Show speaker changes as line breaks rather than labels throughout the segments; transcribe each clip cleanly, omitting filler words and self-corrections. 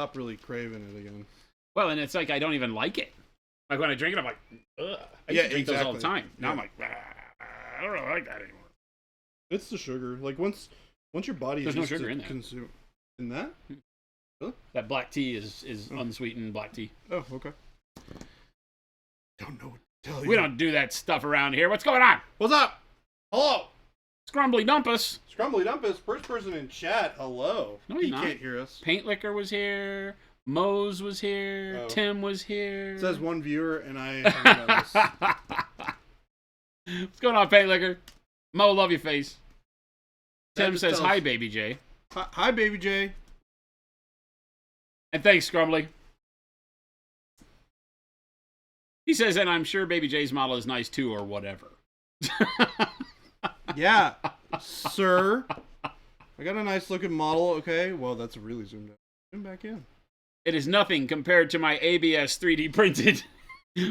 stop really craving it again.
Well, and it's like I don't even like it. Like when I drink it, I'm like, ugh. I used to drink those all the time. Now I'm like, I don't really like that anymore.
It's the sugar. Like once your body
There's
is
no
used
sugar
to
in that.
consume in that. Really?
That black tea is unsweetened black tea.
Oh, okay. Don't know what to tell you.
We don't do that stuff around here. What's going on?
What's up? Hello.
Scrumbly Dumpus.
Scrumbly Dumpus, first person in chat. Hello.
No, he's
he
not.
Can't hear us.
Paint Liquor was here. Mose was here.
Oh.
Tim was here.
It says one viewer, and I haven't done this.
What's going on, Paint Liquor? Mo, love your face. Tim says,
tells...
hi, Baby J.
Hi, Baby J.
And thanks, Scrumbly. He says, and I'm sure Baby J's model is nice too, or whatever.
Yeah, sir. I got a nice looking model, okay? Well, that's really zoomed out. Zoom back in.
It is nothing compared to my ABS 3D printed,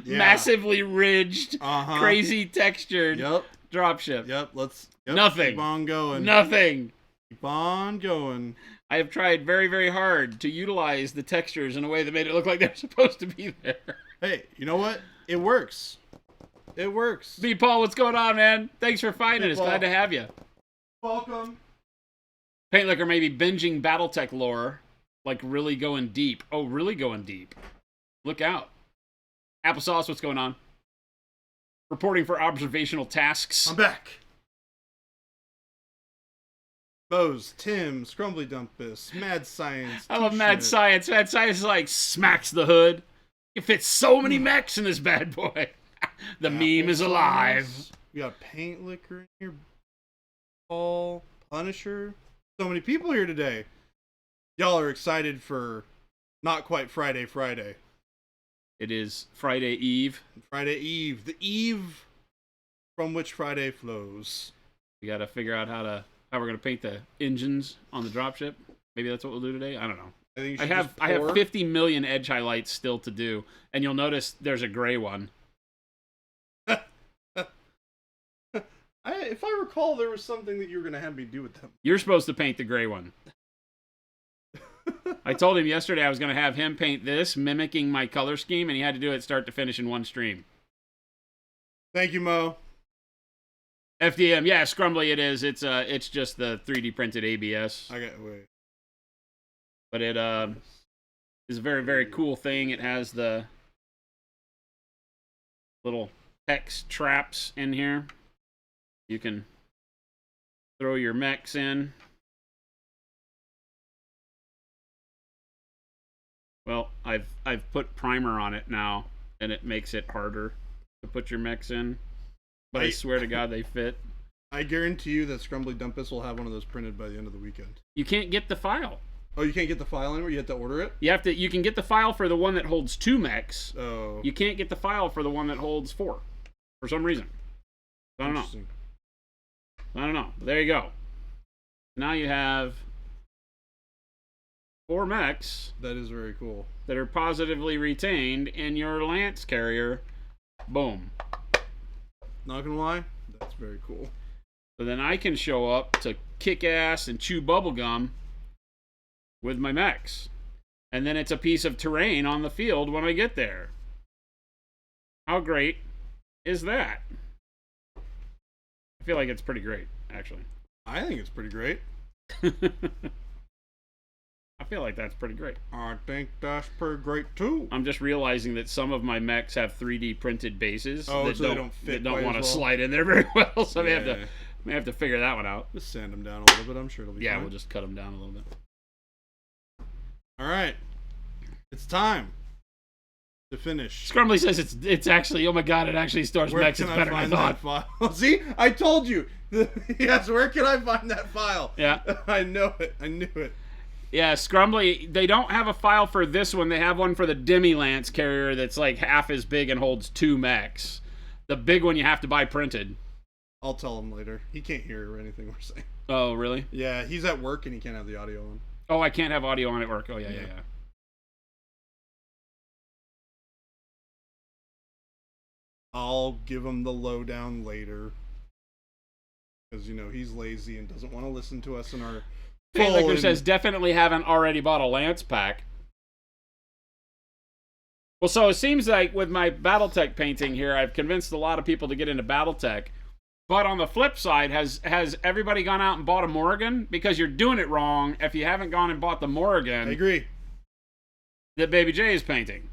massively ridged, crazy textured dropship.
Nothing. Keep on going.
Nothing.
Keep on going.
I have tried very, very hard to utilize the textures in a way that made it look like they're supposed to be there.
Hey, you know what? It works. It works.
B. Paul, what's going on, man? Thanks for finding us.
Paul.
Glad to have you.
Welcome.
Paint Liquor may be binging Battletech lore, like really going deep. Oh, really going deep. Look out. Applesauce, what's going on? Reporting for observational tasks.
I'm back. Bose, Tim, Scrumbly Dumpus, Mad Science.
I love Mad Science. Mad Science is like smacks the hood. It fits so many mechs in this bad boy. The meme is alive.
We got Paint Liquor in here. Paul, Punisher. So many people here today. Y'all are excited for not quite Friday.
It is Friday Eve.
Friday Eve. The eve from which Friday flows.
We got to figure out how we're going to paint the engines on the dropship. Maybe that's what we'll do today. I don't know. I have 50 million edge highlights still to do, and you'll notice there's a gray one.
If I recall, there was something that you were going to have me do with them.
You're supposed to paint the gray one. I told him yesterday I was going to have him paint this, mimicking my color scheme, and he had to do it start to finish in one stream.
Thank you, Mo.
FDM, yeah, Scrumbly it is. It's just the 3D printed ABS.
Wait.
But it is a very, very cool thing. It has the little hex traps in here. You can throw your mechs in. Well, I've put primer on it now, and it makes it harder to put your mechs in. But I swear to God, they fit.
I guarantee you that Scrumbly Dumpus will have one of those printed by the end of the weekend.
You can't get the file.
Oh, you can't get the file anywhere? You have to order it?
You can get the file for the one that holds 2 mechs.
Oh.
You can't get the file for the one that holds 4. For some reason. I don't know. But there you go. Now you have 4 mechs.
That is very cool.
That are positively retained in your Lance carrier. Boom.
Not gonna lie, that's very cool.
So then I can show up to kick ass and chew bubblegum with my mechs. And then it's a piece of terrain on the field when I get there. How great is that? I feel like it's pretty great, actually.
I think it's pretty great.
I feel like that's pretty great.
I think that's pretty great, too.
I'm just realizing that some of my mechs have 3D printed bases that
so they don't fit.
That don't want to slide in there very well, so I may have to figure that one out.
Just sand them down a little bit. I'm sure it'll be fine.
Yeah, we'll just cut them down a little bit.
All right. It's time to finish.
Scrumbly says it's actually, oh my God, it actually stores mechs. It's better than I thought.
File? See? I told you. Yes, where can I find that file?
Yeah.
I know it. I knew it.
Yeah, Scrumbly, they don't have a file for this one. They have one for the Demi Lance carrier that's like half as big and holds 2 mechs. The big one you have to buy printed.
I'll tell him later. He can't hear anything we're saying.
Oh, really?
Yeah, he's at work and he can't have the audio on.
Oh, I can't have audio on at work. Oh, yeah.
I'll give him the lowdown later. Because, he's lazy and doesn't want to listen to us in our...
Paint Liquor says, definitely haven't already bought a Lance pack. Well, so it seems like with my BattleTech painting here, I've convinced a lot of people to get into BattleTech. But on the flip side, has everybody gone out and bought a Morgan? Because you're doing it wrong if you haven't gone and bought the Morgan.
I agree.
That Baby J is painting.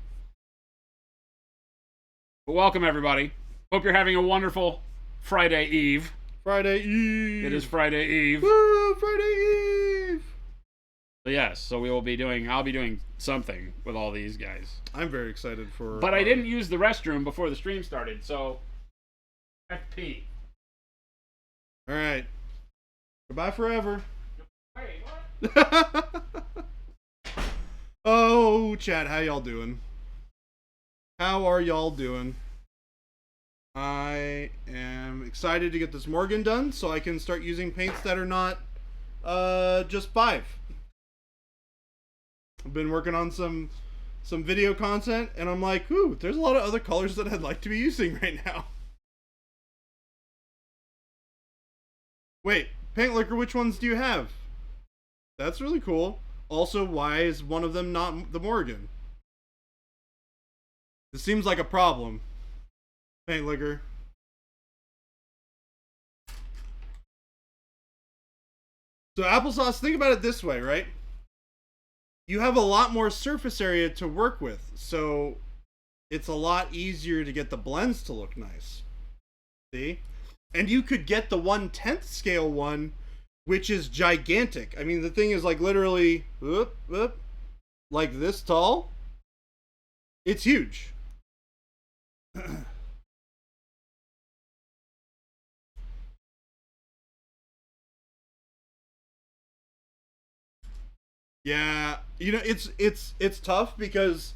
But welcome, everybody. Hope you're having a wonderful Friday Eve.
Friday Eve.
It is Friday Eve.
Woo, Friday Eve.
So yes, so I'll be doing something with all these guys.
I'm very excited for...
But I didn't use the restroom before the stream started, so... FP.
All right. Goodbye forever.
Wait, what?
Oh, chat, how y'all doing? How are y'all doing? I am excited to get this Morgan done so I can start using paints that are not just 5. I've been working on some video content and I'm like, ooh, there's a lot of other colors that I'd like to be using right now. Wait, Paint Liquor, which ones do you have? That's really cool. Also, why is one of them not the Morgan? This seems like a problem. Paint Liquor. So applesauce, think about it this way, right? You have a lot more surface area to work with, so it's a lot easier to get the blends to look nice. See? And you could get the 1/10 scale one, which is gigantic. I mean, the thing is like literally like this tall. It's huge. Yeah, you know, it's tough because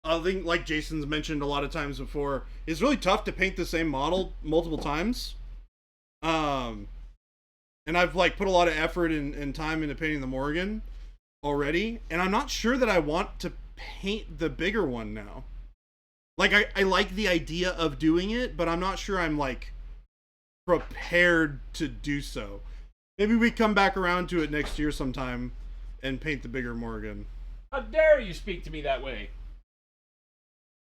I think, like Jason's mentioned a lot of times before, it's really tough to paint the same model multiple times. And I've like put a lot of effort and time into painting the Morgan already, and I'm not sure that I want to paint the bigger one now. Like I like the idea of doing it, but I'm not sure I'm like prepared to do so. Maybe we come back around to it next year sometime and paint the bigger Morgan.
How dare you speak to me that way?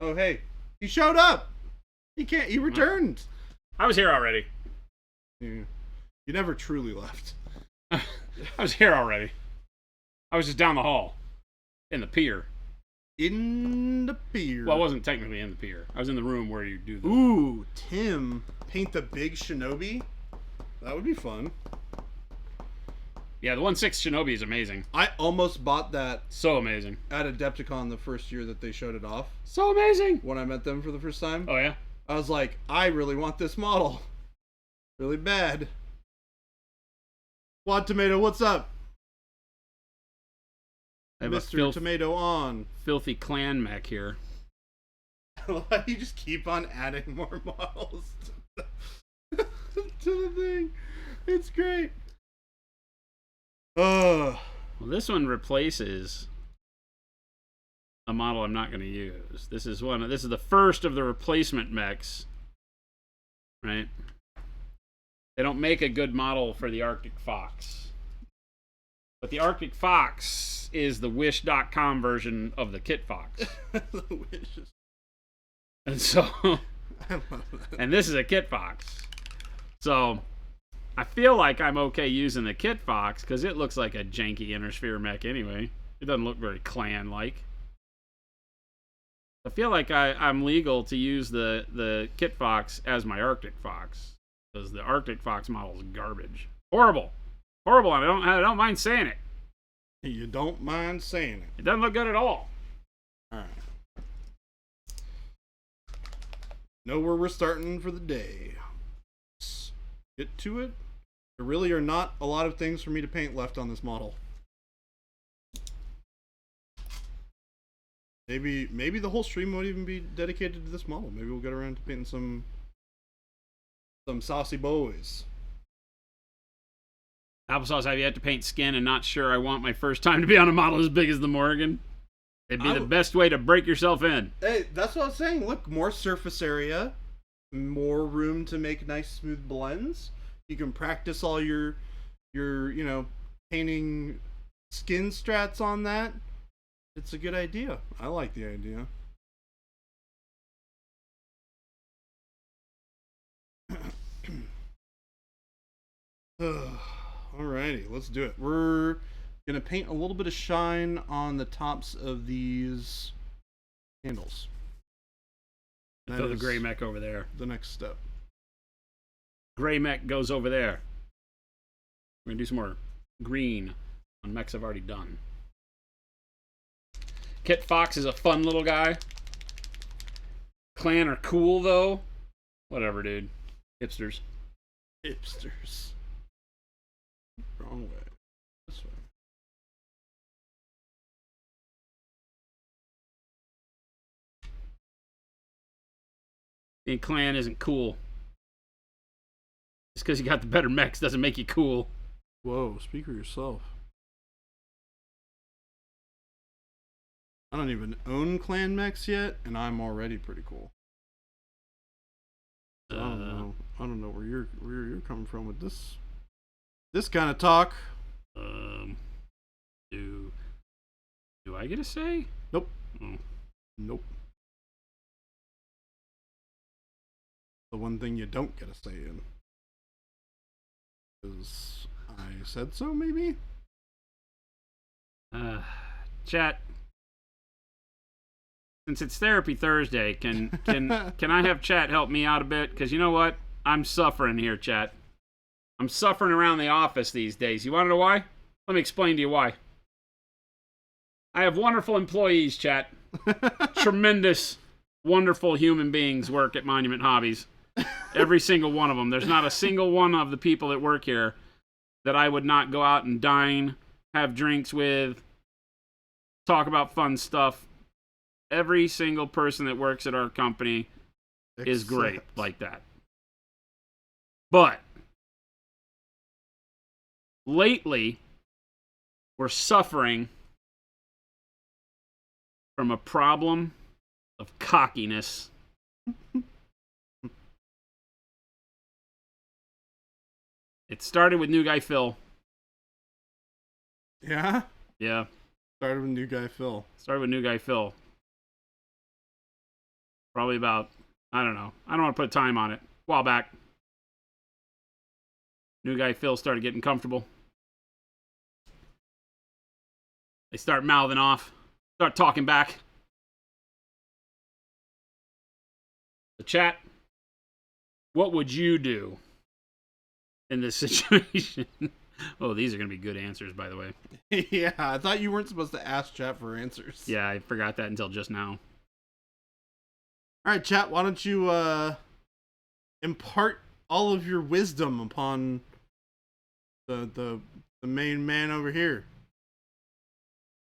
Oh hey, he showed up. He returned.
I was here already.
Yeah. You never truly left.
I was here already. I was just down the hall. In the pier.
In the pier.
Well, I wasn't technically in the pier. I was in the room where you do the...
Ooh, Tim. Paint the big Shinobi? That would be fun.
Yeah, the 1/6 Shinobi is amazing.
I almost bought that
So amazing.
at Adepticon the first year that they showed it off.
So amazing!
When I met them for the first time.
Oh, yeah?
I was like, I really want this model. Really bad. Quad Tomato, what's up?
I have a
Mr. Tomato on.
filthy clan mech here.
Why do you just keep on adding more models to the thing? It's great.
Well, this one replaces a model I'm not going to use. This is the first of the replacement mechs. Right? They don't make a good model for the Arctic Fox. But the Arctic Fox is the Wish.com version of the Kit Fox.
The wishes.
And so,
I love that.
and this is a Kit Fox. So, I feel like I'm okay using the Kit Fox because it looks like a janky Intersphere mech anyway. It doesn't look very clan-like. I feel like I'm legal to use the Kit Fox as my Arctic Fox. Because the Arctic Fox model is garbage. Horrible. Horrible, and I don't mind saying it.
You don't mind saying it.
It doesn't look good at all.
Alright. Know where we're starting for the day. Let's get to it. There really are not a lot of things for me to paint left on this model. Maybe the whole stream won't even be dedicated to this model. Maybe we'll get around to painting some saucy boys.
Applesauce, I've yet to paint skin and not sure I want my first time to be on a model as big as the Morgan. It'd be the best way to break yourself in.
Hey, that's what I was saying. Look, more surface area, more room to make nice smooth blends. You can practice all your painting skin strats on that. It's a good idea. I like the idea. Alrighty, let's do it. We're gonna paint a little bit of shine on the tops of these handles.
Throw the gray mech over there.
The next step.
Gray mech goes over there. We're gonna do some more green on mechs I've already done. Kit Fox is a fun little guy. Clan are cool though. Whatever, dude. Hipsters.
Hipsters. Wrong way. This way.
Being clan isn't cool. Just because you got the better mechs doesn't make you cool.
Whoa, speak for yourself. I don't even own clan mechs yet, and I'm already pretty cool. So I don't know. I don't know where you're coming from with this kind of talk.
Do I get a say?
Nope.
Oh.
Nope. The one thing you don't get a say in. Because I said so, maybe?
Chat. Since it's Therapy Thursday, can I have chat help me out a bit? Because you know what? I'm suffering here, chat. I'm suffering around the office these days. You want to know why? Let me explain to you why. I have wonderful employees, chat. Tremendous, wonderful human beings work at Monument Hobbies. Every single one of them. There's not a single one of the people that work here that I would not go out and dine, have drinks with, talk about fun stuff. Every single person that works at our company is great like that. But lately, we're suffering from a problem of cockiness. It started with new guy Phil.
Yeah?
Yeah.
Started with new guy Phil.
Probably about, I don't know. I don't want to put time on it. A while back. New guy Phil started getting comfortable. They start mouthing off. Start talking back. The chat, what would you do in this situation? Oh, these are going to be good answers, by the way.
Yeah, I thought you weren't supposed to ask chat for answers.
Yeah, I forgot that until just now.
All right, chat, why don't you impart all of your wisdom upon the main man over here.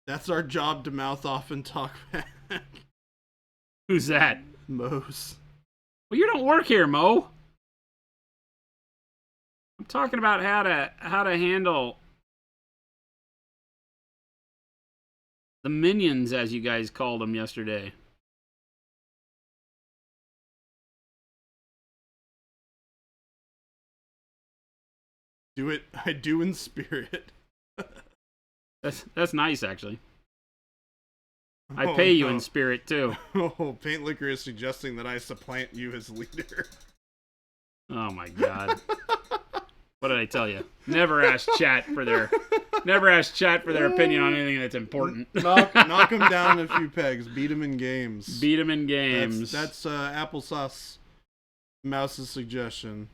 That's our job, to mouth off and talk back.
Who's that?
Mo's.
Well, you don't work here, Mo. I'm talking about how to handle the minions, as you guys called them yesterday.
Do it. I do in spirit.
That's nice, actually. I pay you in spirit, too.
Oh, Paint Liquor is suggesting that I supplant you as leader.
Oh, my God. What did I tell you? Never ask chat for their opinion on anything that's important.
knock them down a few pegs. Beat them in games. That's Applesauce Mouse's suggestion.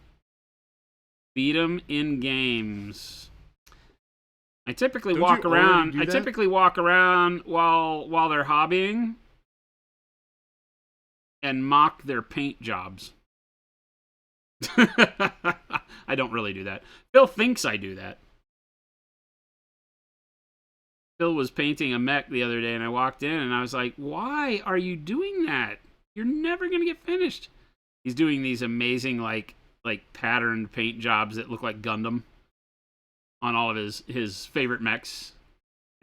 Beat them in games. I typically walk around while they're hobbying and mock their paint jobs. I don't really do that. Phil thinks I do that. Phil was painting a mech the other day and I walked in and I was like, "Why are you doing that? You're never going to get finished." He's doing these amazing like patterned paint jobs that look like Gundam on all of his favorite mechs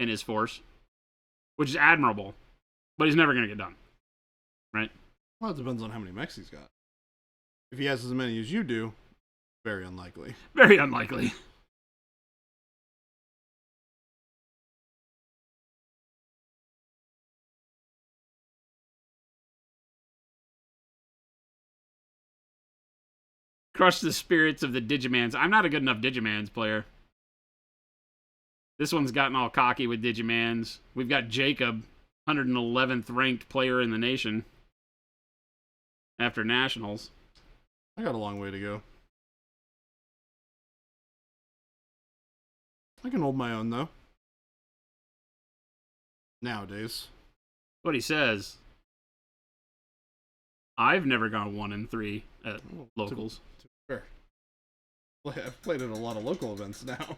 in his force, which is admirable, but he's never going to get done. Right?
Well, it depends on how many mechs he's got. If he has as many as you do, very unlikely.
Very unlikely. Crush the spirits of the Digimans. I'm not a good enough Digimans player. This one's gotten all cocky with Digimans. We've got Jacob, 111th ranked player in the nation after Nationals.
I got a long way to go. I can hold my own, though. Nowadays.
What he says. I've never gone 1-3 at locals.
Sure. I've played at a lot of local events now.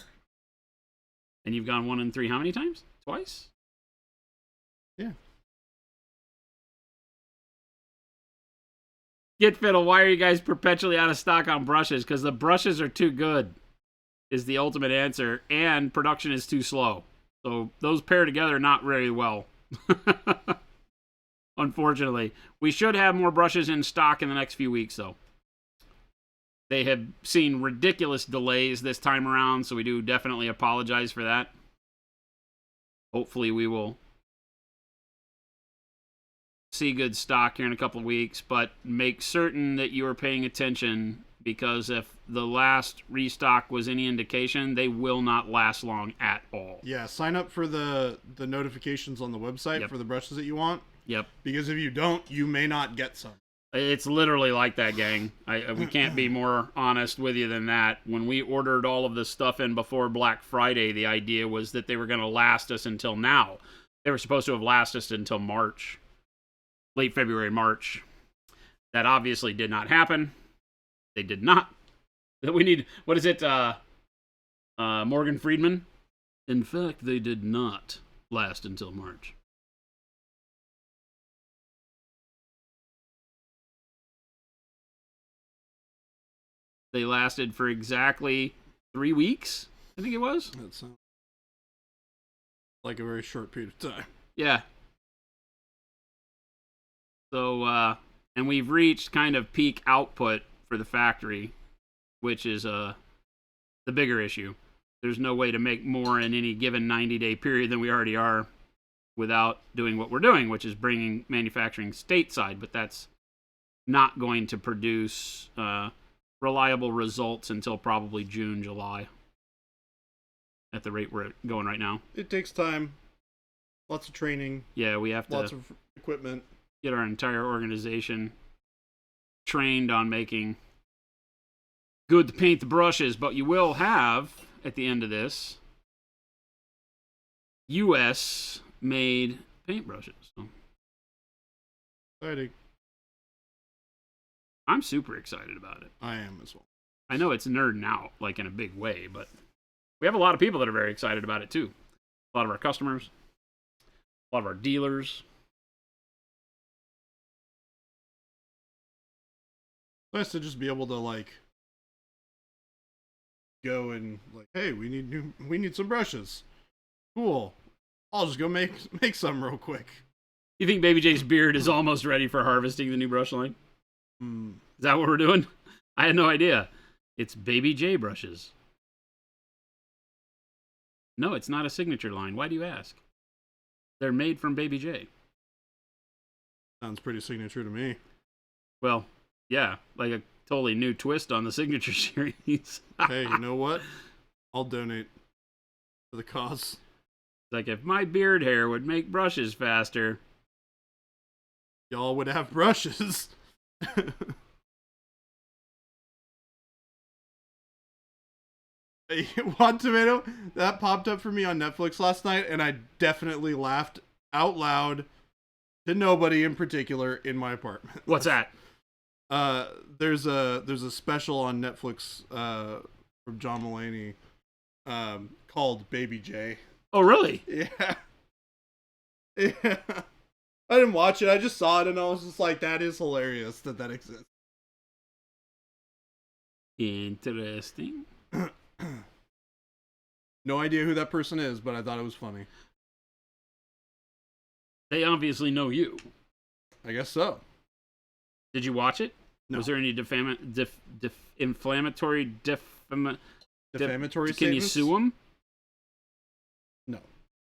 And you've gone 1-3 how many times? Twice?
Yeah.
Get Fiddle, why are you guys perpetually out of stock on brushes? Because the brushes are too good, is the ultimate answer, and production is too slow. So those pair together not very well. Unfortunately. We should have more brushes in stock in the next few weeks, though. They have seen ridiculous delays this time around, so we do definitely apologize for that. Hopefully we will see good stock here in a couple of weeks, but make certain that you are paying attention, because if the last restock was any indication, they will not last long at all.
Yeah, sign up for the notifications on the website for the brushes that you want.
Yep.
Because if you don't, you may not get some.
It's literally like that, gang. We can't be more honest with you than that. When we ordered all of this stuff in before Black Friday, the idea was that they were going to last us until now. They were supposed to have lasted us until March. Late February, March. That obviously did not happen. They did not. We need, what is it, Morgan Friedman? In fact, they did not last until March. They lasted for exactly 3 weeks, I think it was.
That sounds like a very short period of time.
Yeah. So, and we've reached kind of peak output for the factory, which is the bigger issue. There's no way to make more in any given 90-day period than we already are without doing what we're doing, which is bringing manufacturing stateside, but that's not going to produce reliable results until probably June, July, at the rate we're going right now.
It takes time. Lots of training.
Yeah, we have to...
Lots of equipment.
Get our entire organization trained on making good to paint the brushes, but you will have, at the end of this, U.S. made paintbrushes. So
Exciting.
I'm super excited about it.
I am as well.
I know it's nerding out, like in a big way, but we have a lot of people that are very excited about it too. A lot of our customers, a lot of our dealers.
Nice to just be able to like go and like, hey, we need some brushes. Cool. I'll just go make some real quick.
You think Baby J's beard is almost ready for harvesting the new brush line?
Mm.
Is that what we're doing? I had no idea. It's Baby J brushes. No, it's not a signature line. Why do you ask? They're made from Baby J.
Sounds pretty signature to me.
Well, yeah, like a totally new twist on the signature series.
Hey, you know what? I'll donate to the cause.
Like, if my beard hair would make brushes faster,
y'all would have brushes. Hey, One Tomato, that popped up for me on Netflix last night, and I definitely laughed out loud to nobody in particular in my apartment.
What's that?
There's a special on Netflix from John Mulaney called Baby J.
Oh, really?
Yeah. Yeah. I didn't watch it. I just saw it, and I was just like, that is hilarious that exists.
Interesting.
No idea who that person is, but I thought it was funny.
They obviously know you.
I guess so.
Did you watch it?
No.
Was there any inflammatory
Defamatory
Can you
statements?
sue them?
No.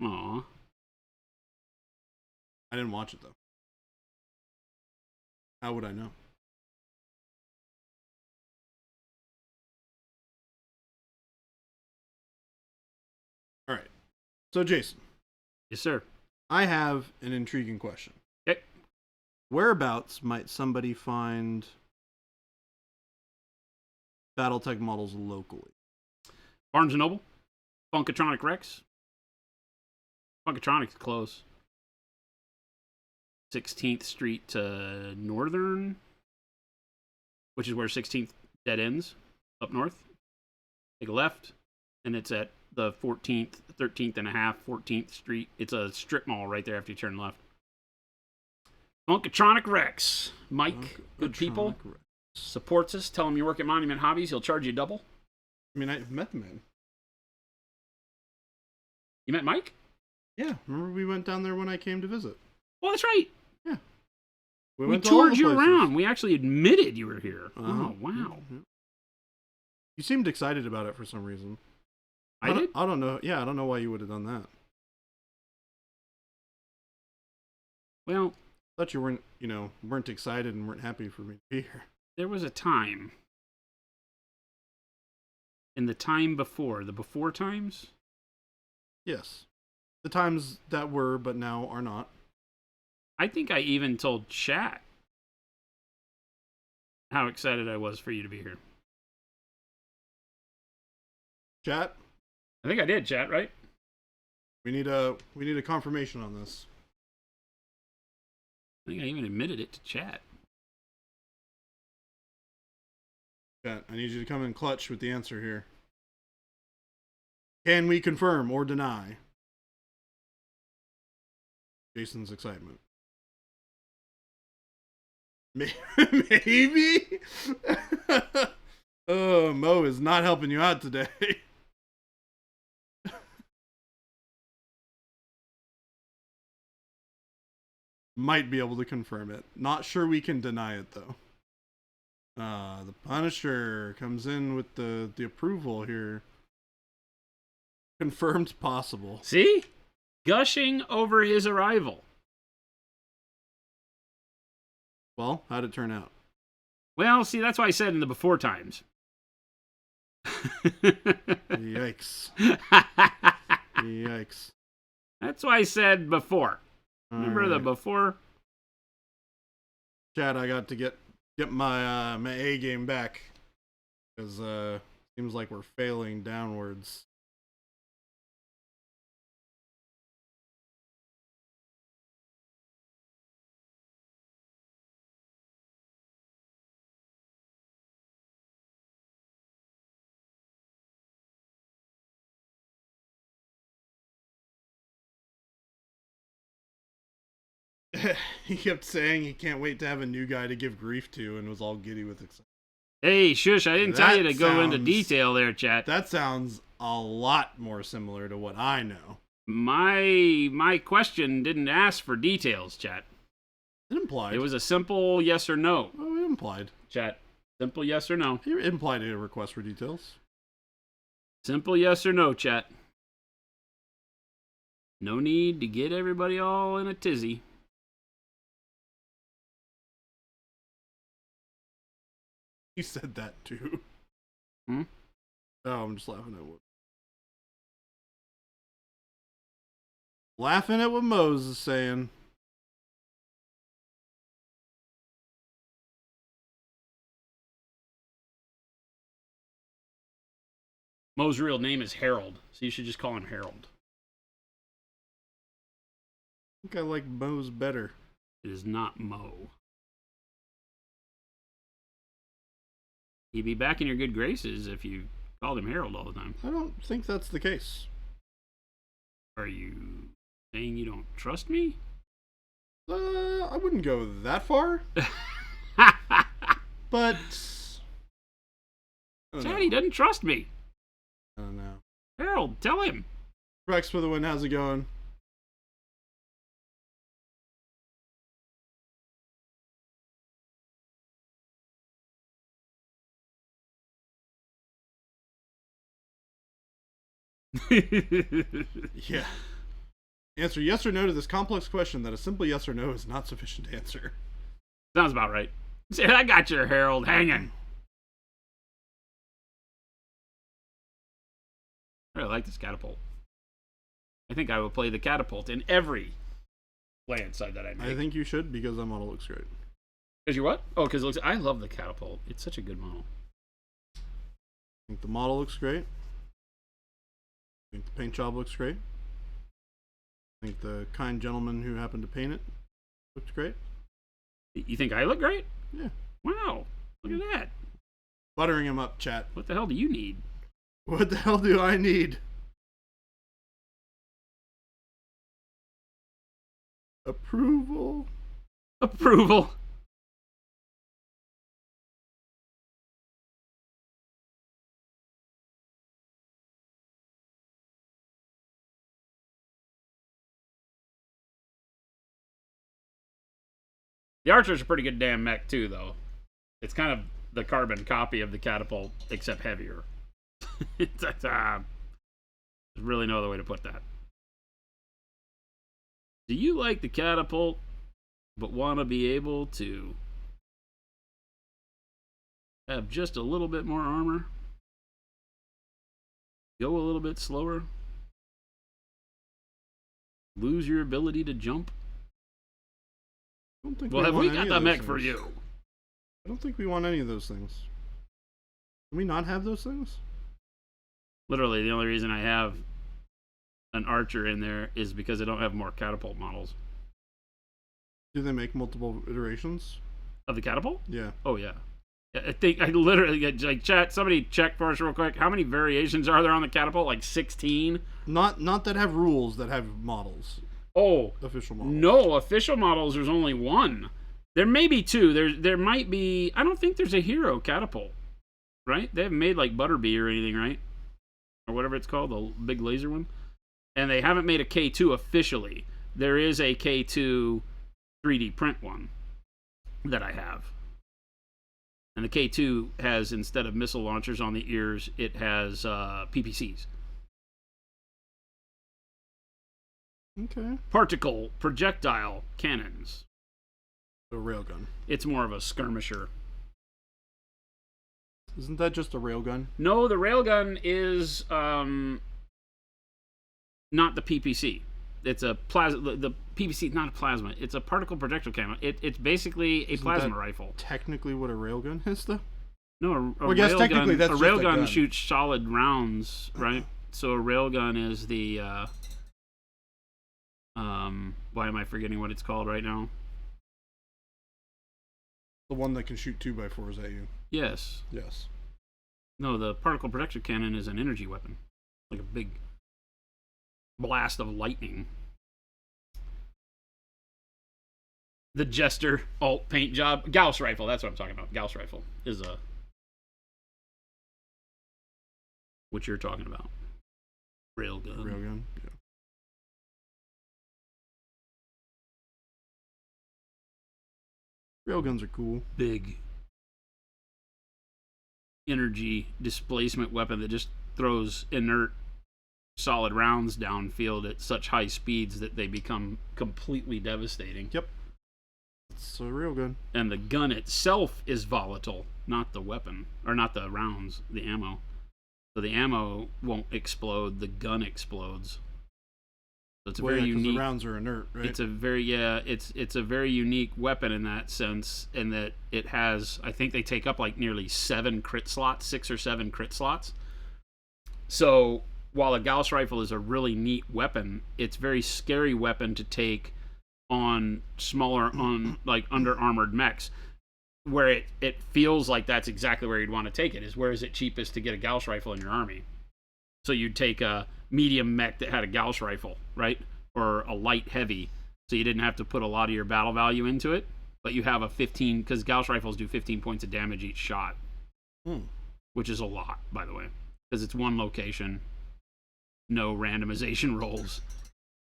Aw.
I didn't watch it, though. How would I know? So, Jason.
Yes, sir.
I have an intriguing question.
Okay.
Whereabouts might somebody find Battletech models locally?
Barnes & Noble. Funkatronic Rex. Funkatronic's close. 16th Street to Northern, which is where 16th dead ends, up north. Take a left, and it's at the 14th, 13th and a half, 14th Street. It's a strip mall right there after you turn left. Funkatronic Rex. Mike, good people,
Rex.
supports us. Tell him you work at Monument Hobbies. He'll charge you double.
I mean, I've met the man.
You met Mike?
Yeah, remember we went down there when I came to visit.
Well, that's right.
Yeah.
We
went to all
toured
the
you
places.
around. We actually admitted you were here. Oh, wow.
Mm-hmm. You seemed excited about it for some reason.
I did?
I don't know. Yeah, I don't know why you would have done that.
Well,
I thought you weren't excited and weren't happy for me to be here.
there was a time. In the time before. The before times?
Yes. The times that were, but now are not.
I think I even told chat how excited I was for you to be here.
Chat,
I think I did, chat, right?
we need a confirmation on this.
I think I even admitted it to chat.
Chat, I need you to come in clutch with the answer here. Can we confirm or deny Jason's excitement? Maybe? Oh, Mo is not helping you out today. Might be able to confirm it. Not sure we can deny it, though. The Punisher comes in with the approval here. Confirmed possible.
See? Gushing over his arrival.
Well, how'd it turn out?
Well, see, that's why I said in the before times.
Yikes. Yikes.
That's why I said before. Remember the before?
Chad, I got to get my my A game back. Because seems like we're failing downwards. He kept saying he can't wait to have a new guy to give grief to and was all giddy with excitement.
Hey, shush, I didn't tell you to go into detail there, chat.
That sounds a lot more similar to what I know.
My question didn't ask for details, chat.
It implied.
It was a simple yes or no.
Oh, it implied.
Chat. Simple yes or no.
It implied a request for details.
Simple yes or no, chat. No need to get everybody all in a tizzy.
He said that too.
Hmm?
Oh, I'm just laughing at what. Laughing at what Mose is saying.
Mo's real name is Harold, so you should just call him Harold.
I think I like Mose better.
It is not Mo. He'd be back in your good graces if you called him Harold all the time.
I don't think that's the case.
Are you saying you don't trust me?
I wouldn't go that far. But
Chad, he doesn't trust me.
I don't know.
Harold, tell him.
Rex for the win. How's it going? Yeah. Answer yes or no to this complex question that a simple yes or no is not sufficient to answer.
Sounds about right. See, I got your Harold hanging. I really like this catapult. I think I will play the catapult in every land side that I make.
I think you should, because that model looks great.
Because you what? Oh, because it looks. I love the catapult. It's such a good model.
I think the model looks great. I think the paint job looks great. I think the kind gentleman who happened to paint it looks great.
You think I look great?
Yeah.
Wow. Look at that.
Buttering him up, chat.
What the hell do you need?
What the hell do I need? Approval.
Approval. The Archer's a pretty good damn mech too, though. It's kind of the carbon copy of the catapult, except heavier. There's really no other way to put that. Do you like the catapult, but want to be able to have just a little bit more armor? Go a little bit slower? Lose your ability to jump?
I don't think
Well, have we
want
got
any
the
of those
mech for
things.
you?
I don't think we want any of those things. Can we not have those things?
Literally, the only reason I have an Archer in there is because I don't have more catapult models.
Do they make multiple iterations?
Of the catapult?
Yeah.
Oh, yeah. I think I literally, like, chat, somebody check for us real quick. How many variations are there on the catapult? Like 16?
Not that have rules, that have models.
Oh,
Official models.
no, official models, there's only one. There may be two. There might be, I don't think there's a hero catapult, right? They haven't made, like, Butterbee or anything, right? Or whatever it's called, the big laser one. And they haven't made a K2 officially. There is a K2 3D print one that I have. And the K2 has, instead of missile launchers on the ears, it has PPCs.
Okay.
Particle projectile cannons.
A railgun.
It's more of a skirmisher.
Isn't that just a railgun?
No, the railgun is not the PPC. It's a plasma. The PPC is not a plasma. It's a particle projectile cannon. It's basically a
Isn't
plasma
that
rifle.
Technically, what a railgun is, though.
No,
Well, I guess technically that's
a
just a
railgun
gun.
shoots solid rounds, right? So a railgun is the why am I forgetting what it's called right now?
The one that can shoot 2x4s at you.
Yes.
Yes.
No, the particle projectile cannon is an energy weapon, like a big blast of lightning. The Jester alt paint job, Gauss rifle. That's what I'm talking about. Gauss rifle is a what you're talking about. Railgun.
Railgun. Yeah. Railguns are cool.
Big energy displacement weapon that just throws inert solid rounds downfield at such high speeds that they become completely devastating.
Yep. It's a railgun.
And the gun itself is volatile, not the weapon, or not the rounds, the ammo. So the ammo won't explode, the gun explodes. So it's a very unique.
The rounds are inert, right?
It's a very it's a very unique weapon in that sense, in that it has, I think they take up like nearly 7 crit slots, 6 or 7 crit slots. So while a Gauss rifle is a really neat weapon, it's a very scary weapon to take on smaller, on like under armored mechs, where it feels like that's exactly where you'd want to take it. Is where is it cheapest to get a Gauss rifle in your army? So you'd take a medium mech that had a Gauss rifle, right? Or a light heavy, so you didn't have to put a lot of your battle value into it, but you have a 15, because Gauss rifles do 15 points of damage each shot, which is a lot, by the way, because it's one location, no randomization rolls.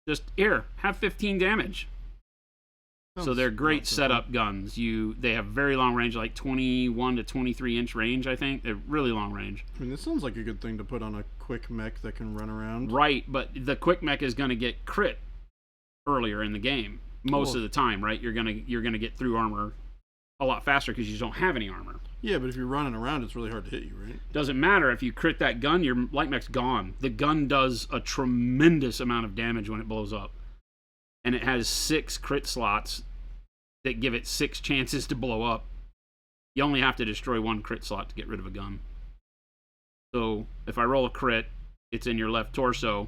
Just here, have 15 damage. So they're great setup guns. They have very long range, like 21 to 23 inch range, I think. They're really long range.
I mean, this sounds like a good thing to put on a quick mech that can run around.
Right, but the quick mech is going to get crit earlier in the game most of the time, right? You're gonna get through armor a lot faster because you just don't have any armor.
Yeah, but if you're running around, it's really hard to hit you, right?
Doesn't matter. If you crit that gun, your light mech's gone. The gun does a tremendous amount of damage when it blows up. And it has 6 crit slots that give it 6 chances to blow up. You only have to destroy 1 crit slot to get rid of a gun. So if I roll a crit, it's in your left torso.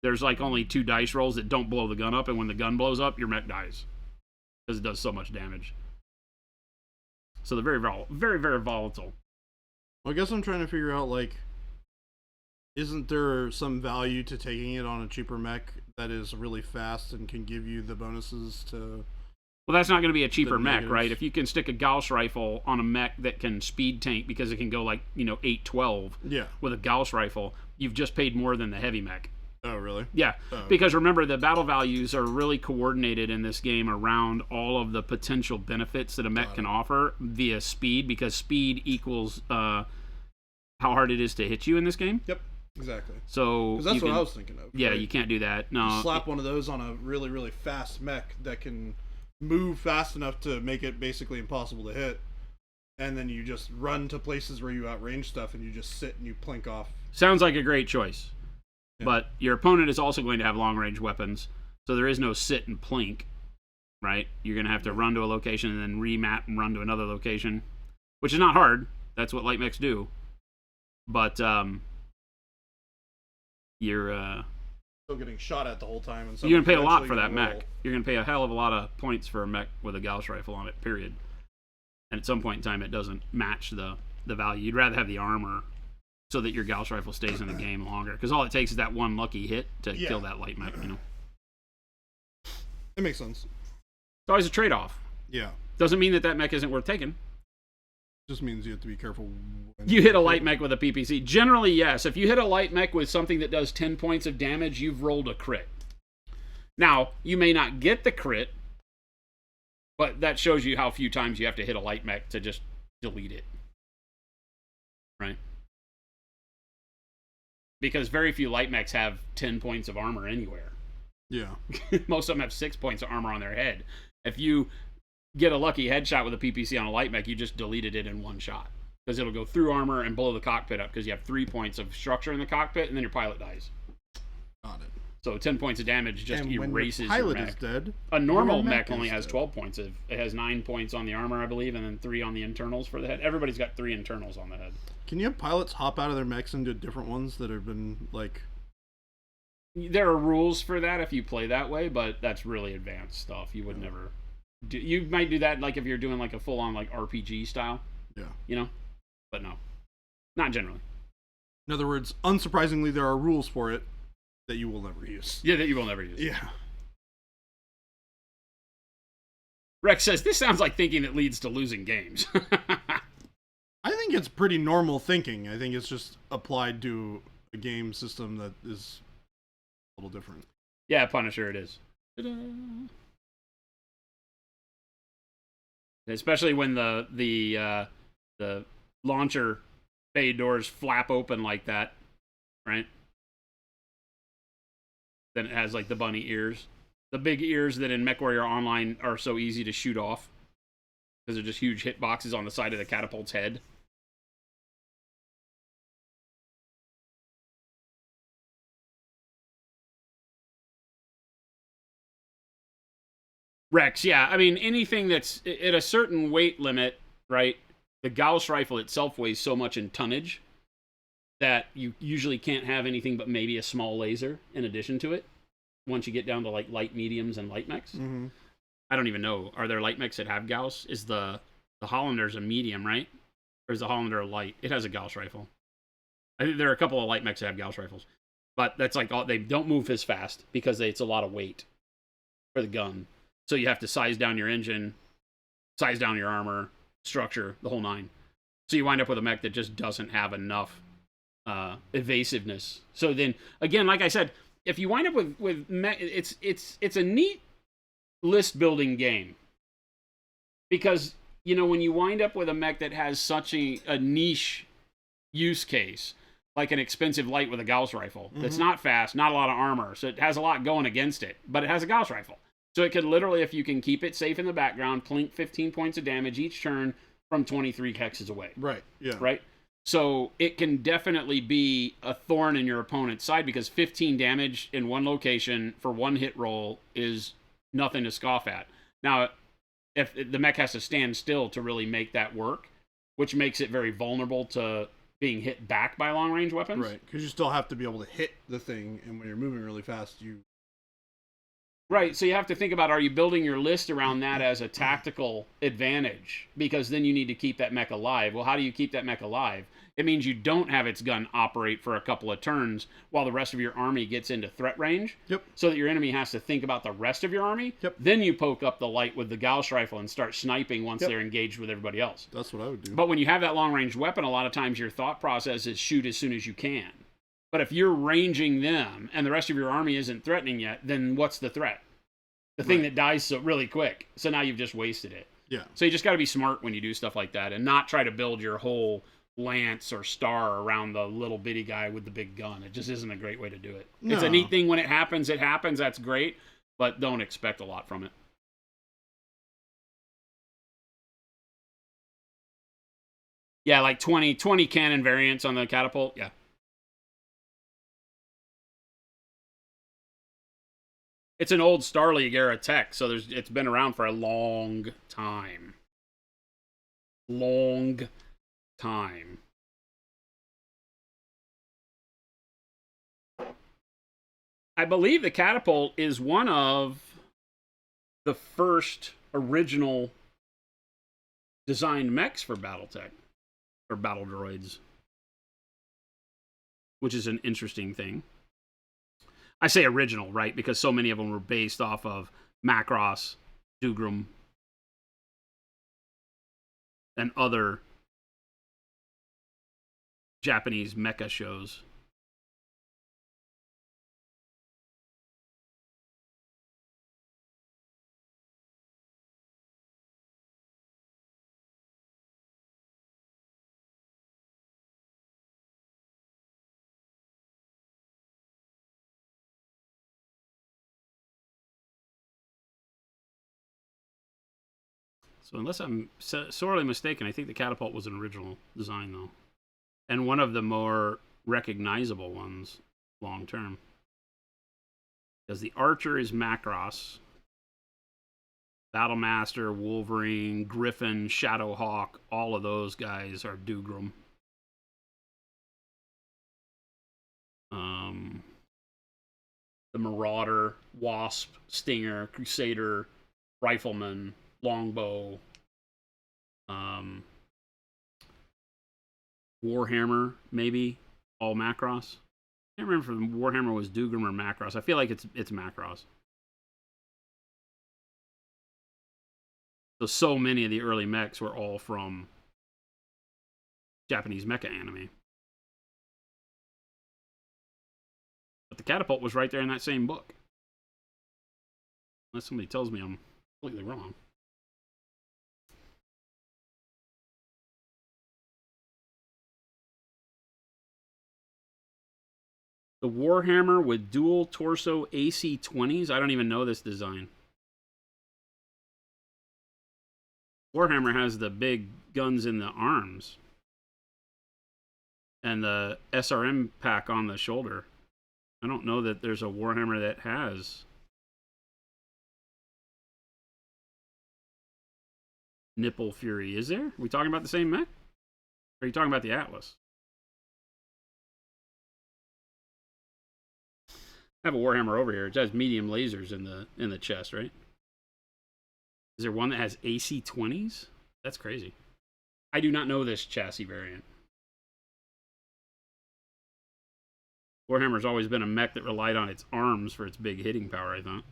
There's like only 2 dice rolls that don't blow the gun up, and when the gun blows up, your mech dies. Because it does so much damage. So they're very, very volatile.
Well, I guess I'm trying to figure out, like, isn't there some value to taking it on a cheaper mech that is really fast and can give you the bonuses to...
Well, that's not going to be a cheaper mech, right? If you can stick a Gauss rifle on a mech that can speed tank because it can go, like, 8-12 with a Gauss rifle, you've just paid more than the heavy mech.
Oh, really?
Yeah, because remember, the battle values are really coordinated in this game around all of the potential benefits that a mech can offer via speed, because speed equals how hard it is to hit you in this game.
Yep, exactly.
So
that's what I was thinking of.
Yeah,
right?
you can't do that. No,
slap one of those on a really, really fast mech that can move fast enough to make it basically impossible to hit, and then you just run to places where you outrange stuff, and you just sit and you plink off.
Sounds like a great choice.
Yeah.
But your opponent is also going to have long-range weapons, so there is no sit and plink, right? You're going to have to run to a location and then remap and run to another location, which is not hard. That's what light mechs do. But you're
still getting shot at the whole time. And
you're going to pay a lot for that mech. You're going to pay a hell of a lot of points for a mech with a Gauss rifle on it, period. And at some point in time, it doesn't match the value. You'd rather have the armor so that your Gauss rifle stays in the game longer. Because all it takes is that one lucky hit to kill that light mech,
It makes sense.
It's always a trade-off.
Yeah.
Doesn't mean that mech isn't worth taking.
Just means you have to be careful.
You hit a light mech with a PPC. Generally, yes. If you hit a light mech with something that does 10 points of damage, you've rolled a crit. Now, you may not get the crit, but that shows you how few times you have to hit a light mech to just delete it. Right? Because very few light mechs have 10 points of armor anywhere.
Yeah.
Most of them have 6 points of armor on their head. If you get a lucky headshot with a PPC on a light mech, you just deleted it in one shot. Because it'll go through armor and blow the cockpit up because you have 3 points of structure in the cockpit, and then your pilot dies.
Got it.
So 10 points of damage just erases your
pilot
mech.
Is dead.
A normal mech only has 12 points. It has 9 points on the armor, I believe, and then 3 on the internals for the head. Everybody's got 3 internals on the head.
Can you have pilots hop out of their mechs into different ones that have been, like...
There are rules for that if you play that way, but that's really advanced stuff. You would never... You might do that like if you're doing like a full-on like RPG style.
Yeah.
But no. Not generally.
In other words, unsurprisingly, there are rules for it that you will never use.
Yeah, that you will never use.
Yeah.
Rex says, this sounds like thinking that leads to losing games.
I think it's pretty normal thinking. I think it's just applied to a game system that is a little different.
Yeah, Punisher it is. Ta-da. Especially when the launcher bay doors flap open like that, right? Then it has like the bunny ears. The big ears that in MechWarrior Online are so easy to shoot off. Because they're just huge hitboxes on the side of the catapult's head. Rex, yeah. I mean, anything that's at a certain weight limit, right? The Gauss rifle itself weighs so much in tonnage that you usually can't have anything but maybe a small laser in addition to it. Once you get down to like light mediums and light mechs.
Mm-hmm.
I don't even know. Are there light mechs that have Gauss? Is the Hollander's a medium, right? Or is the Hollander a light? It has a Gauss rifle. I think there are a couple of light mechs that have Gauss rifles. But that's like, they don't move as fast because it's a lot of weight for the gun. So you have to size down your engine, size down your armor, structure, the whole nine. So you wind up with a mech that just doesn't have enough evasiveness. So then, again, like I said, if you wind up with mech, it's a neat list building game. Because, when you wind up with a mech that has such a niche use case, like an expensive light with a Gauss rifle, that's not fast, not a lot of armor, so it has a lot going against it, but it has a Gauss rifle. So it could literally, if you can keep it safe in the background, plink 15 points of damage each turn from 23 hexes away.
Right, yeah.
Right? So it can definitely be a thorn in your opponent's side, because 15 damage in one location for one hit roll is nothing to scoff at. Now, if the mech has to stand still to really make that work, which makes it very vulnerable to being hit back by long-range weapons.
Right, because you still have to be able to hit the thing, and when you're moving really fast, you...
Right, so you have to think about, are you building your list around that as a tactical advantage? Because then you need to keep that mech alive. Well, how do you keep that mech alive? It means you don't have its gun operate for a couple of turns while the rest of your army gets into threat range.
Yep.
So that your enemy has to think about the rest of your army.
Yep.
Then you poke up the light with the Gauss rifle and start sniping once they're engaged with everybody else.
That's what I would do.
But when you have that long-range weapon, a lot of times your thought process is shoot as soon as you can. But if you're ranging them and the rest of your army isn't threatening yet, then what's the threat? The thing that dies so really quick. So now you've just wasted it.
Yeah.
So you just got to be smart when you do stuff like that and not try to build your whole lance or star around the little bitty guy with the big gun. It just isn't a great way to do it. No. It's a neat thing when it happens. That's great, but don't expect a lot from it. Yeah, like 20 cannon variants on the catapult. Yeah. It's an old Star League era tech, so it's been around for a long time. Long time. I believe the catapult is one of the first original designed mechs for Battletech, or battle droids, which is an interesting thing. I say original, right? Because so many of them were based off of Macross, Dougram, and other Japanese mecha shows. So unless I'm sorely mistaken, I think the catapult was an original design, though. And one of the more recognizable ones long term. Because the Archer is Macross. Battlemaster, Wolverine, Griffin, Shadowhawk, all of those guys are Dougram. The Marauder, Wasp, Stinger, Crusader, Rifleman, Longbow, Warhammer, maybe, all Macross. I can't remember if Warhammer was Dougram or Macross. I feel like it's Macross. So many of the early mechs were all from Japanese mecha anime. But the catapult was right there in that same book. Unless somebody tells me I'm completely wrong. The Warhammer with dual torso AC-20s. I don't even know this design. Warhammer has the big guns in the arms. And the SRM pack on the shoulder. I don't know that there's a Warhammer that has Nipple Fury. Is there? Are we talking about the same mech? Or are you talking about the Atlas? I have a Warhammer over here. It has medium lasers in the chest, right? Is there one that has AC-20s? That's crazy. I do not know this chassis variant. Warhammer's always been a mech that relied on its arms for its big hitting power, I thought.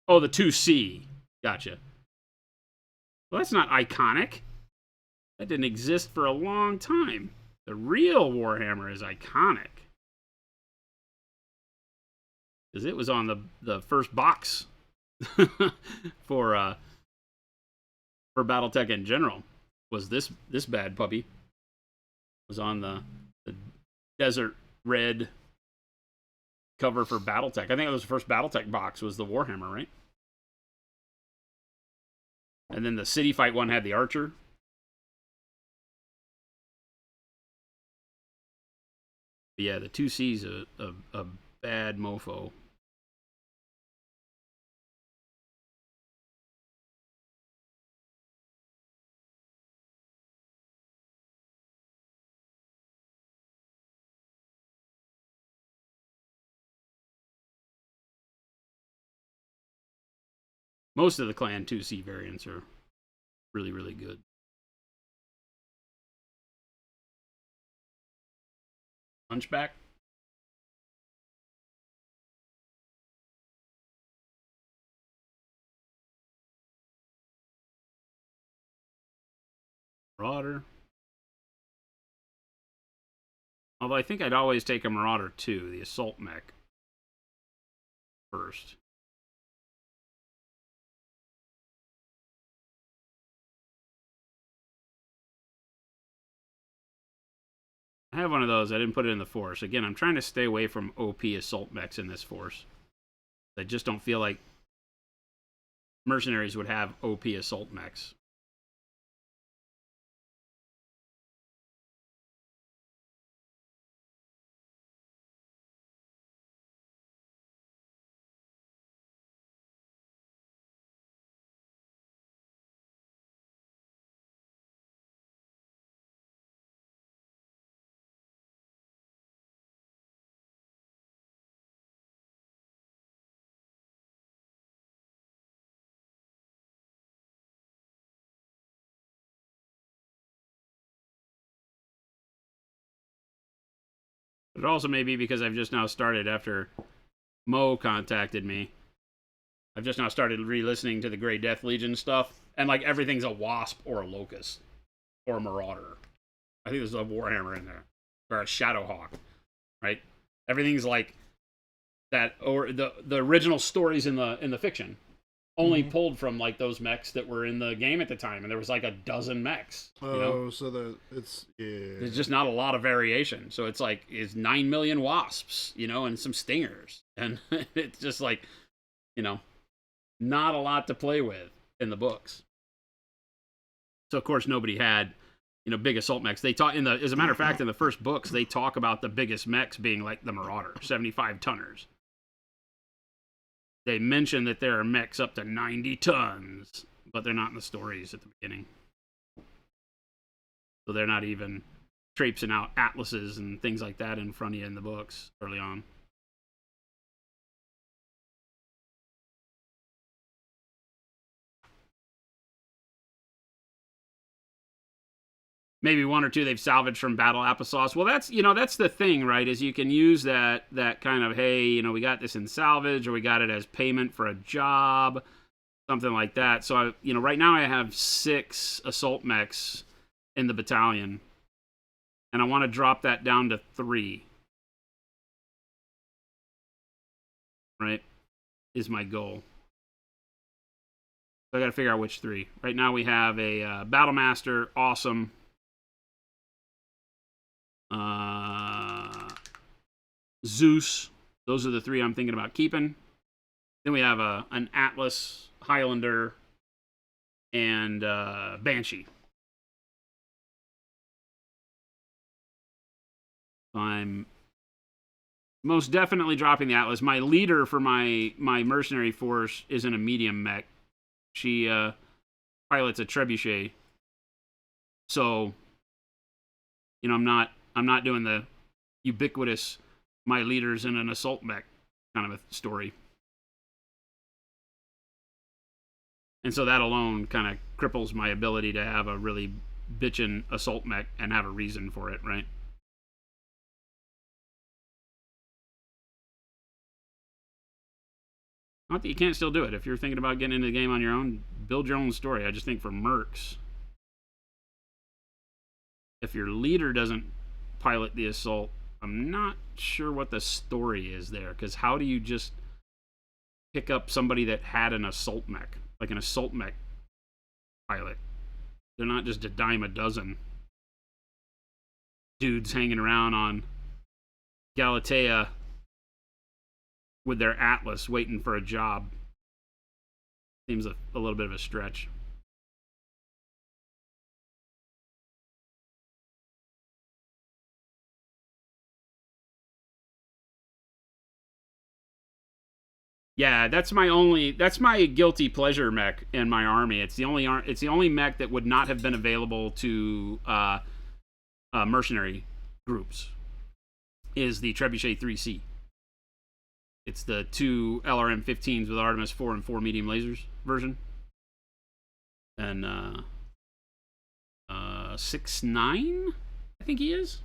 Oh, the 2C. Gotcha. Well, that's not iconic. That didn't exist for a long time. The real Warhammer is iconic. Because it was on the first box for Battletech in general. Was this bad puppy. Was on the desert red cover for BattleTech. I think it was the first BattleTech box was the Warhammer, right? And then the City Fight one had the Archer. But yeah, the 2C's a bad mofo. Most of the Clan 2C variants are really, really good. Hunchback? Marauder. Although I think I'd always take a Marauder 2, the assault mech, first. I have one of those. I didn't put it in the Force. Again, I'm trying to stay away from OP assault mechs in this Force. I just don't feel like mercenaries would have OP assault mechs. But it also may be because I've just now started, after Mo contacted me, I've just now started re-listening to the Grey Death Legion stuff, and like everything's a Wasp or a Locust or a Marauder. I think there's a Warhammer in there, or a Shadowhawk, right? Everything's like that, or the original stories in the fiction only pulled from like those mechs that were in the game at the time, and there was like a dozen mechs.
Oh, you know? So there's
just not a lot of variation. So it's like 9 million wasps, and some stingers, and it's just like, not a lot to play with in the books. So of course nobody had, big assault mechs. They talk as a matter of fact, in the first books, they talk about the biggest mechs being like the Marauder, 75 tonners. They mention that there are mechs up to 90 tons, but they're not in the stories at the beginning. So they're not even traipsing out atlases and things like that in front of you in the books early on. Maybe one or two they've salvaged from Battle Applesauce. Well, that's the thing, right? Is you can use that kind of, hey, we got this in salvage, or we got it as payment for a job, something like that. So right now I have 6 assault mechs in the battalion, and I want to drop that down to 3. Right, is my goal. So I got to figure out which 3. Right now we have a Battlemaster, awesome. Zeus. Those are the 3 I'm thinking about keeping. Then we have an Atlas, Highlander, and Banshee. I'm most definitely dropping the Atlas. My leader for my mercenary force isn't a medium mech. She pilots a trebuchet. So, I'm not doing the ubiquitous my leader's in an assault mech kind of a story. And so that alone kind of cripples my ability to have a really bitchin' assault mech and have a reason for it, right? Not that you can't still do it. If you're thinking about getting into the game on your own, build your own story. I just think for mercs, if your leader doesn't pilot the assault, I'm not sure what the story is there. Because how do you just pick up somebody that had an assault mech? Like an assault mech pilot. They're not just a dime a dozen dudes hanging around on Galatea with their Atlas waiting for a job. Seems a little bit of a stretch. Yeah, that's my guilty pleasure mech in my army. It's the only mech that would not have been available to mercenary groups. Is the Trebuchet 3C. It's the 2 LRM-15s with Artemis 4 and 4 medium lasers version. And 6.9, I think he is.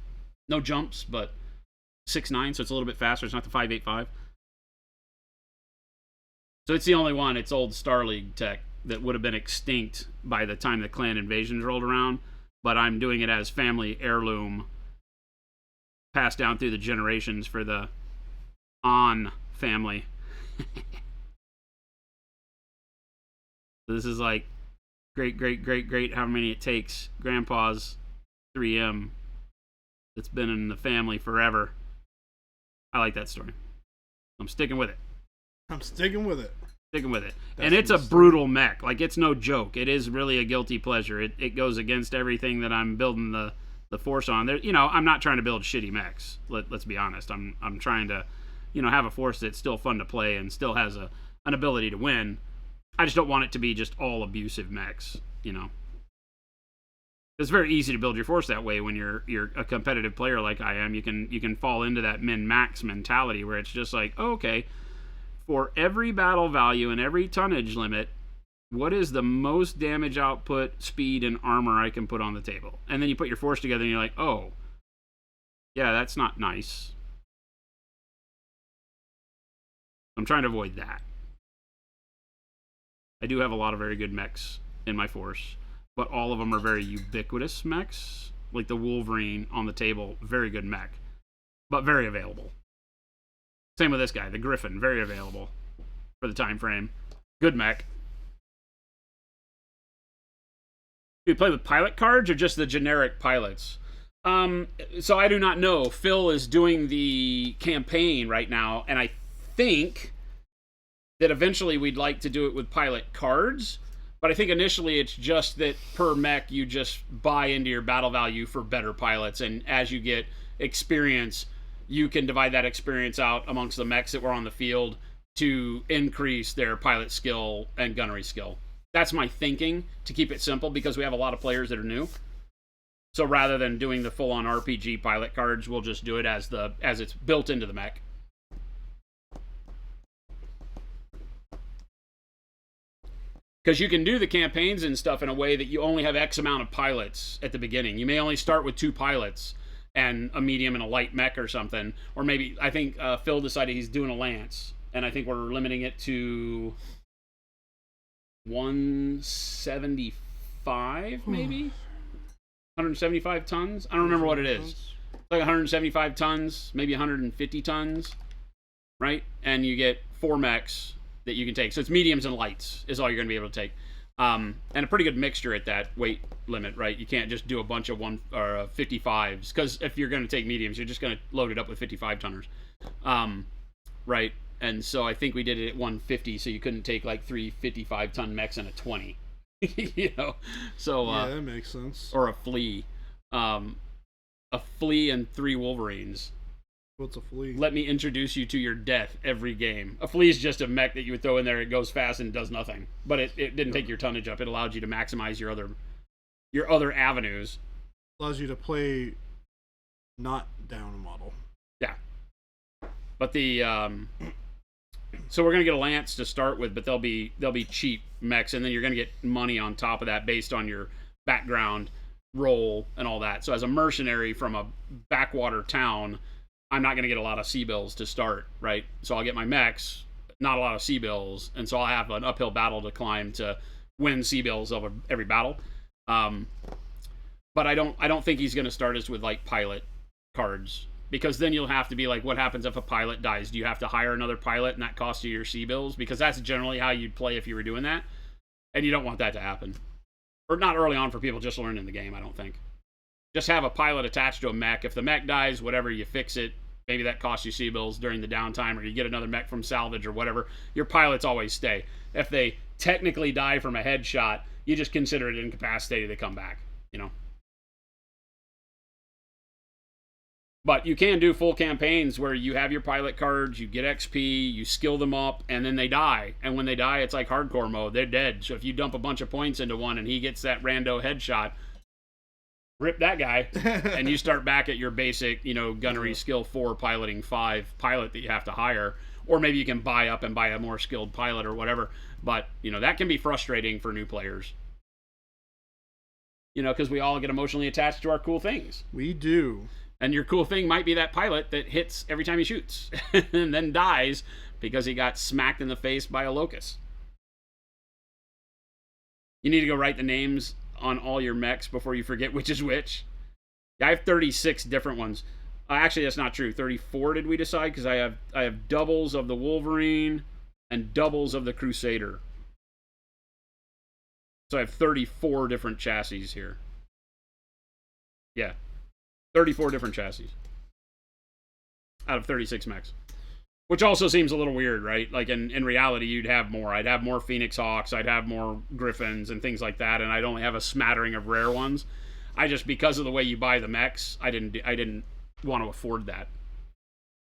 No jumps, but 6.9, so it's a little bit faster. It's not the 5.85. So it's the only one. It's old Star League tech that would have been extinct by the time the clan invasions rolled around. But I'm doing it as family heirloom, passed down through the generations for the On family. This is like great, how many it takes. Grandpa's 3M that's been in the family forever. I like that story. I'm sticking with it.
Sticking with it.
And it's a brutal mech. Like, it's no joke. It is really a guilty pleasure. It goes against everything that I'm building the force on. There, I'm not trying to build shitty mechs. Let's be honest. I'm trying to, have a force that's still fun to play and still has an ability to win. I just don't want it to be just all abusive mechs. It's very easy to build your force that way when you're a competitive player like I am. You can fall into that min-max mentality where it's just like, oh, okay, for every battle value and every tonnage limit, what is the most damage output, speed, and armor I can put on the table? And then you put your force together and you're like, oh, yeah, that's not nice. I'm trying to avoid that. I do have a lot of very good mechs in my force, but all of them are very ubiquitous mechs. Like the Wolverine on the table, very good mech, but very available. Same with this guy, the Griffin, very available for the time frame. Good mech. Do you play with pilot cards or just the generic pilots? So I do not know. Phil is doing the campaign right now, and I think that eventually we'd like to do it with pilot cards. But I think initially it's just that per mech you just buy into your battle value for better pilots, and as you get experience, you can divide that experience out amongst the mechs that were on the field to increase their pilot skill and gunnery skill. That's my thinking, to keep it simple, because we have a lot of players that are new. So rather than doing the full-on RPG pilot cards, we'll just do it as it's built into the mech. Because you can do the campaigns and stuff in a way that you only have X amount of pilots at the beginning. You may only start with 2 pilots and a medium and a light mech or something. Or maybe, I think Phil decided he's doing a Lance. And I think we're limiting it to 175, maybe? 175 tons? I don't remember what it is. Like 175 tons, maybe 150 tons, right? And you get 4 mechs that you can take. So it's mediums and lights is all you're going to be able to take. And a pretty good mixture at that weight limit, right? You can't just do a bunch of 55s, because if you're going to take mediums, you're just going to load it up with 55 tonners, right? And so I think we did it at 150, so you couldn't take like 3 55-ton mechs and a 20, So
yeah, that makes sense.
Or a flea, and 3 Wolverines.
What's a flea? Let me
introduce you to your death every game. A flea is just a mech that you would throw in there. It goes fast and does nothing, but it didn't take your tonnage up. It allowed you to maximize your other avenues.
Allows you to play not down a model.
Yeah, but the so we're gonna get a Lance to start with, but they'll be cheap mechs, and then you're gonna get money on top of that based on your background, role, and all that. So as a mercenary from a backwater town, I'm not going to get a lot of C-bills to start, right? So I'll get my mechs, not a lot of C-bills, and so I'll have an uphill battle to climb to win C-bills over every battle. But I don't think he's going to start us with like pilot cards, because then you'll have to be like, what happens if a pilot dies? Do you have to hire another pilot and that costs you your C-bills? Because that's generally how you'd play if you were doing that, and you don't want that to happen. Or not early on for people just learning the game, I don't think. Just have a pilot attached to a mech. If the mech dies, whatever, you fix it. maybe that costs you C-bills during the downtime, or you get another mech from salvage or whatever. Your pilots always stay. If they technically die from a headshot, you just consider it incapacitated to come back, you know. But you can do full campaigns where you have your pilot cards, you get XP, you skill them up, and then they die. And when they die, it's like hardcore mode. They're dead. So if you dump a bunch of points into one and he gets that rando headshot, rip that guy, and you start back at your basic, gunnery skill 4, piloting 5 pilot that you have to hire. Or maybe you can buy up and buy a more skilled pilot or whatever. But, that can be frustrating for new players. Because we all get emotionally attached to our cool things.
We do.
And your cool thing might be that pilot that hits every time he shoots and then dies because he got smacked in the face by a locust. You need to go write the names on all your mechs before you forget which is which. I have 36 different ones. Actually, that's not true. 34 did we decide? Because I have doubles of the Wolverine and doubles of the Crusader. So I have 34 different chassis here. Yeah. 34 different chassis out of 36 mechs. Which also seems a little weird, right? Like in reality, you'd have more. I'd have more Phoenix Hawks, I'd have more Griffins and things like that, and I'd only have a smattering of rare ones. Because of the way you buy the mechs, I didn't want to afford that.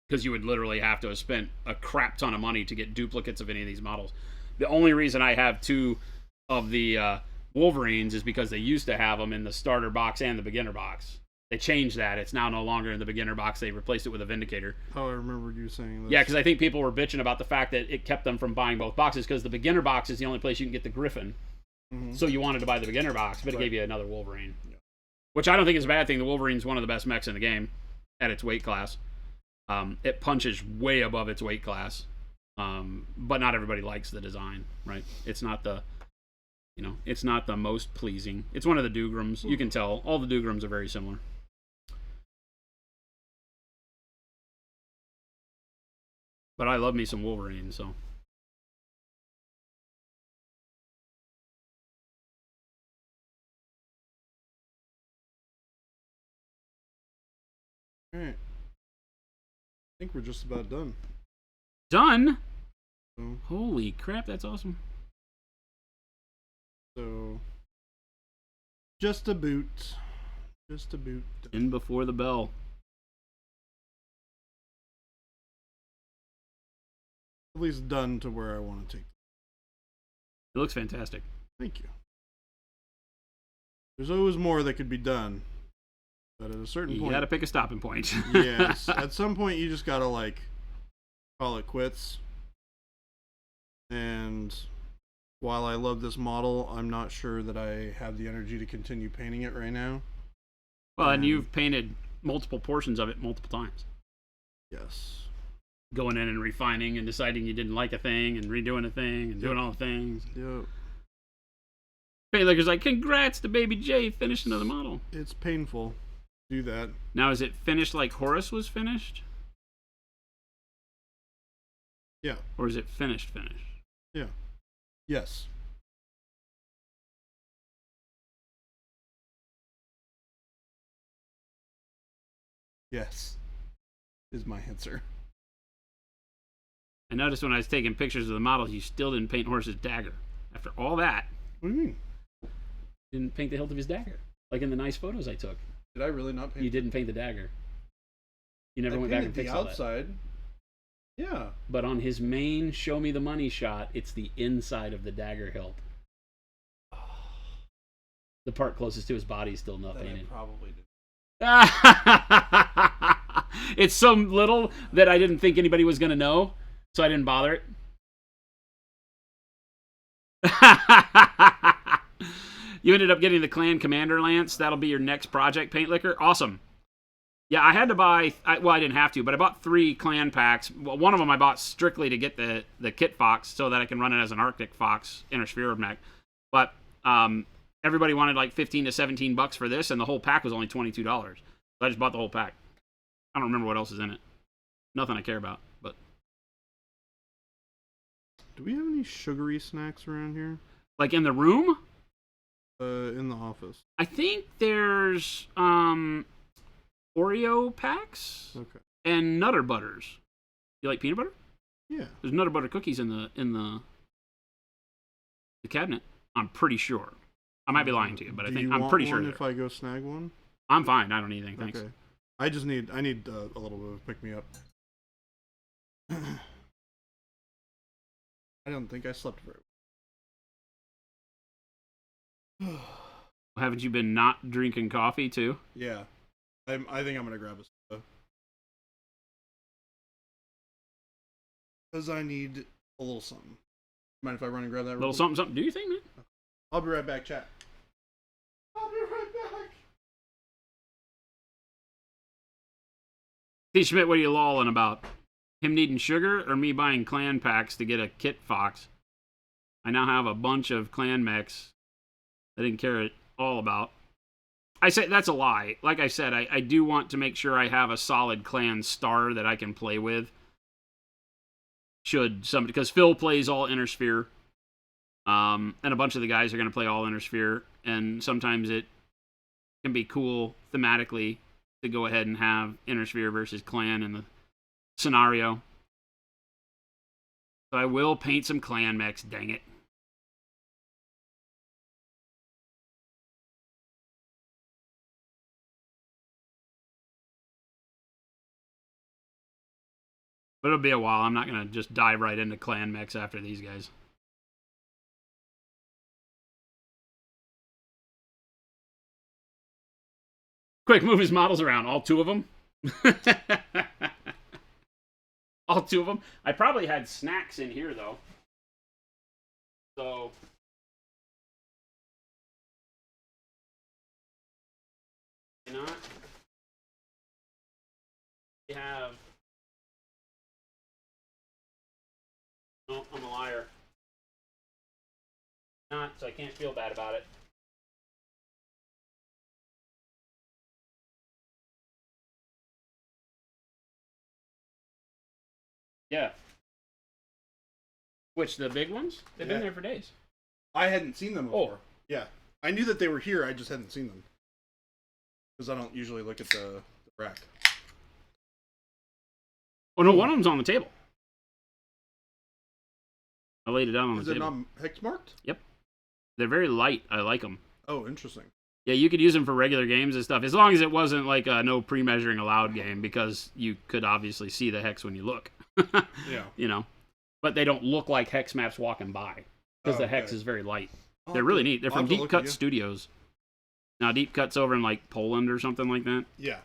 Because you would literally have to have spent a crap ton of money to get duplicates of any of these models. The only reason I have 2 of the Wolverines is because they used to have them in the starter box and the beginner box. They changed that. It's now no longer in the beginner box. They replaced it with a Vindicator.
Oh, I remember you saying this.
Yeah, because I think people were bitching about the fact that it kept them from buying both boxes, because the beginner box is the only place you can get the Griffin. Mm-hmm. So you wanted to buy the beginner box, but it gave you another Wolverine. Yeah. Which I don't think is a bad thing. The Wolverine's one of the best mechs in the game at its weight class. It punches way above its weight class. But not everybody likes the design, right? It's not the... it's not the most pleasing. It's one of the Dougrams. You can tell. All the Dougrams are very similar. But I love me some Wolverine, so.
Alright. I think we're just about done.
Done?
So,
holy crap, that's awesome.
So, just a boot. Just a boot.
In before the bell.
At least done to where I want to take it.
It looks fantastic.
Thank you. There's always more that could be done. But at a certain point...
You gotta pick a stopping point.
Yes. At some point, you just gotta, call it quits. And... while I love this model, I'm not sure that I have the energy to continue painting it right now.
Well, and you've painted multiple portions of it multiple times.
Yes.
Going in and refining and deciding you didn't like a thing and redoing a thing and doing all the things.
Yep.
Paintlicker's like, congrats to Baby J finishing the model.
It's painful to do that.
Now, is it finished like Horus was finished?
Yeah.
Or is it finished?
Yeah. Yes. Yes. Is my answer.
I noticed when I was taking pictures of the models, you still didn't paint Horus's dagger. After all that.
What do you mean?
Didn't paint the hilt of his dagger. Like in the nice photos I took.
Did I really not paint?
You didn't paint the dagger. You never went back and fixed
the outside. Yeah.
But on his main show me the money shot, it's the inside of the dagger hilt. The part closest to his body is still not painted.
I probably did.
It's so little that I didn't think anybody was going to know, so I didn't bother it. You ended up getting the Clan Commander Lance. That'll be your next project, Paint Liquor. Awesome. Yeah, I had to buy... I didn't have to, but I bought 3 clan packs. Well, one of them I bought strictly to get the Kit Fox so that I can run it as an Arctic Fox Intersphere mech. But everybody wanted like $15 to $17 for this, and the whole pack was only $22. So I just bought the whole pack. I don't remember what else is in it. Nothing I care about, but...
Do we have any sugary snacks around here?
Like in the room?
In the office.
I think there's... Oreo packs.
Okay.
and Nutter Butters. You like peanut butter?
Yeah.
There's Nutter Butter cookies in the cabinet. I'm pretty sure. I might be lying to you, but I'm pretty sure.
If I go snag one,
I'm fine. I don't need anything. Thanks.
Okay. I need a little bit of pick me up. I don't think I slept very well.
Haven't you been not drinking coffee too?
Yeah. I think I'm gonna grab a soda. Because I need a little something. Mind if I run and grab that?
A little something. Do you think, man?
I'll be right back, chat. I'll be right back.
Steve Schmidt, what are you lolling about? Him needing sugar or me buying clan packs to get a kit fox? I now have a bunch of clan mechs I didn't care at all about. I say that's a lie. Like I said, I do want to make sure I have a solid clan star that I can play with. Should somebody, because Phil plays all Inner Sphere, and a bunch of the guys are going to play all Inner Sphere, and sometimes it can be cool thematically to go ahead and have Inner Sphere versus clan in the scenario. So I will paint some clan mechs, dang it. But it'll be a while. I'm not going to just dive right into clan mechs after these guys. Quick, move his models around. All two of them? All two of them? I probably had snacks in here, though. So... you know what? We have... no, I'm a liar. Not, so I can't feel bad about it. Yeah. Which, the big ones? They've been there for days.
I hadn't seen them before. Oh. Yeah. I knew that they were here, I just hadn't seen them. Because I don't usually look at the rack.
Oh, no, one of them's on the table. I laid it down on the table.
Is it not hex marked?
Yep. They're very light. I like them.
Oh, interesting.
Yeah, you could use them for regular games and stuff, as long as it wasn't like a no pre-measuring allowed game, because you could obviously see the hex when you look.
Yeah.
You know. But they don't look like hex maps walking by, because the hex is very light. They're really neat. They're from Deep Cut Studios. Now, Deep Cut's over in, like, Poland or something like that.
Yeah.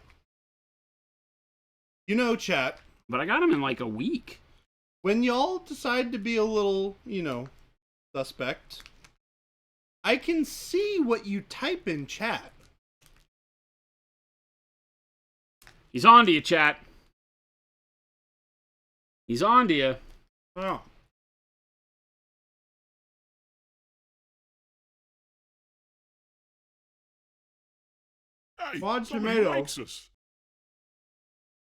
You know, chat.
But I got them in, like, a week.
When y'all decide to be a little, you know, suspect, I can see what you type in chat.
He's on to you, chat. He's on to you.
Oh.
Hey,
Quad Tomato.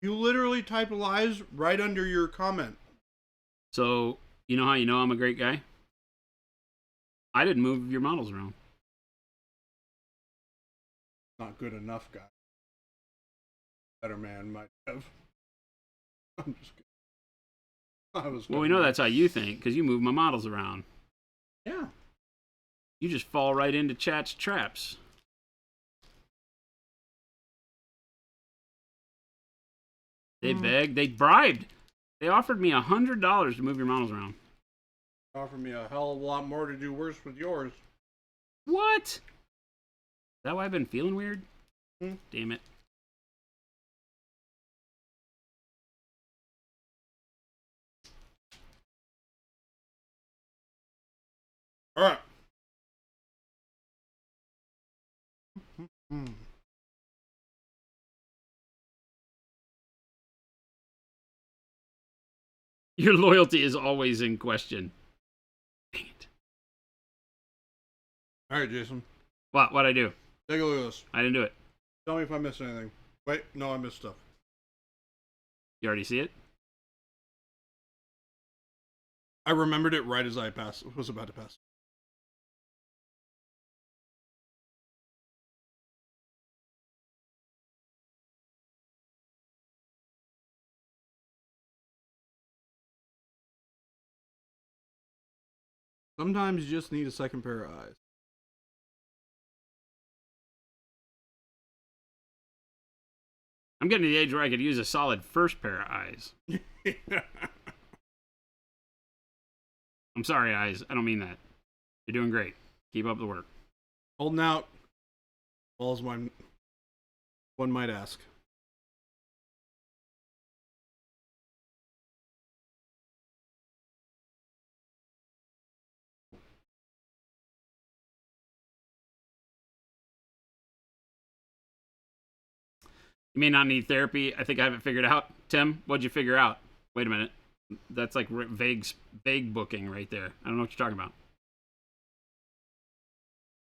You literally type lies right under your comment.
So, you know how you know I'm a great guy? I didn't move your models around.
Not good enough, guy. Better man might have. I'm just kidding.
Well, we know that's how you think, because you move my models around.
Yeah.
You just fall right into chat's traps. They begged. They bribed. They offered me $100 to move your models around.
Offered me a hell of a lot more to do worse with yours.
What? Is that why I've been feeling weird? Damn it.
All right.
Your loyalty is always in question. Dang it.
All right, Jason.
What'd I do?
Take a look at this.
I didn't do it.
Tell me if I missed anything. Wait, no, I missed stuff.
You already see it?
I remembered it right as I was about to pass. Sometimes you just need a second pair of eyes.
I'm getting to the age where I could use a solid first pair of eyes. I'm sorry, eyes. I don't mean that. You're doing great. Keep up the work.
Holding out. Well, as one might ask.
You may not need therapy. I think I have it figured out. Tim, what'd you figure out? Wait a minute. That's like vague booking right there. I don't know what you're talking about.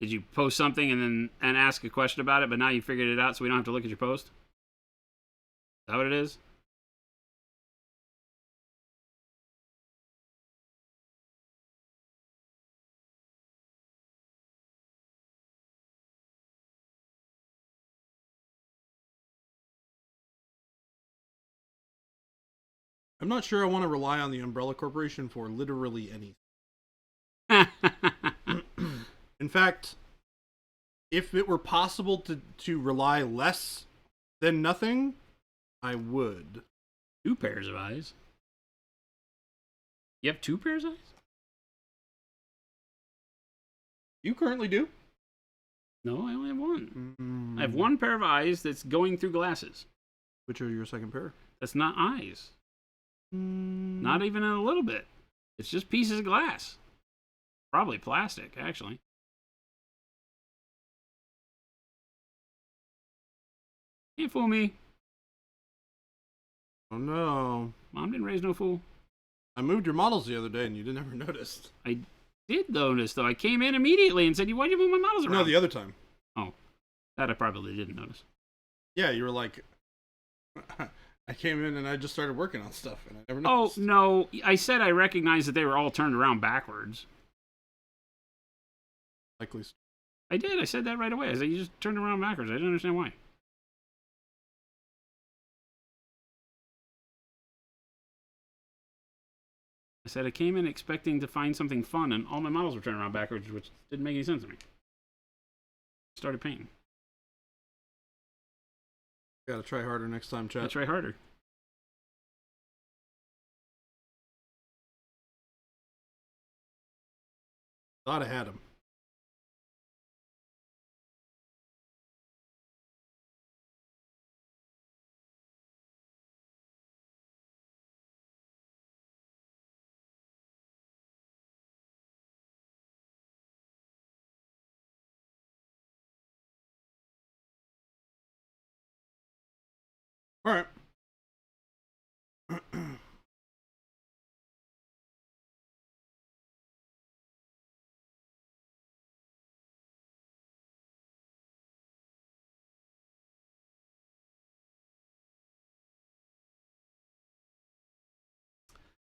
Did you post something and ask a question about it, but now you figured it out so we don't have to look at your post? Is that what it is?
I'm not sure I want to rely on the Umbrella Corporation for literally anything. In fact, if it were possible to rely less than nothing, I would.
2 pairs of eyes. You have 2 pairs of eyes?
You currently do?
No, I only have 1. I have 1 pair of eyes that's going through glasses.
Which are your second pair?
That's not eyes. Not even a little bit. It's just pieces of glass. Probably plastic, actually. Can't fool me.
Oh no.
Mom didn't raise no fool.
I moved your models the other day and you didn't ever notice.
I did notice, though. I came in immediately and said, why'd you move my models around?
No, the other time.
Oh, that I probably didn't notice.
Yeah, you were like... I came in and I just started working on stuff and I never noticed.
Oh, no. I said I recognized that they were all turned around backwards.
Likely.
I did. I said that right away. I said, you just turned around backwards. I didn't understand why. I said I came in expecting to find something fun, and all my models were turned around backwards, which didn't make any sense to me. Started painting.
Gotta try harder next time, chat.
Try harder.
Thought I had him. All right.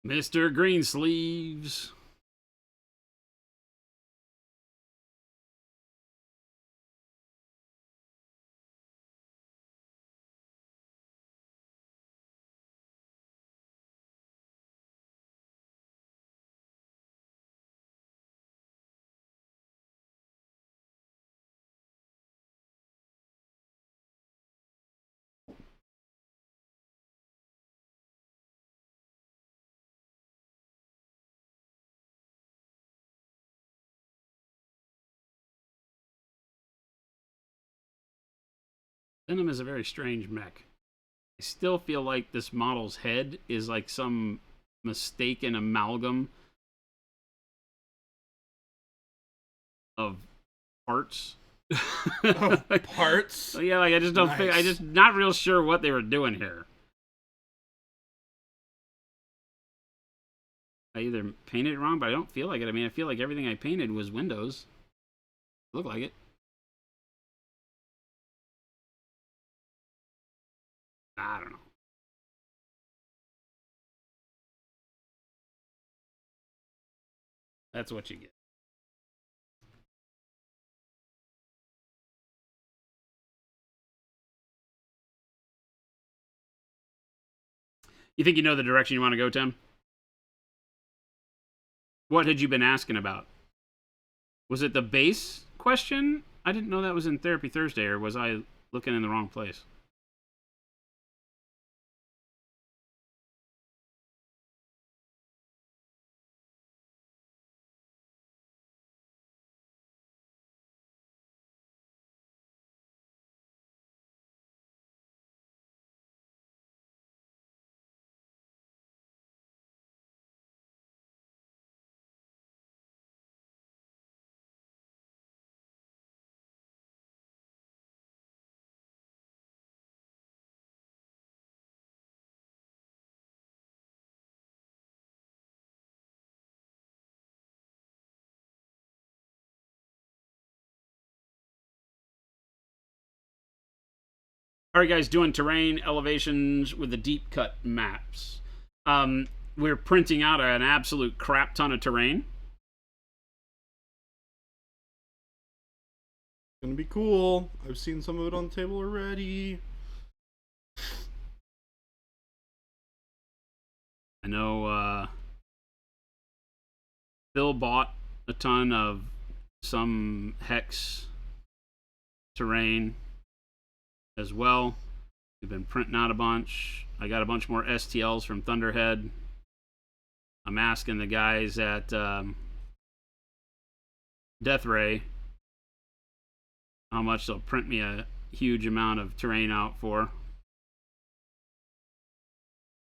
Mr. Greensleeves. Venom is a very strange mech. I still feel like this model's head is like some mistaken amalgam of parts.
Parts?
Yeah, like I just don't think, I just not real sure what they were doing here. I either painted it wrong, but I don't feel like it. I mean, I feel like everything I painted was windows. Look like it. I don't know. That's what you get. You think you know the direction you want to go, Tim? What had you been asking about? Was it the base question? I didn't know that was in Therapy Thursday, or was I looking in the wrong place? All right, guys, doing terrain elevations with the deep cut maps. We're printing out an absolute crap ton of terrain.
Gonna be cool. I've seen some of it on the table already.
I know Phil bought a ton of some hex terrain as well. We've been printing out a bunch. I got a bunch more STLs from Thunderhead. I'm asking the guys at Death Ray how much they'll print me a huge amount of terrain out for.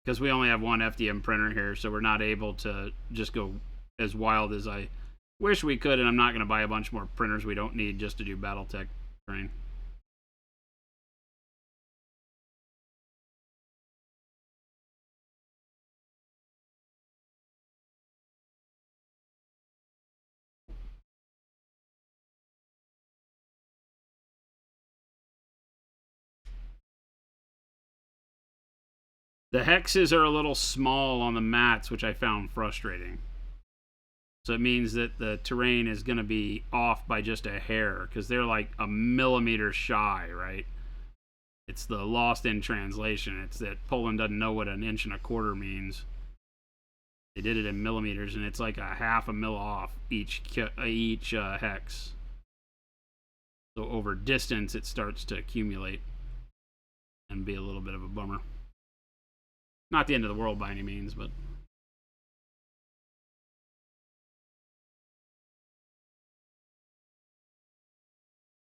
Because we only have one FDM printer here, so we're not able to just go as wild as I wish we could, and I'm not going to buy a bunch more printers we don't need just to do Battletech terrain. The hexes are a little small on the mats, which I found frustrating. So it means that the terrain is going to be off by just a hair, because they're like a millimeter shy, right? It's the lost in translation. It's that Poland doesn't know what 1 1/4 inches means. They did it in millimeters, and it's like a half a mil off each hex. So over distance, it starts to accumulate and be a little bit of a bummer. Not the end of the world by any means, but...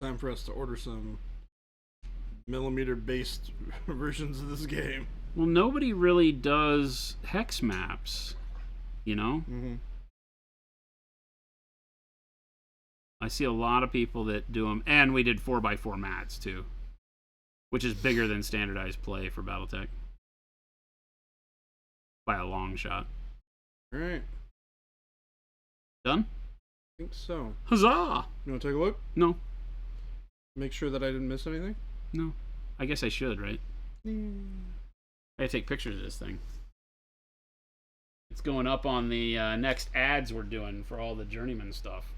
Time for us to order some millimeter-based versions of this game.
Well, nobody really does hex maps, you know?
Mm-hmm.
I see a lot of people that do them, and we did 4x4 mats, too, which is bigger than standardized play for Battletech. By a long shot.
Alright.
Done?
I think so.
Huzzah!
You want to take a look?
No.
Make sure that I didn't miss anything?
No. I guess I should, right? I gotta take pictures of this thing. It's going up on the next ads we're doing for all the Journeyman stuff.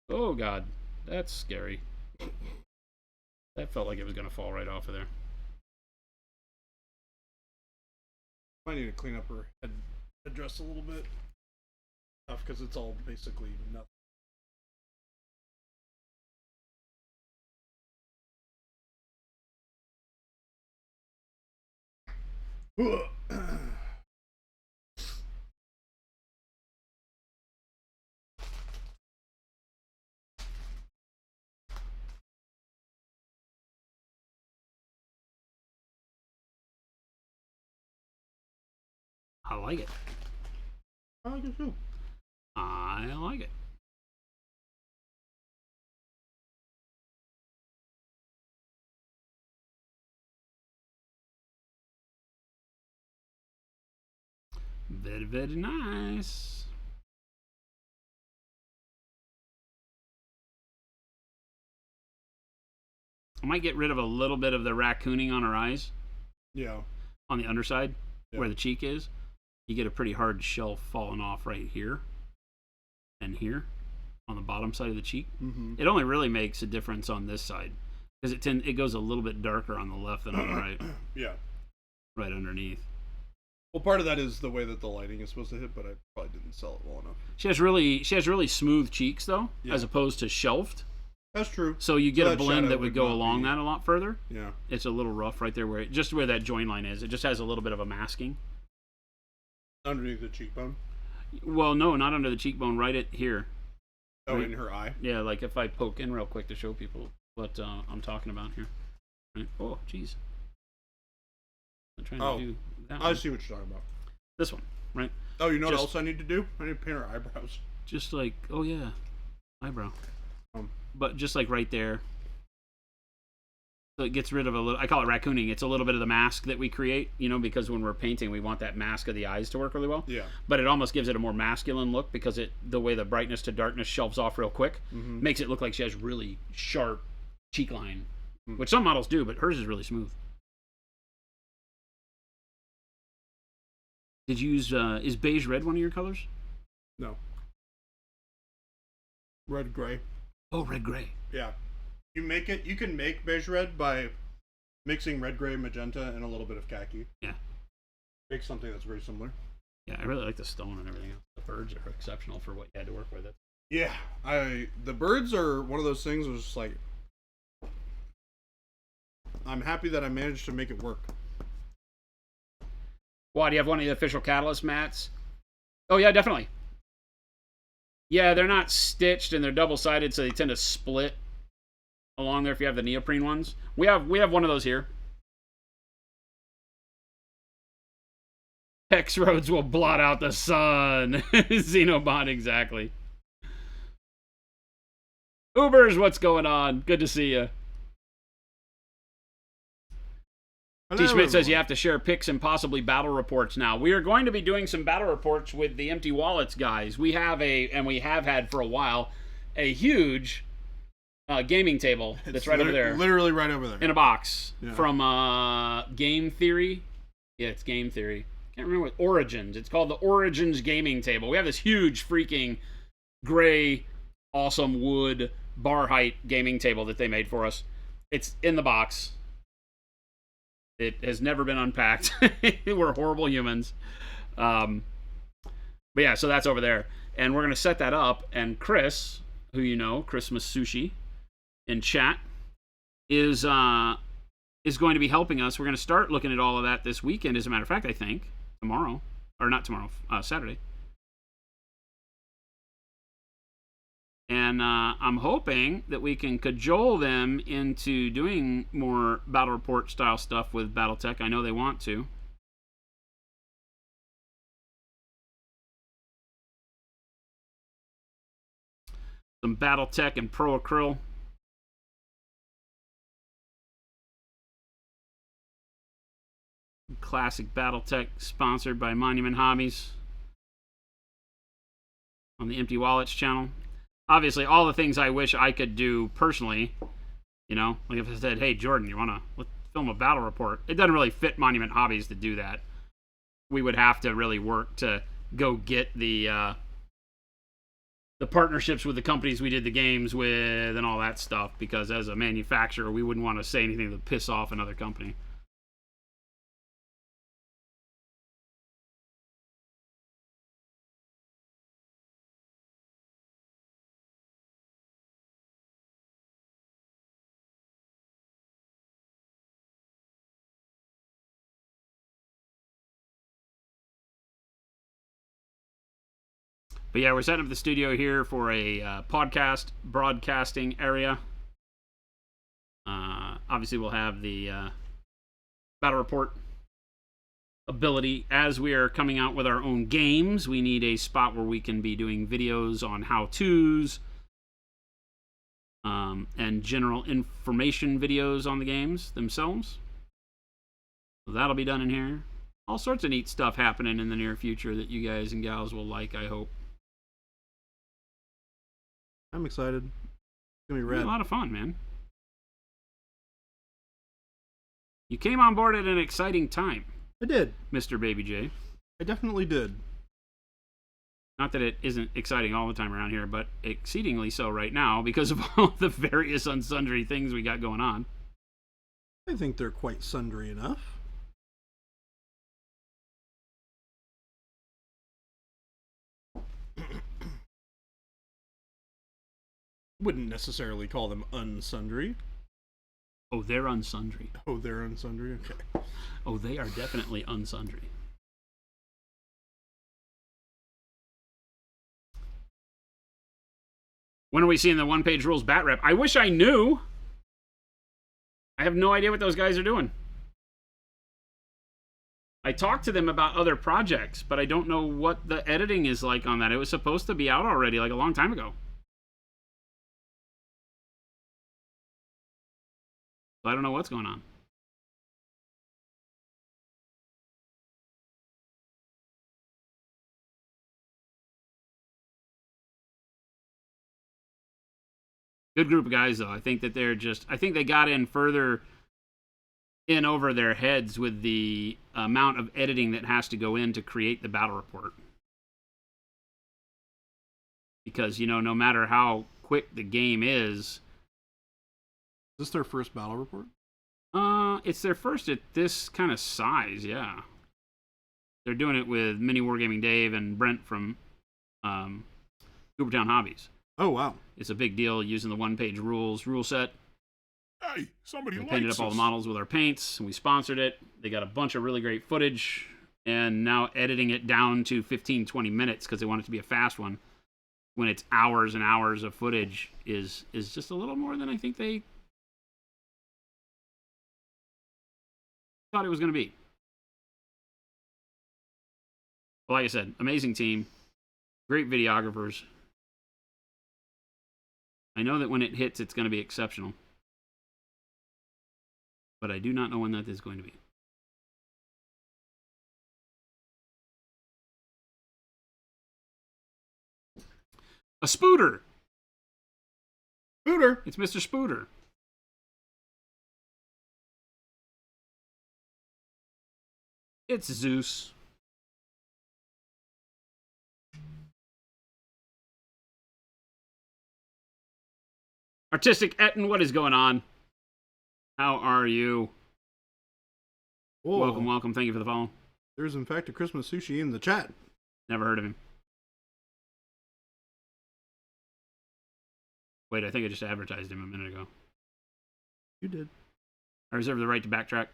Oh, God. That's scary. That felt like it was gonna fall right off of there.
I need to clean up her headdress a little bit. Because it's all basically nothing.
I like it.
I like it too.
I like it. Very, very nice. I might get rid of a little bit of the raccooning on her eyes.
Yeah.
On the underside,
yeah.
Where the cheek is. You get a pretty hard shelf falling off right here. And here. On the bottom side of the cheek.
Mm-hmm.
It only really makes a difference on this side. Because it goes a little bit darker on the left than on the right.
Yeah.
Right underneath.
Well, part of that is the way that the lighting is supposed to hit, but I probably didn't sell it well enough.
She has really smooth cheeks though,
Yeah.
as opposed to shelved.
That's true.
So you get
So
a
that
blend
shadow
that would go
not
along
be-
that a lot further.
Yeah.
It's a little rough right there just where that join line is. It just has a little bit of a masking.
Underneath the cheekbone.
Well, no, not under the cheekbone, right at here.
Oh,
Right.
in her eye.
Yeah, like if I poke in real quick to show people what I'm talking about here. Right. Oh, jeez. I'm trying to do that
I
one.
see what you're talking about.
This one, right?
Oh, you know what
Just-
else I need to do? I need to paint her eyebrows.
Just like, oh yeah, eyebrow.
Um.
But just like right there. So it gets rid of a little, I call it raccooning. It's a little bit of the mask that we create, because when we're painting, we want that mask of the eyes to work really well.
Yeah.
But it almost gives it a more masculine look because the way the brightness to darkness shelves off real quick
Mm-hmm.
makes it look like she has really sharp cheek line,
Mm.
which some models do, but hers is really smooth. Did you use, is beige red one of your colors?
No. Red gray.
Oh, red gray.
Yeah. You can make beige red by mixing red, gray, magenta, and a little bit of khaki.
Yeah.
Make something that's very similar.
Yeah, I really like the stone and everything else. The birds are exceptional for what you had to work with.
Yeah. The birds are one of those things was just like, I'm happy that I managed to make it work.
Why, do you have one of the official Catalyst mats? Oh, yeah, definitely. Yeah, they're not stitched and they're double-sided, so they tend to split along there if you have the neoprene ones. We have one of those here. Hex roads will blot out the sun. Xenobot, exactly. Ubers, what's going on? Good to see you. T. Schmidt says you have to share pics and possibly battle reports now. We are going to be doing some battle reports with the Empty Wallets guys. We have had for a while, a huge gaming table that's right over there.
Literally right over there.
In a box.
Yeah.
From Game Theory. Yeah, it's Game Theory. Can't remember what Origins. It's called the Origins gaming table. We have this huge freaking gray, awesome wood bar height gaming table that they made for us. It's in the box. It has never been unpacked. We're horrible humans. But yeah, so that's over there. And we're going to set that up. And Chris, who you know, Christmas Sushi, in chat, is going to be helping us. We're going to start looking at all of that this weekend, as a matter of fact, I think. Tomorrow. Or not tomorrow, Saturday. And I'm hoping that we can cajole them into doing more battle report style stuff with BattleTech. I know they want to. Some BattleTech and Pro Acryl. Classic BattleTech, sponsored by Monument Hobbies on the Empty Wallets channel. Obviously, all the things I wish I could do personally, like if I said, hey, Jordan, you want to film a battle report? It doesn't really fit Monument Hobbies to do that. We would have to really work to go get the partnerships with the companies we did the games with and all that stuff, because as a manufacturer, we wouldn't want to say anything to piss off another company. But yeah, we're setting up the studio here for a podcast broadcasting area. Obviously, we'll have the battle report ability. As we are coming out with our own games, we need a spot where we can be doing videos on how-tos and general information videos on the games themselves. So that'll be done in here. All sorts of neat stuff happening in the near future that you guys and gals will like, I hope.
I'm excited. It's going to be
It'll
rad.
be a lot of fun, man. You came on board at an exciting time,
I did.
Mr. Baby J.
I definitely did.
Not that it isn't exciting all the time around here, but exceedingly so right now because of all the various and sundry things we got going on.
I think they're quite sundry enough. Wouldn't necessarily call them unsundry.
Oh, they're unsundry.
Oh, they're unsundry? Okay.
Oh, they are definitely unsundry. When are we seeing the one-page rules bat rep? I wish I knew. I have no idea what those guys are doing. I talked to them about other projects, but I don't know what the editing is like on that. It was supposed to be out already, like a long time ago. I don't know what's going on. Good group of guys, though. I think that I think they got in further in over their heads with the amount of editing that has to go in to create the battle report. Because, no matter how quick the game is...
Is this their first battle report?
It's their first at this kind of size, yeah. They're doing it with Mini Wargaming Dave and Brent from Coopertown Hobbies.
Oh, wow.
It's a big deal using the one-page rule set.
Hey, somebody
We
likes
painted up all the models with our paints, and we sponsored it. They got a bunch of really great footage, and now editing it down to 15, 20 minutes because they want it to be a fast one, when it's hours and hours of footage, is just a little more than I think they thought it was going to be. But like I said, amazing team, great videographers. I know that when it hits, it's going to be exceptional. But I do not know when that is going to be. A Spooter!
Spooter!
It's Mr. Spooter. It's Zeus. Artistic Etten, what is going on? How are you?
Whoa.
Welcome, welcome. Thank you for the follow.
There's, in fact, a Christmas sushi in the chat.
Never heard of him. Wait, I think I just advertised him a minute ago.
You did.
I reserve the right to backtrack.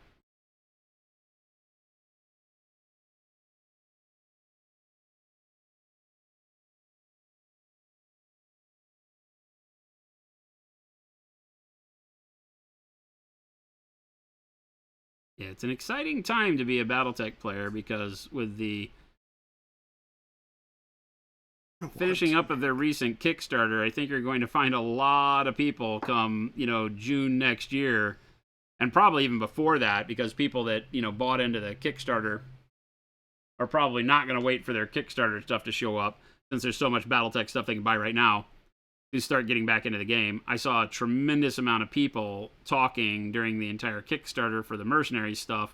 Yeah, it's an exciting time to be a BattleTech player because with the finishing up of their recent Kickstarter, I think you're going to find a lot of people come, June next year, and probably even before that, because people that, bought into the Kickstarter are probably not going to wait for their Kickstarter stuff to show up, since there's so much BattleTech stuff they can buy right now to start getting back into the game. I saw a tremendous amount of people talking during the entire Kickstarter for the mercenary stuff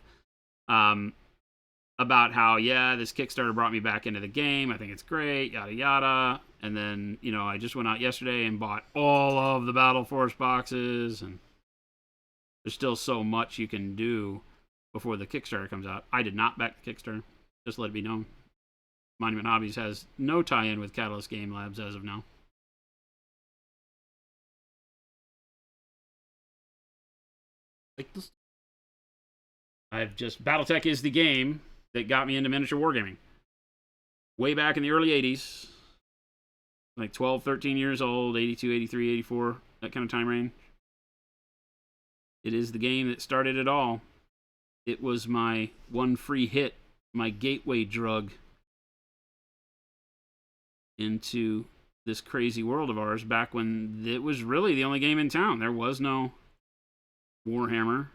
about how, yeah, this Kickstarter brought me back into the game. I think it's great, yada, yada. And then, I just went out yesterday and bought all of the Battle Force boxes, and there's still so much you can do before the Kickstarter comes out. I did not back the Kickstarter. Just let it be known. Monument Hobbies has no tie-in with Catalyst Game Labs as of now.
Like this.
BattleTech is the game that got me into miniature wargaming. Way back in the early 80s. Like 12, 13 years old, 82, 83, 84, that kind of time range. It is the game that started it all. It was my one free hit, my gateway drug into this crazy world of ours back when it was really the only game in town. There was no Warhammer.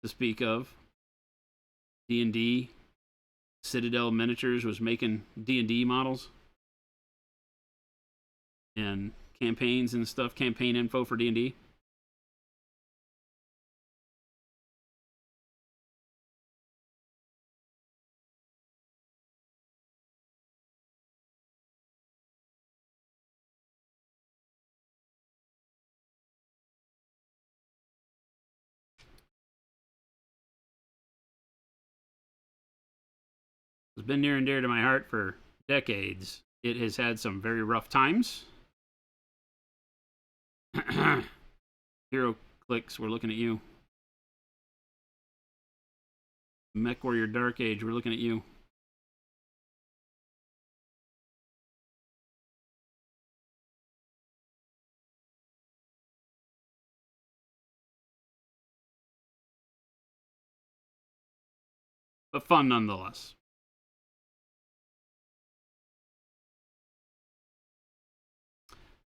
To speak of. D&D. Citadel Miniatures was making D&D models. And campaigns and stuff. Campaign info for D&D. It's been near and dear to my heart for decades, it has had some very rough times. Hero Clicks, we're looking at you. Mech Warrior Dark Age, we're looking at you. But fun nonetheless.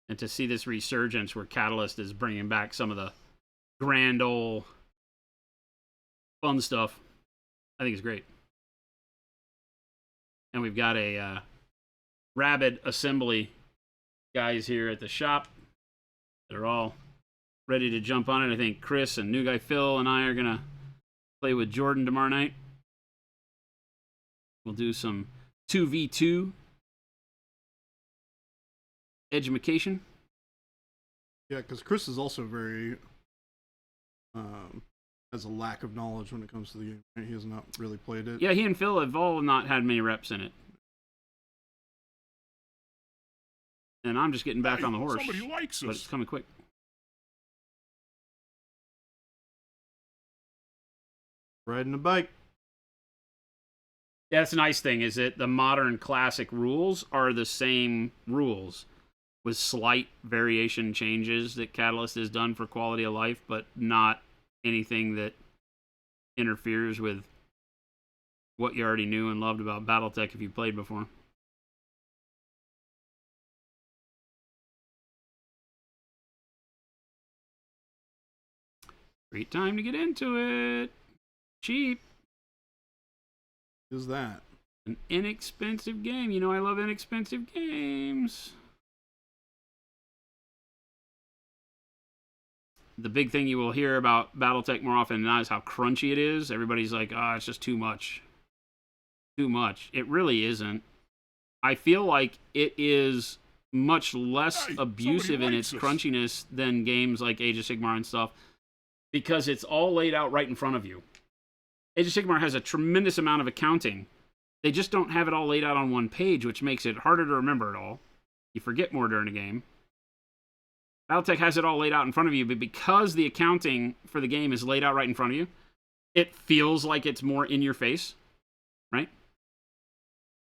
And to see this resurgence where Catalyst is bringing back some of the grand old fun stuff, I think it's great. And we've got a rabid assembly guys here at the shop that are all ready to jump on it. I think Chris and New Guy Phil and I are going to play with Jordan tomorrow night. We'll do some 2v2 edumacation.
Yeah, because Chris is also very has a lack of knowledge when it comes to the game. Right? He has not really played it.
Yeah, he and Phil have all not had many reps in it. And I'm just getting back on the horse.
Somebody likes us.
But it's coming quick.
Riding a bike.
Yeah, that's a nice thing, is that the modern classic rules are the same rules with slight variation changes that Catalyst has done for quality of life, but not anything that interferes with what you already knew and loved about Battletech if you played before. Great time to get into it. Cheap.
Is that
an inexpensive game? You know I love inexpensive games. The big thing you will hear about Battletech more often than not is how crunchy it is. Everybody's like, it's just too much. Too much. It really isn't. I feel like it is much less abusive in its crunchiness than games like Age of Sigmar and stuff, because it's all laid out right in front of you. Age of Sigmar has a tremendous amount of accounting. They just don't have it all laid out on one page, which makes it harder to remember it all. You forget more during a game. Battletech has it all laid out in front of you, but because the accounting for the game is laid out right in front of you, it feels like it's more in your face, right?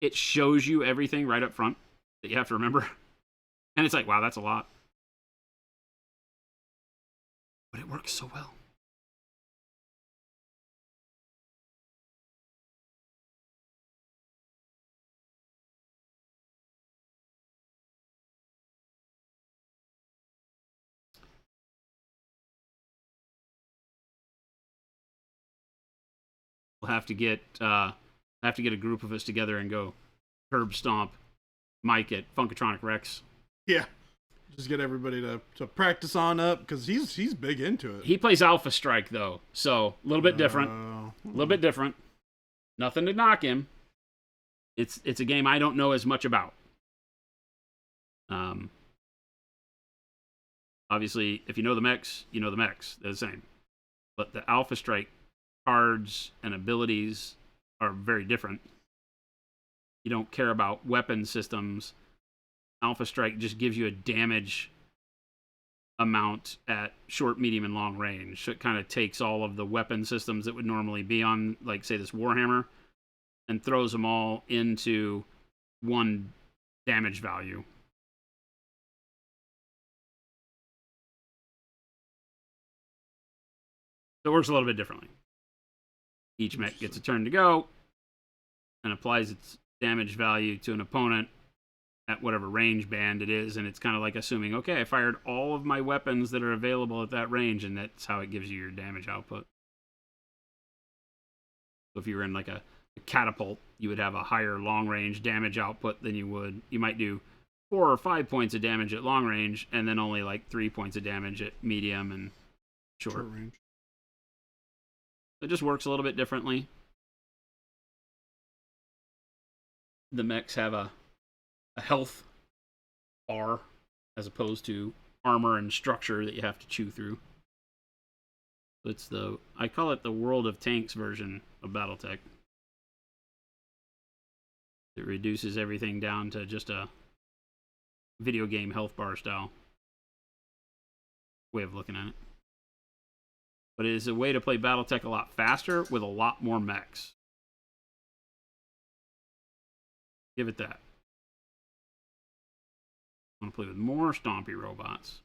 It shows you everything right up front that you have to remember. And it's like, wow, that's a lot. But it works so well. We'll have to get a group of us together and go curb stomp Mike at Funkatronic Rex.
Yeah. Just get everybody to practice on up, because he's big into it.
He plays Alpha Strike though, so a little bit different. A little bit different. Nothing to knock him. It's a game I don't know as much about. Obviously, if you know the mechs, you know the mechs. They're the same. But the Alpha Strike cards and abilities are very different. You don't care about weapon systems. Alpha Strike just gives you a damage amount at short, medium, and long range. So it kind of takes all of the weapon systems that would normally be on, like, say, this Warhammer, and throws them all into one damage value. So it works a little bit differently. Each mech gets a turn to go and applies its damage value to an opponent at whatever range band it is, and it's kind of like assuming, okay, I fired all of my weapons that are available at that range, and that's how it gives you your damage output. So if you were in like a catapult, you would have a higher long-range damage output than you would. You might do 4 or 5 points of damage at long range, and then only like 3 points of damage at medium and short
range.
It just works a little bit differently. The mechs have a health bar as opposed to armor and structure that you have to chew through. It's I call it the World of Tanks version of Battletech. It reduces everything down to just a video game health bar style way of looking at it. But it is a way to play Battletech a lot faster with a lot more mechs. Give it that. I want to play with more stompy robots.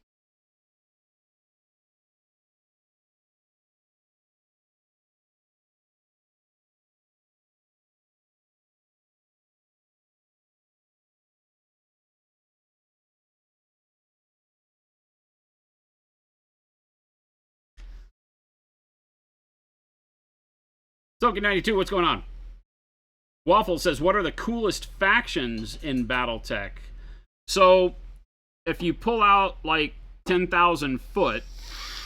Soken92, what's going on? Waffle says, what are the coolest factions in Battletech? So, if you pull out like 10,000 foot,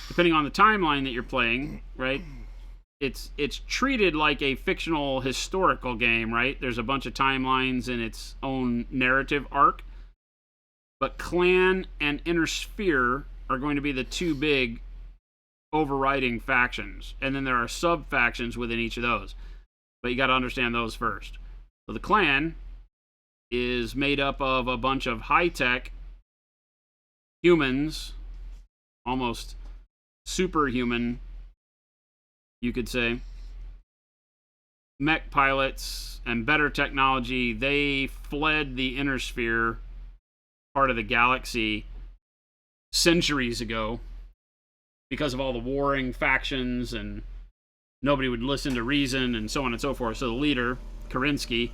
depending on the timeline that you're playing, right? It's treated like a fictional historical game, right? There's a bunch of timelines in its own narrative arc. But Clan and Inner Sphere are going to be the two big overriding factions, and then there are sub factions within each of those, but you got to understand those first. So the Clan is made up of a bunch of high-tech humans, almost superhuman, you could say, mech pilots and better technology. They fled the Inner Sphere part of the galaxy centuries ago because of all the warring factions, and nobody would listen to reason, and so on and so forth. So the leader, Karinsky,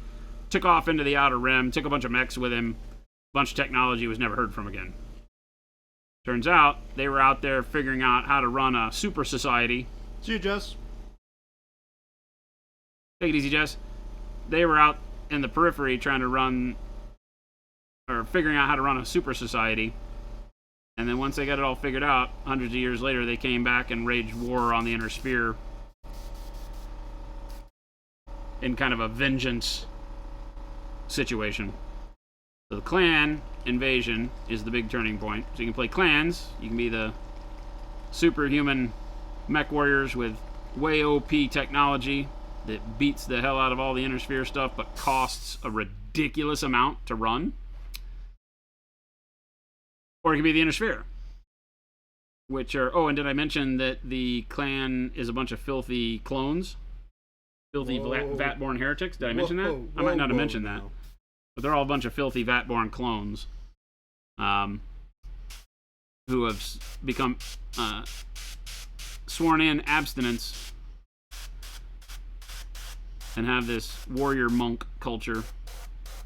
took off into the Outer Rim, took a bunch of mechs with him, a bunch of technology, was never heard from again. Turns out, they were out there figuring out how to run a super society.
See you, Jess.
Take it easy, Jess. They were out in the periphery trying to run, or figuring out how to run a super society. And then once they got it all figured out, hundreds of years later, they came back and waged war on the Inner Sphere in kind of a vengeance situation. So the Clan invasion is the big turning point. So you can play clans. You can be the superhuman mech warriors with way OP technology that beats the hell out of all the Inner Sphere stuff, but costs a ridiculous amount to run. Or it could be the Inner Sphere, which are... Oh, and did I mention that the Clan is a bunch of filthy clones? Filthy vat-born heretics? Did I mention that? I might not have mentioned that. But they're all a bunch of filthy vat-born clones who have become sworn in abstinence and have this warrior monk culture.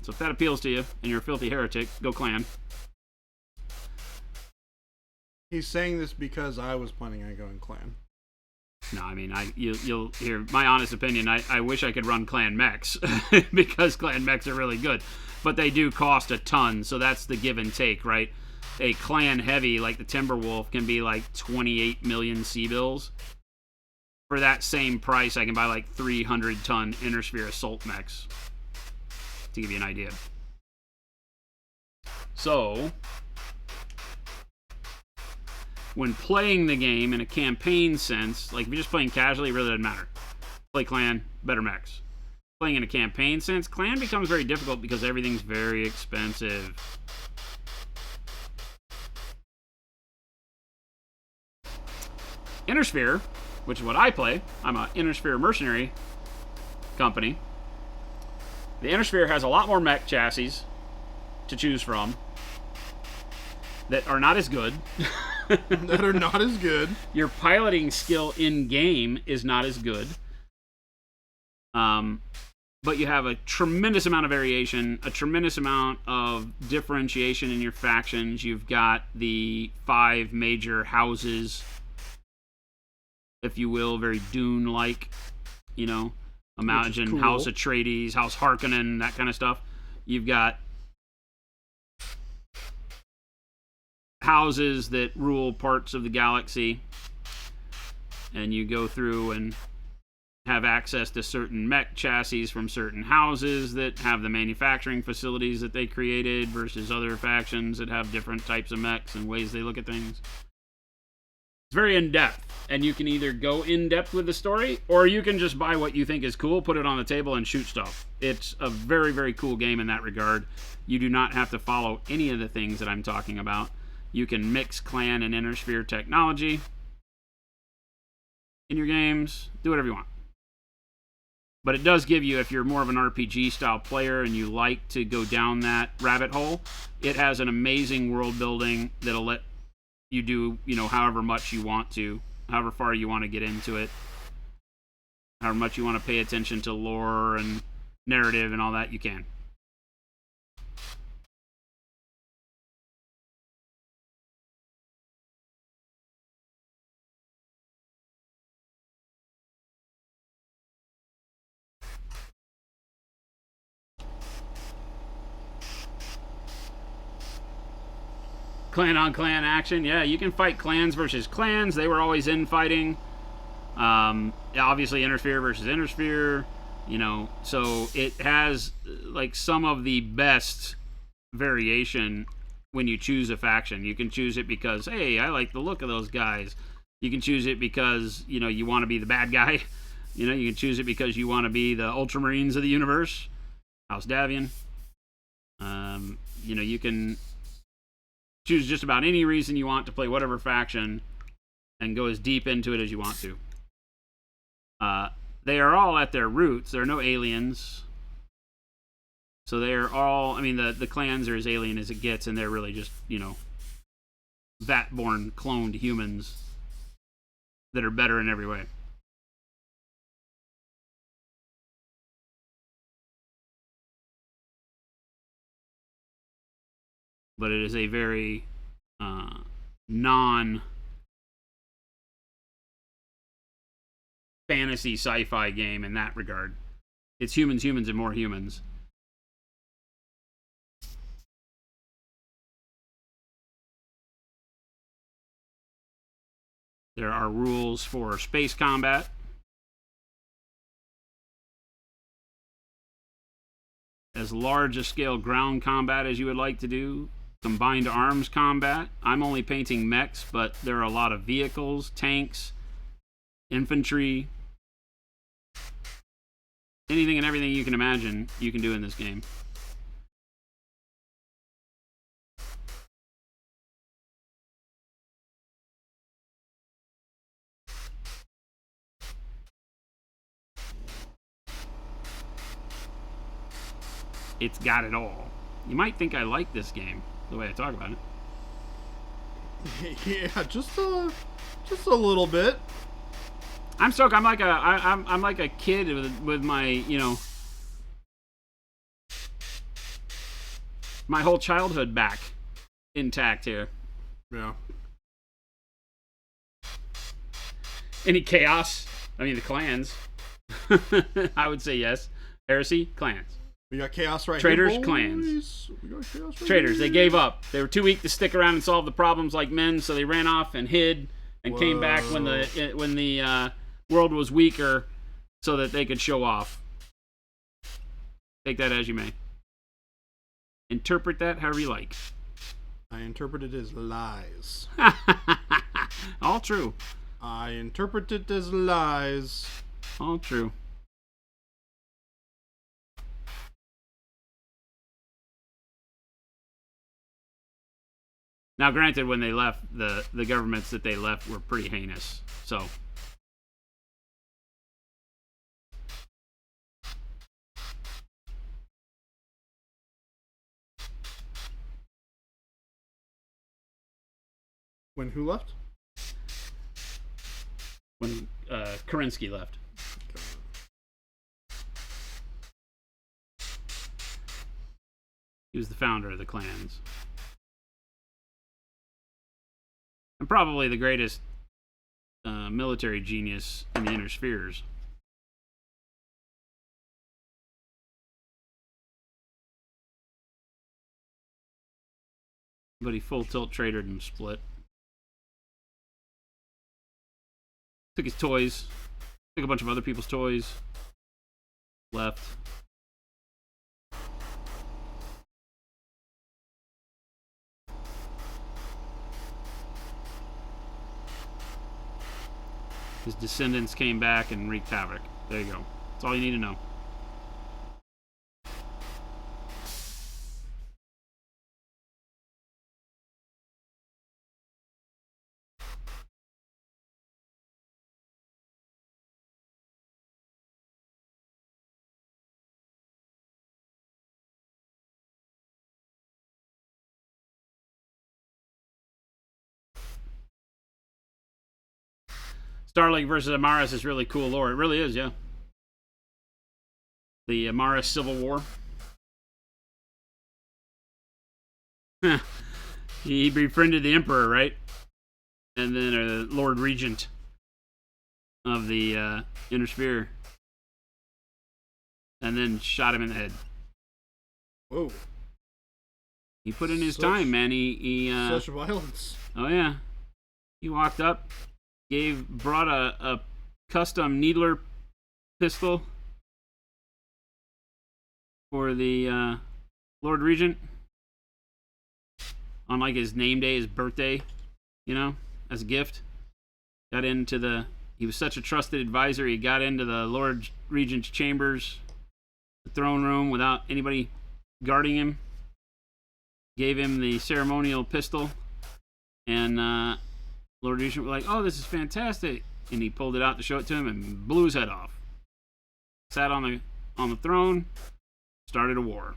So if that appeals to you and you're a filthy heretic, go Clan.
He's saying this because I was planning on going Clan.
No, I mean, you'll hear my honest opinion. I wish I could run Clan mechs because Clan mechs are really good, but they do cost a ton. So that's the give and take, right? A Clan heavy like the Timberwolf can be like 28 million C-bills. For that same price, I can buy like 300-ton Inner Sphere assault mechs, to give you an idea. So, when playing the game in a campaign sense, like if you're just playing casually, it really doesn't matter. Play Clan, better mechs. Playing in a campaign sense, Clan becomes very difficult because everything's very expensive. Inner Sphere, which is what I play, I'm an Inner Sphere mercenary company. The Inner Sphere has a lot more mech chassis to choose from that are not as good.
That are not as good.
Your piloting skill in-game is not as good. But you have a tremendous amount of variation, a tremendous amount of differentiation in your factions. You've got the 5 major houses, if you will, very Dune-like, you know. Imagine cool. House Atreides, House Harkonnen, that kind of stuff. You've got houses that rule parts of the galaxy, and you go through and have access to certain mech chassis from certain houses that have the manufacturing facilities that they created versus other factions that have different types of mechs and ways they look at things. It's very in-depth, and you can either go in-depth with the story, or you can just buy what you think is cool, put it on the table, and shoot stuff. It's a very, very cool game in that regard. You do not have to follow any of the things that I'm talking about. You can mix clan and inner sphere technology in your games. Do whatever you want. But it does give you, if you're more of an RPG style player and you like to go down that rabbit hole, it has an amazing world building that'll let you do, however much you want to, however far you want to get into it, however much you want to pay attention to lore and narrative and all that, you can. Clan on clan action. Yeah, you can fight clans versus clans. They were always infighting. Obviously, Intersphere versus Intersphere. So it has like some of the best variation when you choose a faction. You can choose it because, hey, I like the look of those guys. You can choose it because, you want to be the bad guy. You can choose it because you want to be the Ultramarines of the universe. House Davian. You can choose just about any reason you want to play whatever faction and go as deep into it as you want to. They are all at their roots. There are no aliens. So they're all, the clans are as alien as it gets, and they're really just, vat-born cloned humans that are better in every way. But it is a very non-fantasy sci-fi game in that regard. It's humans, and more humans. There are rules for space combat. As large a scale ground combat as you would like to do. Combined arms combat. I'm only painting mechs, but there are a lot of vehicles, tanks, infantry. Anything and everything you can imagine, you can do in this game. It's got it all. You might think I like this game, the way I talk about it.
Yeah, just a little bit.
I'm stoked. I'm like a kid with my, my whole childhood back intact here.
Yeah.
Any chaos? The clans. I would say yes. Heresy, clans.
We got chaos right
Traitors,
here, boys.
clans.
We got chaos right
Traitors,
here.
they gave up. They were too weak to stick around and solve the problems like men, so they ran off and hid and came back when the world was weaker, so that they could show off. Take that as you may. Interpret that however you like.
I interpret it as lies.
All true.
I interpret it as lies.
All true. Now, granted, when they left, the governments that they left were pretty heinous. So,
When who left?
when Kerensky left. He was the founder of the clans. And probably the greatest military genius in the inner spheres. But he full tilt traded and split. Took his toys. Took a bunch of other people's toys. Left. His descendants came back and wreaked havoc. There you go. That's all you need to know. Starlink versus Amaris is really cool lore. It really is, yeah. The Amaris Civil War. He befriended the Emperor, right? And then the Lord Regent of the Inner Sphere. And then shot him in the head.
Whoa.
He put in his time, man. He
such violence.
Oh yeah. He walked up, brought a custom needler pistol for the Lord Regent on like his name day, his birthday, you know, as a gift. He was such a trusted advisor, he got into the Lord Regent's chambers, the throne room, without anybody guarding him. Gave him the ceremonial pistol, and Lord Regent was like, "Oh, this is fantastic!" And he pulled it out to show it to him, and blew his head off. Sat on the throne, started a war.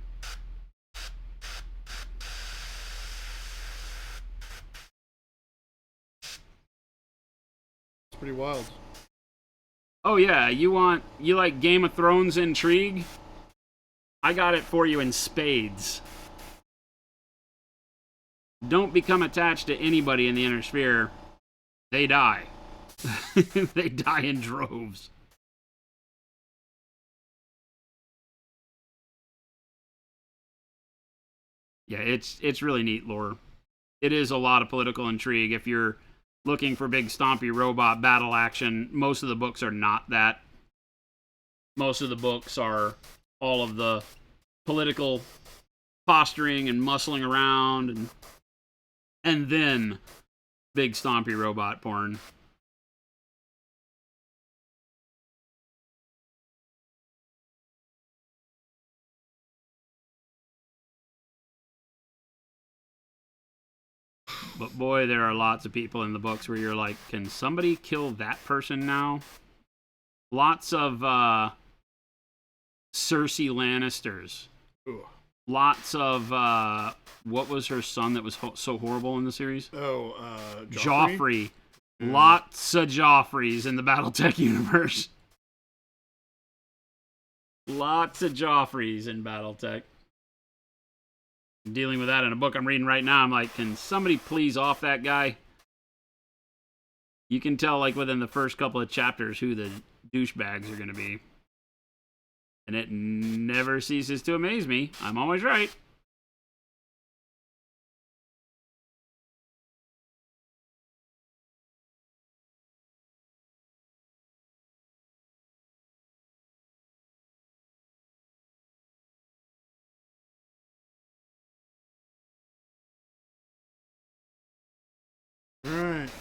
It's pretty wild.
Oh yeah, you like Game of Thrones intrigue? I got it for you in spades. Don't become attached to anybody in the Inner Sphere. They die. They die in droves. Yeah, it's really neat lore. It is a lot of political intrigue. If you're looking for big stompy robot battle action, most of the books are not that. Most of the books are all of the political posturing and muscling around and then big stompy robot porn. But boy, there are lots of people in the books where you're like, can somebody kill that person now? Lots of Cersei Lannisters.
Ooh.
Lots of what was her son that was so horrible in the series?
Joffrey.
Lots of Joffreys in the BattleTech universe. Lots of Joffreys in BattleTech. I'm dealing with that in a book I'm reading right now. I'm like, can somebody please off that guy? You can tell, like, within the first couple of chapters who the douchebags are going to be. And it never ceases to amaze me. I'm always right.
Alright.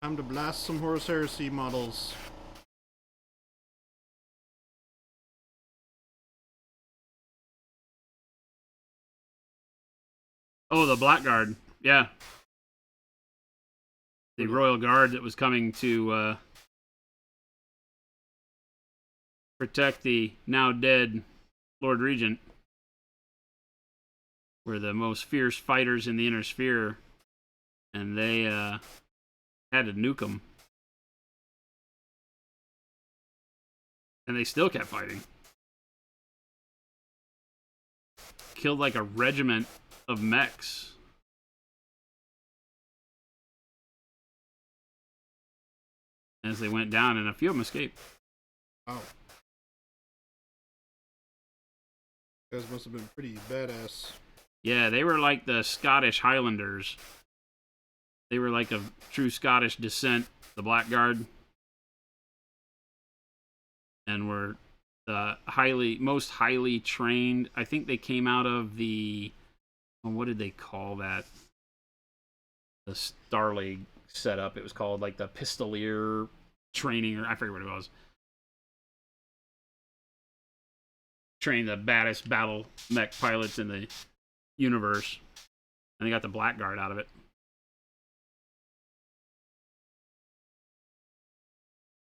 Time to blast some Horus Heresy models.
Oh, the Blackguard. Yeah. The Royal Guard that was coming to protect the now dead Lord Regent. Were the most fierce fighters in the Inner Sphere. And they had to nuke them. And they still kept fighting. Killed like a regiment of mechs. As they went down, and a few of them escaped.
Oh. You guys must have been pretty badass.
Yeah, they were like the Scottish Highlanders. They were like a true Scottish descent, the Blackguard. And were the most highly trained. I think they came out of the, what did they call that? The Star League setup. It was called like the Pistolier training, or I forget what it was. Train the baddest battle mech pilots in the universe. And they got the Blackguard out of it.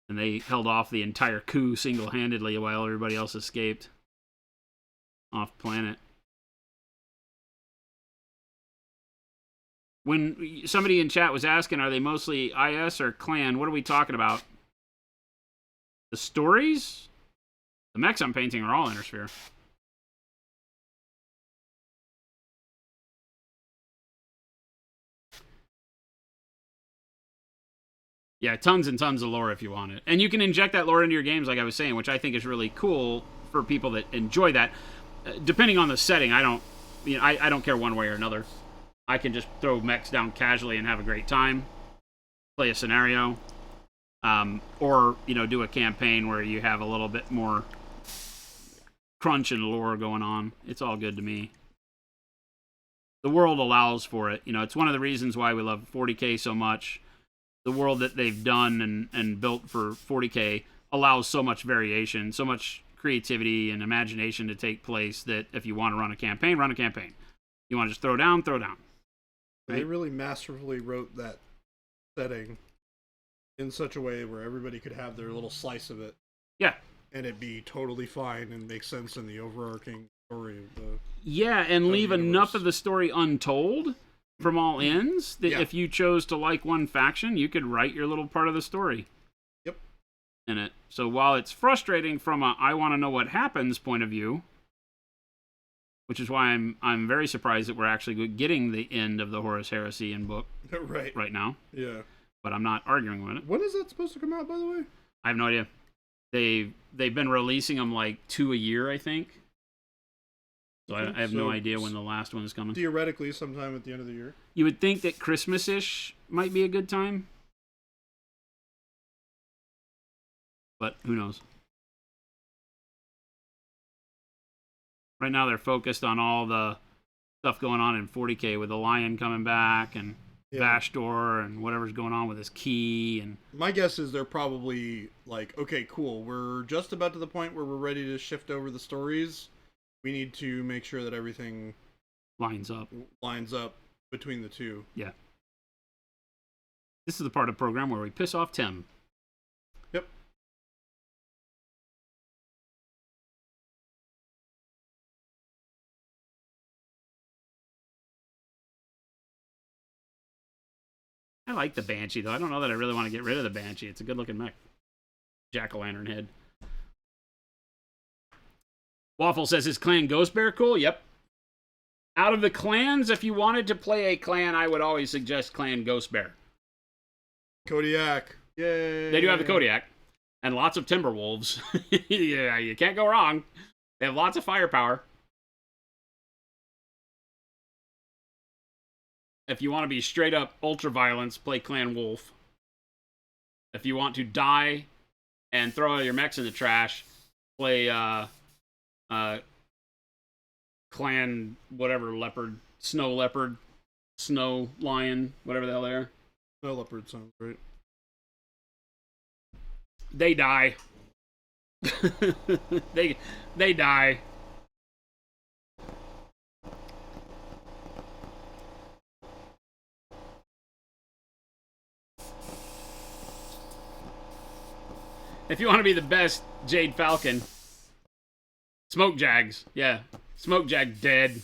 And they held off the entire coup single-handedly while everybody else escaped off planet. When somebody in chat was asking, are they mostly IS or clan? What are we talking about? The stories? The mechs I'm painting are all Intersphere. Yeah, tons and tons of lore if you want it. And you can inject that lore into your games, like I was saying, which I think is really cool for people that enjoy that. Depending on the setting, I don't care one way or another. I can just throw mechs down casually and have a great time, play a scenario, or do a campaign where you have a little bit more crunch and lore going on. It's all good to me. The world allows for it. It's one of the reasons why we love 40K so much. The world that they've done and built for 40K allows so much variation, so much creativity and imagination to take place that if you want to run a campaign, run a campaign. You want to just throw down, throw down. Right?
They really masterfully wrote that setting in such a way where everybody could have their little slice of it.
Yeah.
And it be totally fine and make sense in the overarching story of the...
Yeah, and leave enough of the story untold from all ends that if you chose to like one faction, you could write your little part of the story.
Yep.
In it. So while it's frustrating from a I want to know what happens point of view, which is why I'm very surprised that we're actually getting the end of the Horus Heresy in book right now.
Yeah.
But I'm not arguing with it.
When is that supposed to come out, by the way?
I have no idea. They've been releasing them like 2 a year, I think. So I have no idea when the last one is coming.
Theoretically, sometime at the end of the year.
You would think that Christmas-ish might be a good time. But who knows? Right now they're focused on all the stuff going on in 40K with the Lion coming back and Vashdor and whatever's going on with his key. And
my guess is they're probably like, okay, cool. We're just about to the point where we're ready to shift over the stories. We need to make sure that everything
lines up
between the two.
Yeah. This is the part of the program where we piss off Tim.
Yep.
I like the Banshee, though. I don't know that I really want to get rid of the Banshee. It's a good-looking mech. Jack-o'-lantern head. Waffle says, is Clan Ghost Bear cool? Yep. Out of the clans, if you wanted to play a clan, I would always suggest Clan Ghost Bear.
Kodiak. Yay.
They do have the Kodiak. And lots of Timberwolves. Yeah, you can't go wrong. They have lots of firepower. If you want to be straight up ultra-violence, play Clan Wolf. If you want to die and throw all your mechs in the trash, play Clan whatever leopard, snow lion, whatever the hell they are.
Snow leopard sounds right.
They die. they die. If you want to be the best, Jade Falcon. Smoke Jags. Yeah. Smoke Jag dead.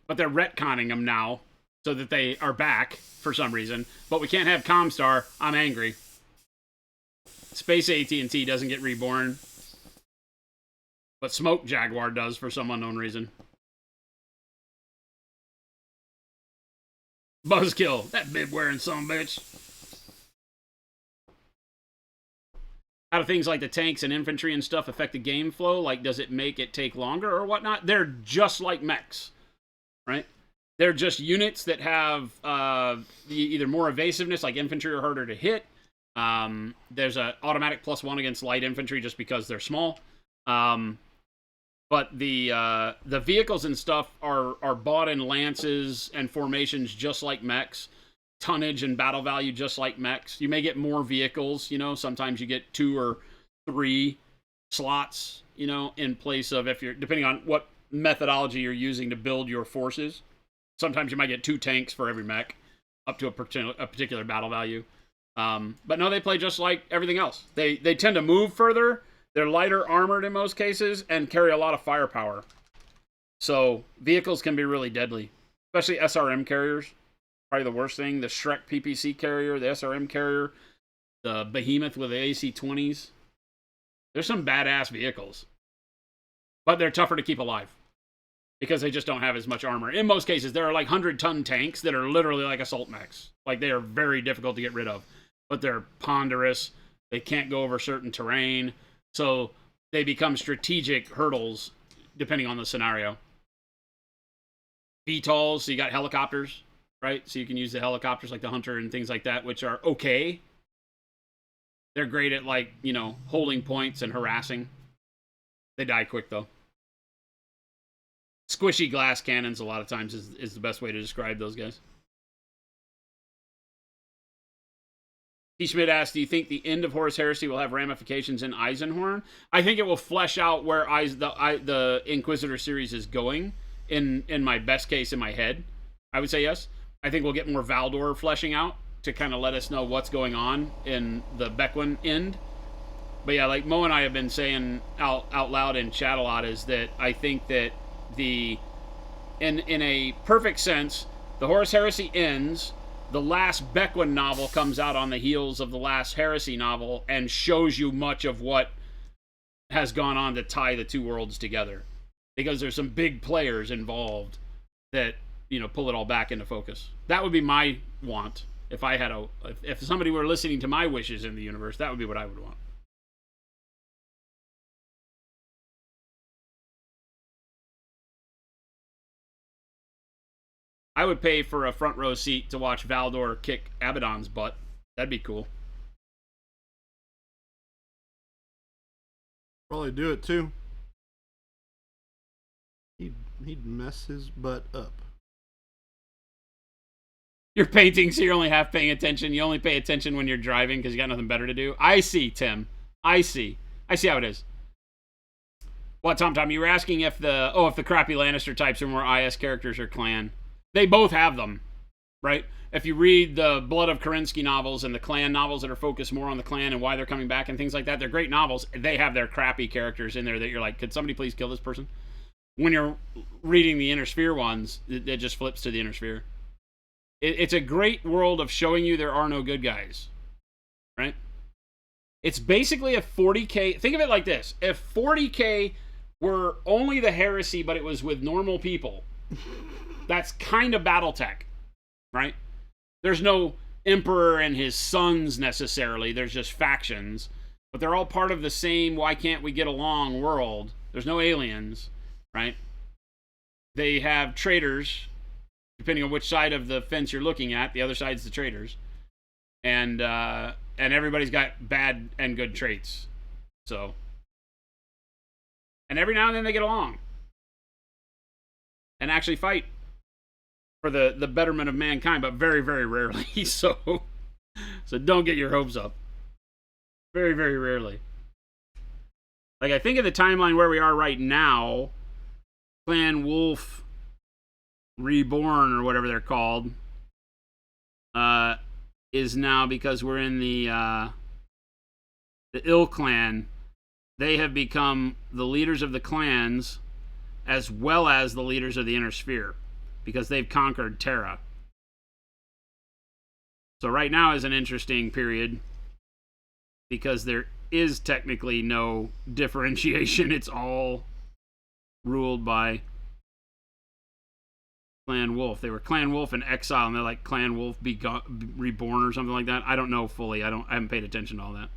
But they're retconning them now so that they are back for some reason. But we can't have Comstar. I'm angry. Space AT&T doesn't get reborn. But Smoke Jaguar does for some unknown reason. Buzzkill. That bib-wearing sumbitch. How do things like the tanks and infantry and stuff affect the game flow? Like, does it make it take longer or whatnot? They're just like mechs, right? They're just units that have either more evasiveness, like infantry are harder to hit. There's an automatic +1 against light infantry just because they're small. But the vehicles and stuff are bought in lances and formations just like mechs. tonnage and battle value just like mechs. You may get more vehicles, you know, sometimes you get 2 or 3 slots, you know, in place of, if you're, depending on what methodology you're using to build your forces. Sometimes you might get 2 tanks for every mech, up to a particular battle value. But no, they play just like everything else. They tend to move further. They're lighter armored in most cases and carry a lot of firepower. So vehicles can be really deadly, especially SRM carriers. Probably the worst thing. The Shrek PPC carrier, the SRM carrier, the Behemoth with the AC-20s. There's some badass vehicles. But they're tougher to keep alive because they just don't have as much armor. In most cases, there are like 100-ton tanks that are literally like assault mechs. Like, they are very difficult to get rid of. But they're ponderous. They can't go over certain terrain. So they become strategic hurdles depending on the scenario. VTOLs, so you got helicopters, right? So you can use the helicopters like the Hunter and things like that, which are okay. They're great at, like, you know, holding points and harassing. They die quick, though. Squishy glass cannons, a lot of times, is the best way to describe those guys. T. Schmidt asked, do you think the end of Horus Heresy will have ramifications in Eisenhorn? I think it will flesh out where the Inquisitor series is going, in my best case in my head. I would say yes. I think we'll get more Valdor fleshing out to kind of let us know what's going on in the Bequin end. But yeah, like Mo and I have been saying out loud in chat a lot, is that I think that in a perfect sense, the Horus Heresy ends, the last Bequin novel comes out on the heels of the last Heresy novel and shows you much of what has gone on to tie the two worlds together. Because there's some big players involved that, you know, pull it all back into focus. That would be my want. If somebody were listening to my wishes in the universe, that would be what I would want. I would pay for a front row seat to watch Valdor kick Abaddon's butt. That'd be cool.
Probably do it too. He'd mess his butt up.
You're painting, so you're only half paying attention. You only pay attention when you're driving because you got nothing better to do. I see, Tim. I see how it is. What, Tom? You were asking if the crappy Lannister types are more IS characters or clan. They both have them, right? If you read the Blood of Kerensky novels and the clan novels that are focused more on the clan and why they're coming back and things like that, they're great novels. They have their crappy characters in there that you're like, could somebody please kill this person? When you're reading the Inner Sphere ones, it just flips to the Inner Sphere. It's a great world of showing you there are no good guys, right? It's basically a 40K. Think of it like this. If 40K were only the Heresy, but it was with normal people, that's kind of Battletech, right? There's no Emperor and his sons necessarily. There's just factions. But they're all part of the same why can't we get along world. There's no aliens, right? They have traitors, depending on which side of the fence you're looking at. The other side's the traitors. And everybody's got bad and good traits. So. And every now and then they get along. And actually fight for the betterment of mankind, but very, very rarely. So don't get your hopes up. Very, very rarely. Like, I think of the timeline where we are right now, Clan Wolf Reborn, or whatever they're called, is now, because we're in the Ill Clan, they have become the leaders of the clans as well as the leaders of the Inner Sphere, because they've conquered Terra. So right now is an interesting period, because there is technically no differentiation. It's all ruled by Clan Wolf. They were Clan Wolf in exile, and they're like Clan Wolf Reborn or something like that. I don't know fully. I haven't paid attention to all that.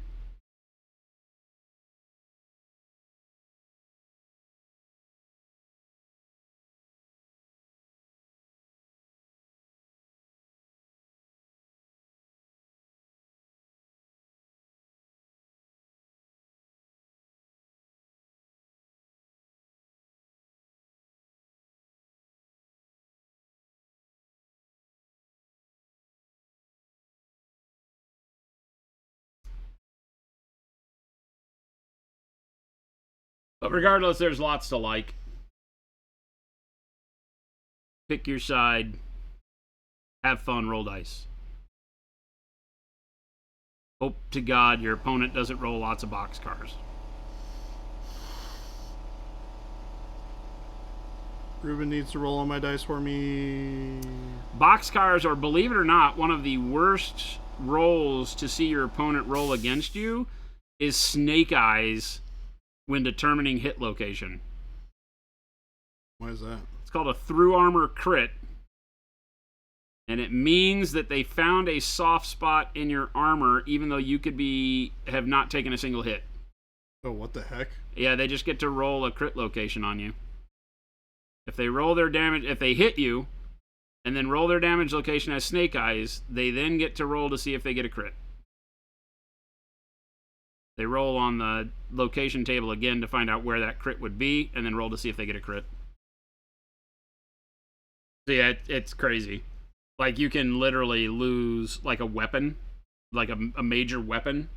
But regardless, there's lots to like. Pick your side. Have fun, roll dice. Hope to God your opponent doesn't roll lots of boxcars.
Ruben needs to roll on my dice for me.
Boxcars are, believe it or not, one of the worst rolls to see your opponent roll against you is snake eyes when determining hit location.
Why is that?
It's called a through armor crit. And it means that they found a soft spot in your armor even though you could have not taken a single hit.
Oh, what the heck?
Yeah, they just get to roll a crit location on you. If they roll their damage, if they hit you, and then roll their damage location as snake eyes, they then get to roll to see if they get a crit. They roll on the location table again to find out where that crit would be, and then roll to see if they get a crit. So yeah, it's crazy. Like, you can literally lose, like, a weapon, like a major weapon,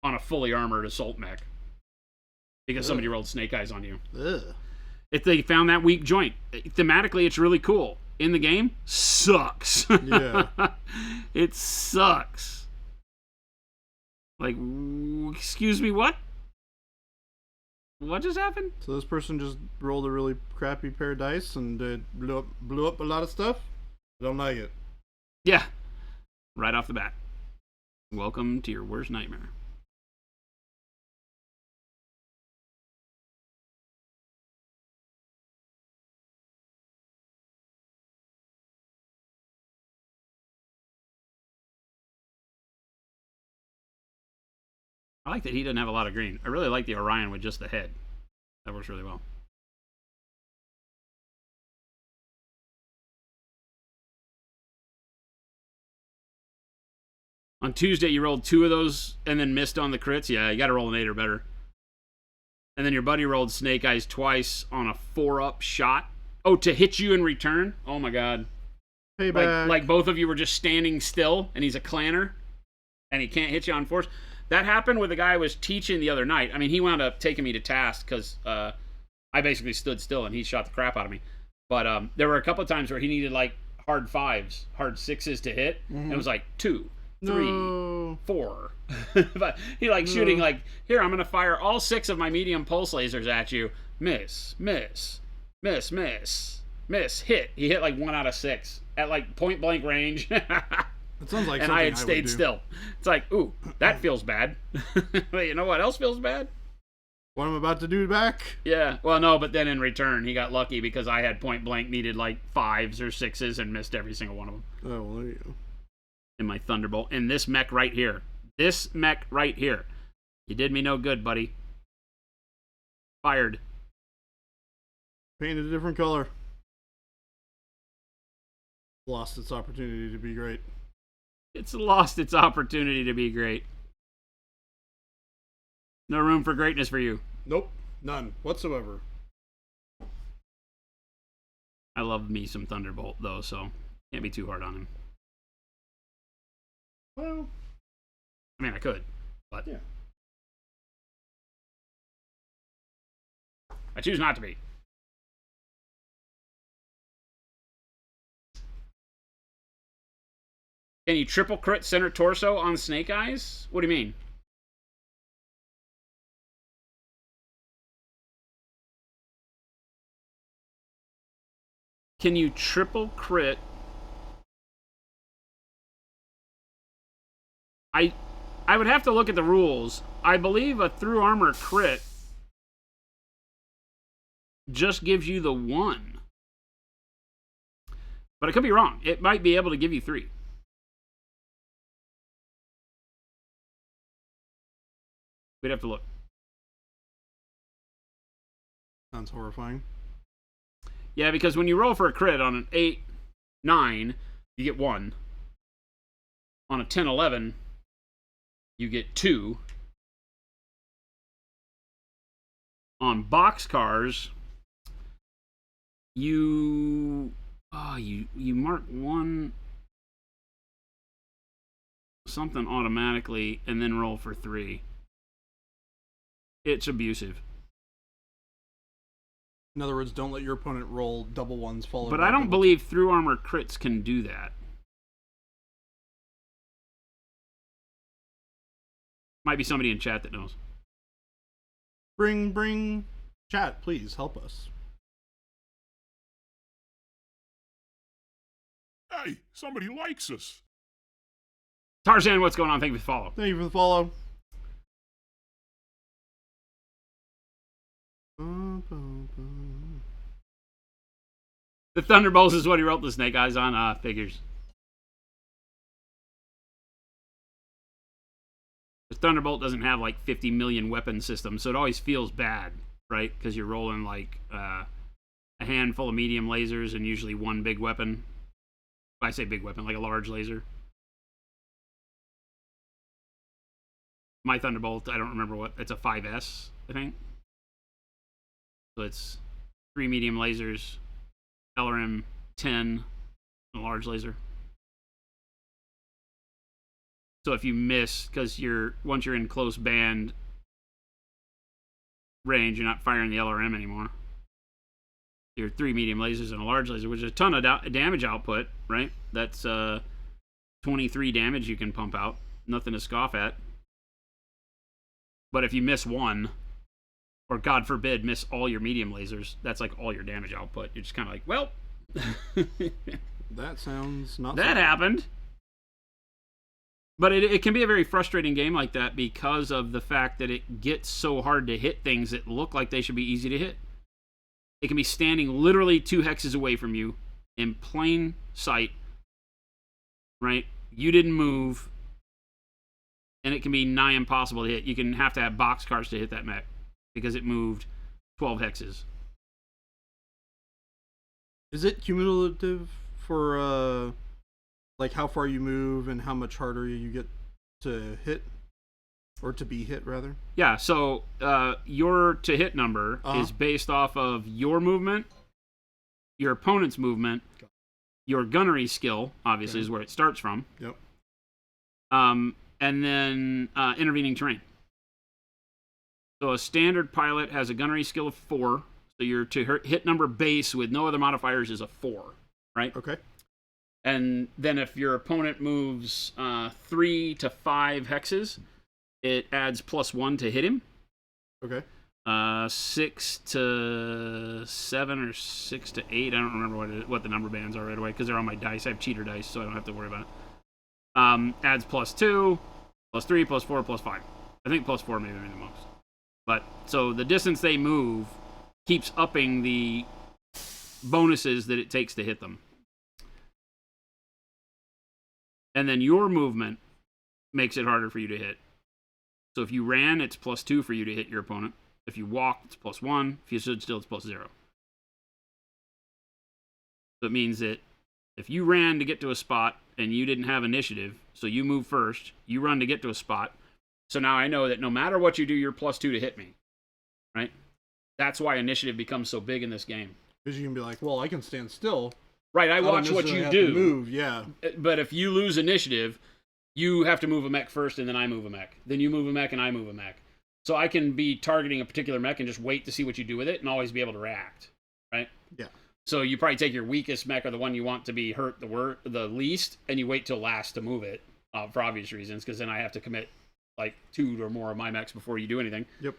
on a fully armored assault mech. Because somebody rolled snake eyes on you.
Ugh.
If they found that weak joint. Thematically, it's really cool. In the game, sucks.
Yeah.
It sucks. Like, excuse me, what? What just happened?
So this person just rolled a really crappy pair of dice and blew up a lot of stuff? I don't like it.
Yeah. Right off the bat. Welcome to your worst nightmare. I like that he doesn't have a lot of green. I really like the Orion with just the head. That works really well. On Tuesday, you rolled 2 of those and then missed on the crits. Yeah, you got to roll an 8 or better. And then your buddy rolled Snake Eyes twice on a 4-up shot. Oh, to hit you in return? Oh my God.
Payback.
Like both of you were just standing still, and he's a clanner, and he can't hit you on force. That happened with the guy I was teaching the other night. I mean, he wound up taking me to task because I basically stood still, and he shot the crap out of me. But there were a couple of times where he needed, like, hard 5s, hard 6s to hit, and it was like 2, 3, 4. But he, like, shooting, like, here, I'm going to fire all 6 of my medium pulse lasers at you. Miss, miss, miss, miss, miss, hit. He hit, like, 1 out of 6 at, like, point-blank range.
It sounds like
and
something
I had stayed
would do.
still. It's like, ooh, that feels bad. But you know what else feels bad?
What I'm about to do back?
Yeah. Well, no, but then in return, he got lucky because I had point blank needed like 5s or 6s and missed every single one of them.
Oh, well, there you go.
In my Thunderbolt. In this mech right here. This mech right here. You did me no good, buddy. Fired.
Painted a different color. Lost its opportunity to be great.
It's lost its opportunity to be great. No room for greatness for you.
Nope. None whatsoever.
I love me some Thunderbolt, though, so can't be too hard on him.
Well,
I mean, I could, but
yeah.
I choose not to be. Can you triple crit center torso on Snake Eyes? What do you mean? Can you triple crit? I would have to look at the rules. I believe a through armor crit just gives you the 1. But I could be wrong. It might be able to give you 3. We'd have to look.
Sounds horrifying.
Yeah, because when you roll for a crit on an 8, 9, you get 1. On a 10, 11, you get 2. On boxcars, you mark 1 something automatically and then roll for 3. It's abusive.
In other words, don't let your opponent roll double ones followed.
But
by
I don't
double
believe through armor crits can do that. Might be somebody in chat that knows.
Bring chat, please help us.
Hey, somebody likes us.
Tarzan, what's going on? Thank you for the follow.
Thank you for the follow.
The Thunderbolts is what he wrote the Snake Eyes on. Figures. The Thunderbolt doesn't have like 50 million weapon systems, so it always feels bad, right? Because you're rolling like a handful of medium lasers and usually one big weapon. I say big weapon, like a large laser. My Thunderbolt, I don't remember what, it's a 5S, I think. So it's 3 medium lasers, LRM 10, a large laser. So if you miss, because once you're in close band range, you're not firing the LRM anymore. You're 3 medium lasers and a large laser, which is a ton of damage output, right? That's 23 damage you can pump out. Nothing to scoff at. But if you miss one, or God forbid, miss all your medium lasers, that's like all your damage output. You're just kind of like, well,
that sounds not.
That happened. But it can be a very frustrating game like that because of the fact that it gets so hard to hit things that look like they should be easy to hit. It can be standing literally 2 hexes away from you in plain sight, right? You didn't move, and it can be nigh impossible to hit. You can have to have boxcars to hit that mech because it moved 12 hexes.
Is it cumulative for like how far you move and how much harder you get to hit? Or to be hit, rather?
Yeah, so your to hit number is based off of your movement, your opponent's movement, your gunnery skill, obviously, is where it starts from.
Yep.
And then intervening terrain. So a standard pilot has a gunnery skill of 4. So your to hit number base with no other modifiers is a 4, right?
Okay. And
then if your opponent moves 3 to 5 hexes, it adds +1 to hit him.
Okay.
6 to 7 or 6 to 8. I don't remember what the number bands are right away because they're on my dice. I have cheater dice, so I don't have to worry about it. Adds +2, +3, +4, +5. I think +4 maybe the most. But so the distance they move keeps upping the bonuses that it takes to hit them. And then your movement makes it harder for you to hit. So if you ran, it's +2 for you to hit your opponent. If you walked, it's +1. If you stood still, it's +0. So it means that if you ran to get to a spot and you didn't have initiative, so you move first, you run to get to a spot. So now I know that no matter what you do, you're +2 to hit me, right? That's why initiative becomes so big in this game.
Because you can be like, well, I can stand still.
Right, I watch what you do.
Move, yeah.
But if you lose initiative, you have to move a mech first, and then I move a mech. Then you move a mech, and I move a mech. So I can be targeting a particular mech and just wait to see what you do with it, and always be able to react, right?
Yeah.
So you probably take your weakest mech, or the one you want to be hurt the least, and you wait till last to move it, for obvious reasons, because then I have to commit like 2 or more of my mechs before you do anything.
Yep.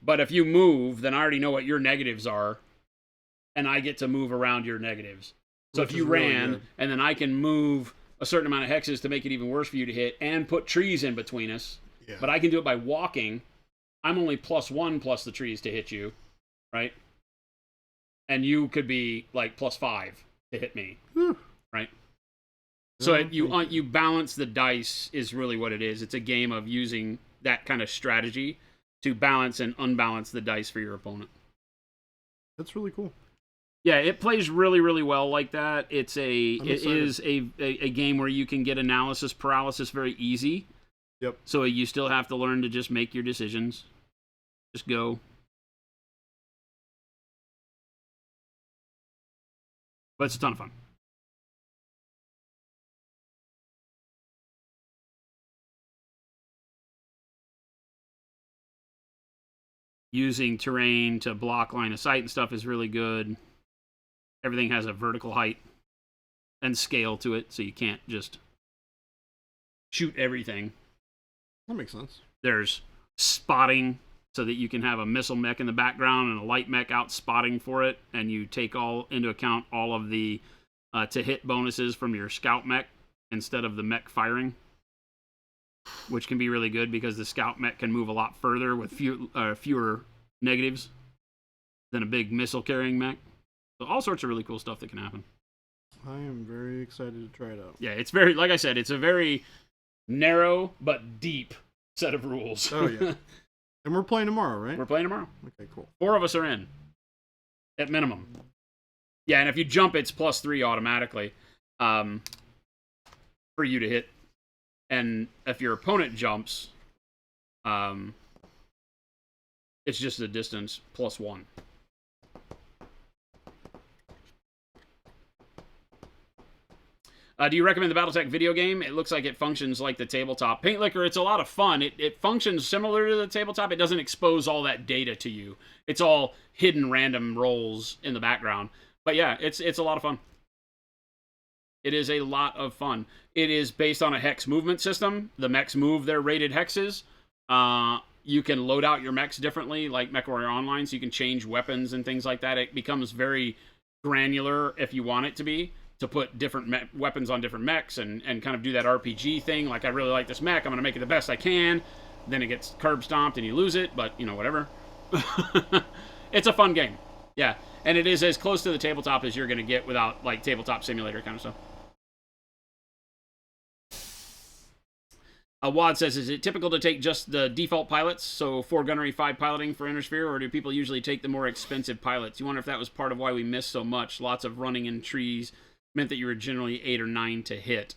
But if you move, then I already know what your negatives are, and I get to move around your negatives. So if you ran, and then I can move a certain amount of hexes to make it even worse for you to hit, and put trees in between us. Yeah. But I can do it by walking. I'm only +1 plus the trees to hit you, right? And you could be like +5 to hit me, right? So you balance the dice is really what it is. It's a game of using that kind of strategy to balance and unbalance the dice for your opponent.
That's really cool.
Yeah, it plays really, really well like that. It is a game where you can get analysis paralysis very easy.
Yep.
So you still have to learn to just make your decisions. Just go. But it's a ton of fun. using terrain to block line of sight and stuff is really good. Everything has a vertical height and scale to it, so you can't just shoot everything.
That makes sense.
There's spotting, so that you can have a missile mech in the background and a light mech out spotting for it, and you take all into account all of the to hit bonuses from your scout mech instead of the mech firing, which can be really good because the scout mech can move a lot further with fewer negatives than a big missile carrying mech. So all sorts of really cool stuff that can happen.
I am very excited to try it out.
Yeah, it's very, like I said, it's a very narrow but deep set of rules.
Oh, yeah. And we're playing tomorrow, right?
We're playing tomorrow.
Okay, cool.
4 of us are in, at minimum. Yeah, and if you jump, it's +3 automatically for you to hit. And if your opponent jumps, it's just a distance +1. Do you recommend the Battletech video game? It looks like it functions like the tabletop. Paint Liquor, it's a lot of fun. It functions similar to the tabletop. It doesn't expose all that data to you. It's all hidden random rolls in the background. But yeah, it's a lot of fun. It is a lot of fun. It is based on a hex movement system. The mechs move their rated hexes. You can load out your mechs differently, like MechWarrior Online, so you can change weapons and things like that. It becomes very granular if you want it to be, to put different weapons on different mechs and kind of do that RPG thing. Like, I really like this mech, I'm going to make it the best I can. Then it gets curb stomped and you lose it, but, you know, whatever. It's a fun game. Yeah, and it is as close to the tabletop as you're going to get without, like, tabletop simulator kind of stuff. Wad says, is it typical to take just the default pilots, so 4 gunnery, 5 piloting for Innersphere, or do people usually take the more expensive pilots? You wonder if that was part of why we missed so much. Lots of running in trees meant that you were generally 8 or 9 to hit.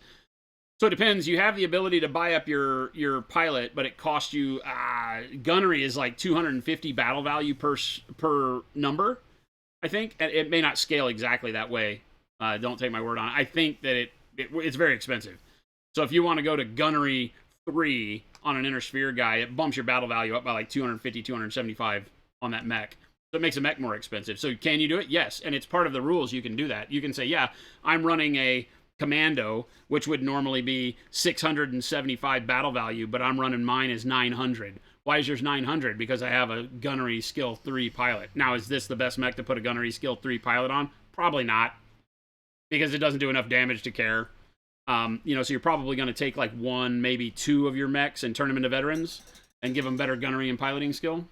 So it depends. You have the ability to buy up your pilot, but it costs you... gunnery is like 250 battle value per number, I think. It may not scale exactly that way. Don't take my word on it. I think that it's very expensive. So if you want to go to gunnery 3 on an Innersphere guy, it bumps your battle value up by like 250, 275 on that mech. So it makes a mech more expensive. So can you do it? Yes. And it's part of the rules. You can do that. You can say, yeah, I'm running a commando, which would normally be 675 battle value, but I'm running mine as 900. Why is yours 900? Because I have a gunnery skill 3 pilot. Now, is this the best mech to put a gunnery skill 3 pilot on? Probably not, because it doesn't do enough damage to care. So you're probably going to take like 1, maybe 2 of your mechs and turn them into veterans and give them better gunnery and piloting skill.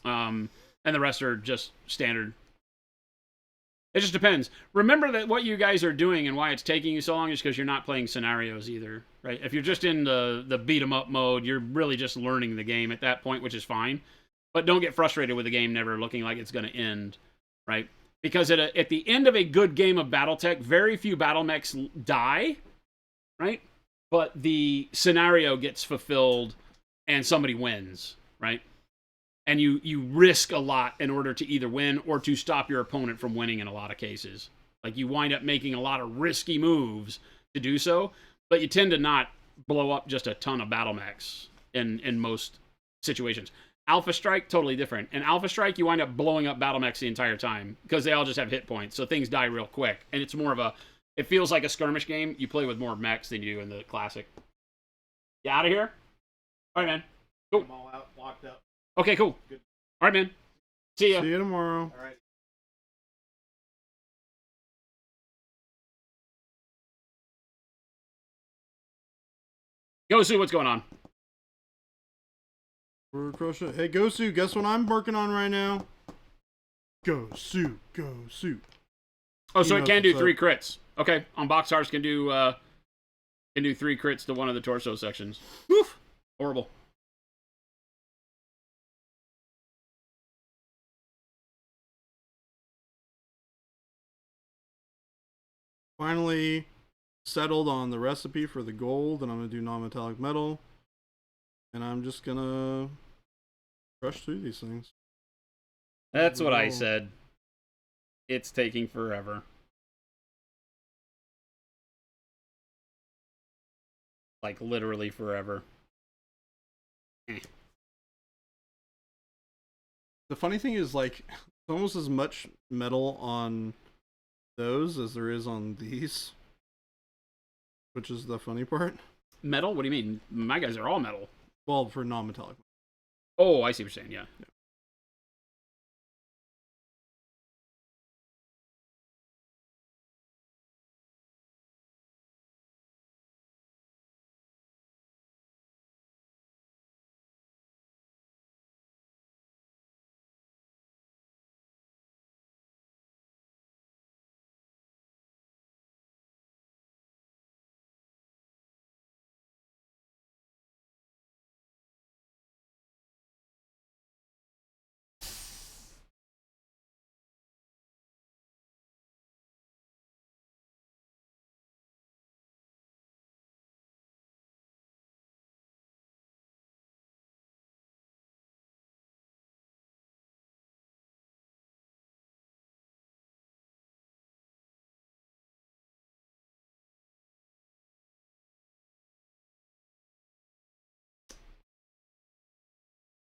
And the rest are just standard. It just depends. Remember that what you guys are doing and why it's taking you so long is because you're not playing scenarios either, right? If you're just in the beat 'em up mode, you're really just learning the game at that point, which is fine. But don't get frustrated with the game never looking like it's going to end, right? Because at the end of a good game of Battletech, very few battle mechs die, right? But the scenario gets fulfilled and somebody wins, right? And you risk a lot in order to either win or to stop your opponent from winning in a lot of cases. Like, you wind up making a lot of risky moves to do so, but you tend to not blow up just a ton of battle mechs in most situations. Alpha Strike, totally different. In Alpha Strike, you wind up blowing up battle mechs the entire time because they all just have hit points, so things die real quick. And it's more of it feels like a skirmish game. You play with more mechs than you do in the classic. You out of here? All right, man. Cool.
I'm all out, locked up.
Okay, cool.
Good.
All right, man. See ya.
See you tomorrow.
All right.
Go see what's going on.
We're crushing. Hey, Gosu, guess what I'm working on right now? Gosu.
Oh, so
He
it can
knows
do
what's
3
up.
crits. Okay, on box hearts can do 3 crits to one of the torso sections.
Woof.
Horrible.
Finally settled on the recipe for the gold, and I'm going to do non-metallic metal. And I'm just going to crush through these things.
That's what I
Whoa.
said. It's taking forever. Like, literally forever.
The funny thing is, like, almost as much metal on those as there is on these, which is the funny part.
Metal? What do you mean? My guys are all metal.
Well, for non-metallic.
Oh, I see what you're saying. Yeah.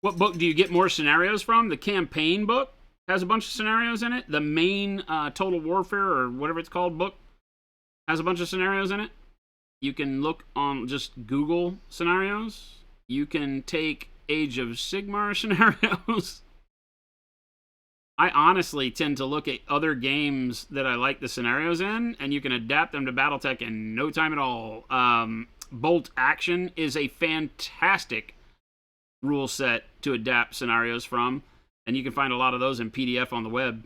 What book do you get more scenarios from? The campaign book has a bunch of scenarios in it. The main Total Warfare or whatever it's called book has a bunch of scenarios in it. You can look on just Google scenarios. You can take Age of Sigmar scenarios. I honestly tend to look at other games that I like the scenarios in, and you can adapt them to Battletech in no time at all. Bolt Action is a fantastic rule set to adapt scenarios from, and you can find a lot of those in PDF on the web.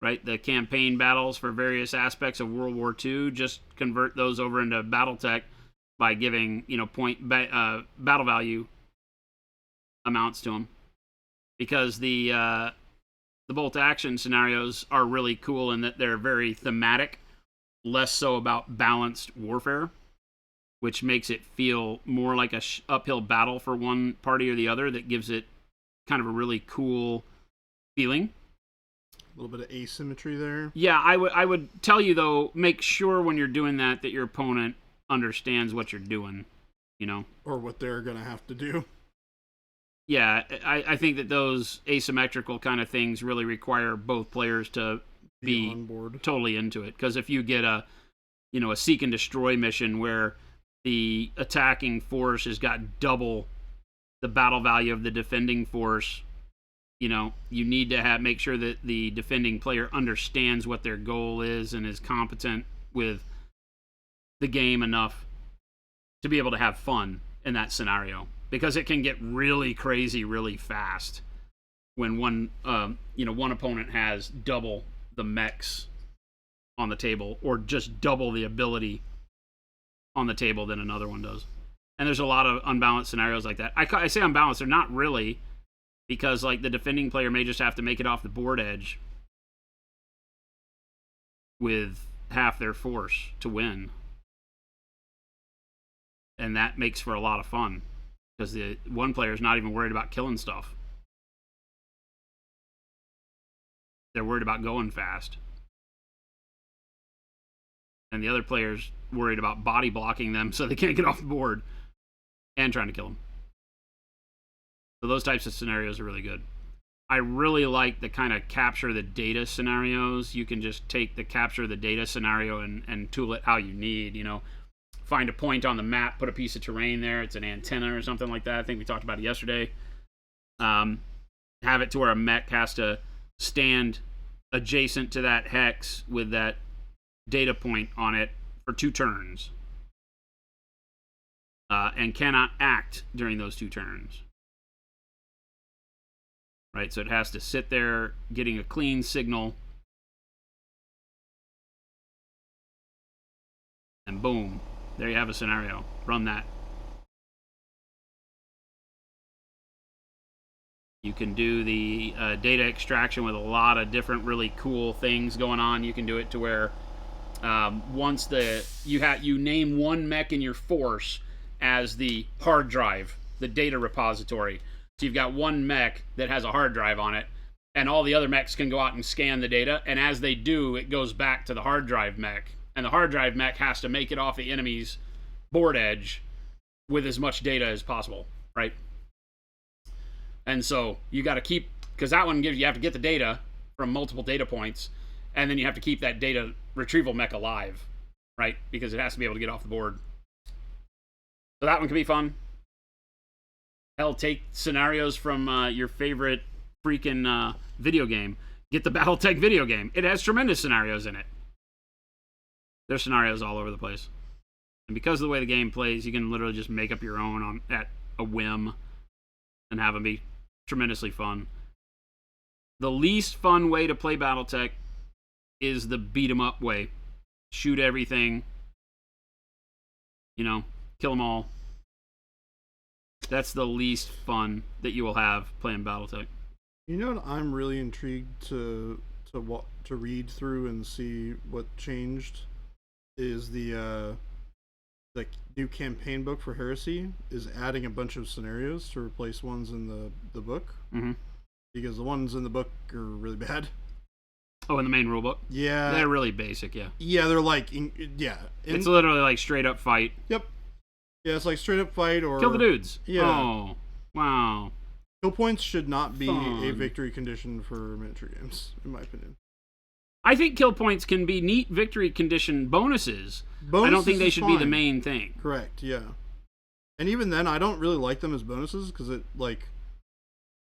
Right, the campaign battles for various aspects of World War II, just convert those over into BattleTech by giving battle value amounts to them, because the bolt action scenarios are really cool in that they're very thematic, less so about balanced warfare, which makes it feel more like a uphill battle for one party or the other. That gives it kind of a really cool feeling.
A little bit of asymmetry there.
Yeah, I would tell you, though, make sure when you're doing that your opponent understands what you're doing, you know?
Or what they're going to have to do.
Yeah, I think that those asymmetrical kind of things really require both players to be
on board,
totally into it. Because if you get a seek and destroy mission where the attacking force has got double the battle value of the defending force, you need to make sure that the defending player understands what their goal is and is competent with the game enough to be able to have fun in that scenario. Because it can get really crazy really fast when one opponent has double the mechs on the table, or just double the ability on the table than another one does. And there's a lot of unbalanced scenarios like that. I say unbalanced, they're not really, because like the defending player may just have to make it off the board edge with half their force to win. And that makes for a lot of fun, because the one player is not even worried about killing stuff. They're worried about going fast. And the other player's worried about body blocking them so they can't get off the board and trying to kill them. So those types of scenarios are really good. I really like the kind of capture the data scenarios. You can just take the capture the data scenario and tool it how you need, Find a point on the map, put a piece of terrain there. It's an antenna or something like that. I think we talked about it yesterday. Have it to where a mech has to stand adjacent to that hex with that data point on it for 2 turns. And cannot act during those 2 turns. Right, so it has to sit there getting a clean signal. And boom. There you have a scenario. Run that. You can do the data extraction with a lot of different really cool things going on. You can do it to where once you name one mech in your force as the hard drive, the data repository. So you've got one mech that has a hard drive on it, and all the other mechs can go out and scan the data, and as they do, it goes back to the hard drive mech. And the hard drive mech has to make it off the enemy's board edge with as much data as possible, right? And so you got to keep because that one gives you have to get the data from multiple data points, and then you have to keep that data retrieval mech alive, right? Because it has to be able to get off the board. So that one can be fun. Hell, take scenarios from your favorite freaking video game. Get the BattleTech video game. It has tremendous scenarios in it. There's scenarios all over the place. And because of the way the game plays, you can literally just make up your own at a whim and have them be tremendously fun. The least fun way to play BattleTech is the beat 'em up way. Shoot everything. You know, kill them all. That's the least fun that you will have playing BattleTech.
You know what I'm really intrigued to read through and see what changed is the new campaign book for Heresy is adding a bunch of scenarios to replace ones in the book.
Mm-hmm.
Because the ones in the book are really bad.
Oh, in the main rulebook?
Yeah.
They're really basic, yeah.
Yeah, they're like,
It's literally like straight up fight.
Yep. Yeah, it's like straight up fight or...
Kill the dudes.
Yeah.
Oh, wow.
Kill points should not be
Fun.
a victory condition for miniature games, in my opinion.
I think kill points can be neat victory condition bonuses. I don't think they should be the main thing.
Correct, yeah. And even then, I don't really like them as bonuses because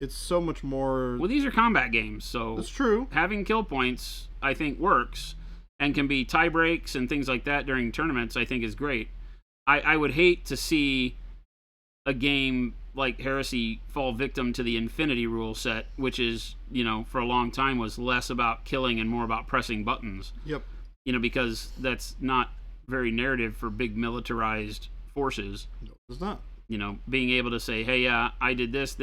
it's so much more...
Well, these are combat games, so...
That's true.
Having kill points, I think, works and can be tie breaks and things like that during tournaments, I think is great. I would hate to see a game like Heresy fall victim to the Infinity rule set, which is, for a long time was less about killing and more about pressing buttons.
Yep.
Because that's not very narrative for big militarized forces.
No, it's not.
Being able to say, hey, I did this,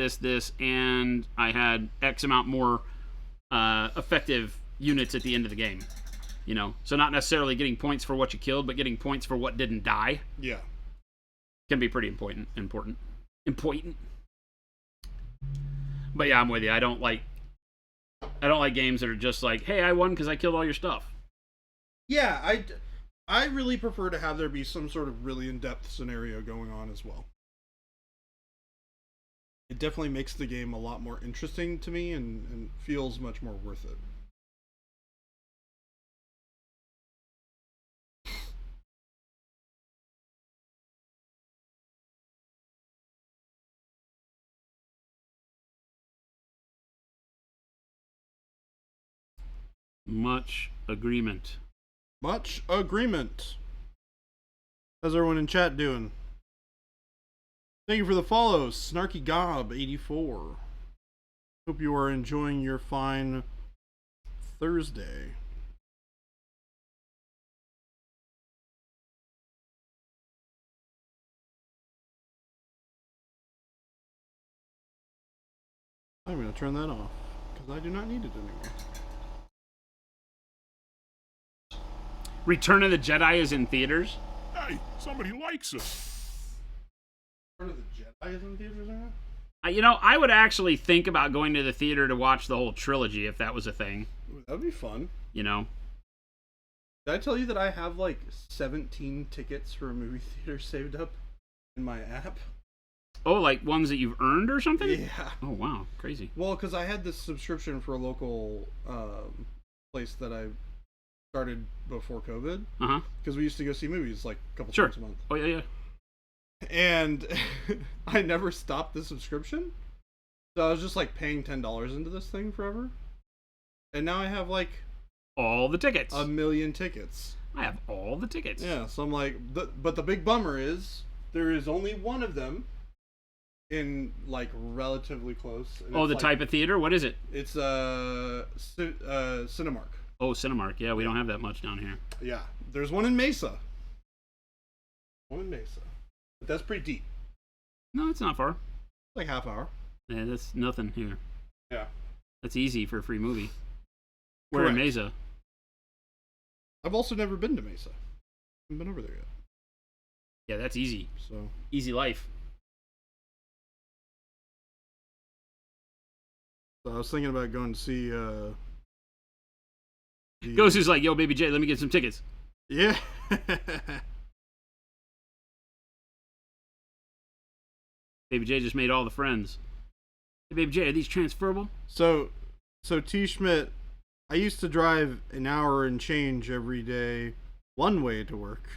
and I had X amount more effective units at the end of the game. So not necessarily getting points for what you killed, but getting points for what didn't die.
Yeah.
Can be pretty important. But yeah, I'm with you. I don't like games that are just like, hey, I won because I killed all your stuff.
Yeah, I really prefer to have there be some sort of really in-depth scenario going on as well. It definitely makes the game a lot more interesting to me and feels much more worth it.
Much agreement.
Much agreement. How's everyone in chat doing? Thank you for the follows, Snarky Gob 84. Hope you are enjoying your fine Thursday. I'm going to turn that off because I do not need it anymore.
Return of the Jedi is in theaters.
Hey, somebody likes us.
Return of the Jedi is in theaters now?
I would actually think about going to the theater to watch the whole trilogy if that was a thing.
Ooh, that would be fun.
You know?
Did I tell you that I have like 17 tickets for a movie theater saved up in my app?
Oh, like ones that you've earned or something?
Yeah.
Oh, wow. Crazy.
Well, because I had this subscription for a local place that I started before COVID.
Uh-huh.
Because we used to go see movies like a couple
Sure.
times a month.
Oh, yeah.
And I never stopped the subscription. So I was just like paying $10 into this thing forever. And now I have like
All the tickets.
1 million tickets.
I have all the tickets.
Yeah, so I'm like, but the big bummer is there is only one of them in like relatively close. And
Oh,
it's
the
like,
type of theater? What is it?
It's Cinemark.
Oh, Cinemark. Yeah, we don't have that much down here.
Yeah, there's one in Mesa. One in Mesa, but that's pretty deep.
No, it's not far.
Like half hour.
Yeah, that's nothing here.
Yeah.
That's easy for a free movie. We're in
Correct.
Mesa.
I've also never been to Mesa. Haven't been over there yet.
Yeah, that's easy.
So
Easy life.
I was thinking about going to see.
Goes who's like, yo, Baby J, let me get some tickets.
Yeah.
Baby J just made all the friends. Hey, Babe J, are these transferable?
So T. Schmidt, I used to drive an hour and change every day one way to work.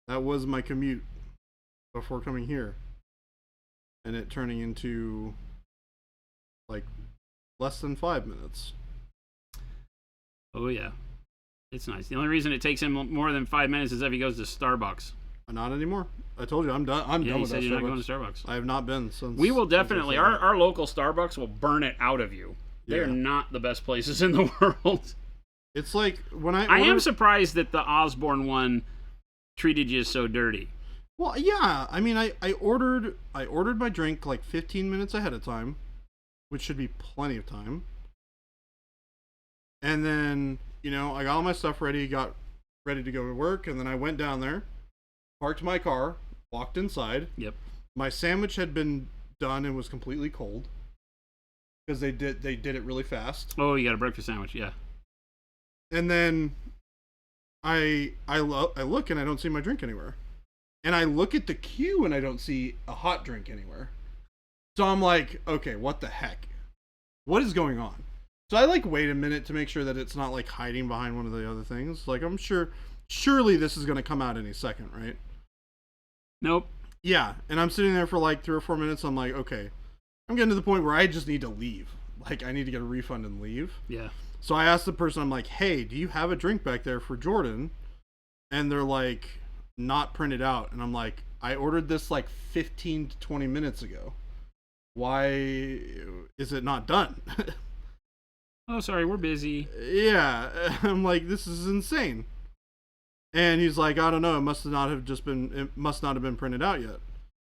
That was my commute before coming here. And it turning into like less than 5 minutes.
Oh, yeah. It's nice. The only reason it takes him more than 5 minutes is if he goes to Starbucks.
Not anymore. I told you I'm done. I'm done with that.
You're not going to Starbucks.
I have not been since.
We will definitely. Our local Starbucks will burn it out of you. They're not the best places in the world.
It's like when
I am surprised that the Osborne one treated you so dirty.
Well, yeah. I mean, I ordered my drink like 15 minutes ahead of time, which should be plenty of time. And then, I got all my stuff ready, got ready to go to work, and then I went down there, parked my car, walked inside.
Yep.
My sandwich had been done and was completely cold because they did it really fast.
Oh, you got a breakfast sandwich, yeah.
And then I look and I don't see my drink anywhere. And I look at the queue and I don't see a hot drink anywhere. So I'm like, okay, what the heck? What is going on? So I wait a minute to make sure that it's not hiding behind one of the other things. I'm surely this is going to come out any second, right?
Nope.
Yeah, and I'm sitting there for 3 or 4 minutes. I'm like, okay, I'm getting to the point where I just need to leave. I need to get a refund and leave.
Yeah.
So I asked the person, I'm like, hey, do you have a drink back there for Jordan? And they're like, not printed out. And I'm like, I ordered this 15 to 20 minutes ago. Why is it not done?
Oh, sorry, we're busy.
Yeah. I'm like, this is insane. And he's like, I don't know, it must not have been printed out yet.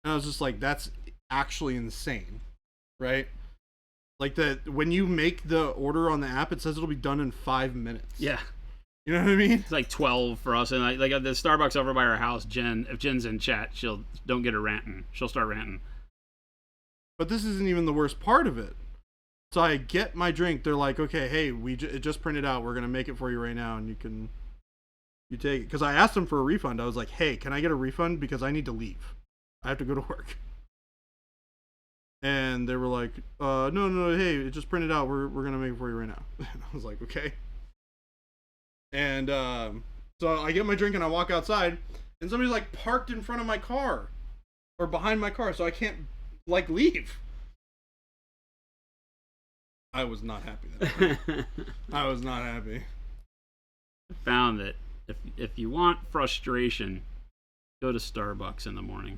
And I was just like, that's actually insane. Right? That when you make the order on the app, it says it'll be done in 5 minutes.
Yeah.
You know what I mean?
It's 12 for us. And at the Starbucks over by our house, if Jen's in chat, don't get her ranting. She'll start ranting. But
this isn't even the worst part of it. So I get my drink. They're like, okay, hey, it just printed out. We're going to make it for you right now. And you take it. Because I asked them for a refund. I was like, hey, can I get a refund? Because I need to leave. I have to go to work. And they were like, no, hey, it just printed out. We're going to make it for you right now. And I was like, okay. And so I get my drink and I walk outside. And somebody's parked in front of my car. Or behind my car. So I can't leave. I was not happy that I was not happy.
I found that if you want frustration, go to Starbucks in the morning.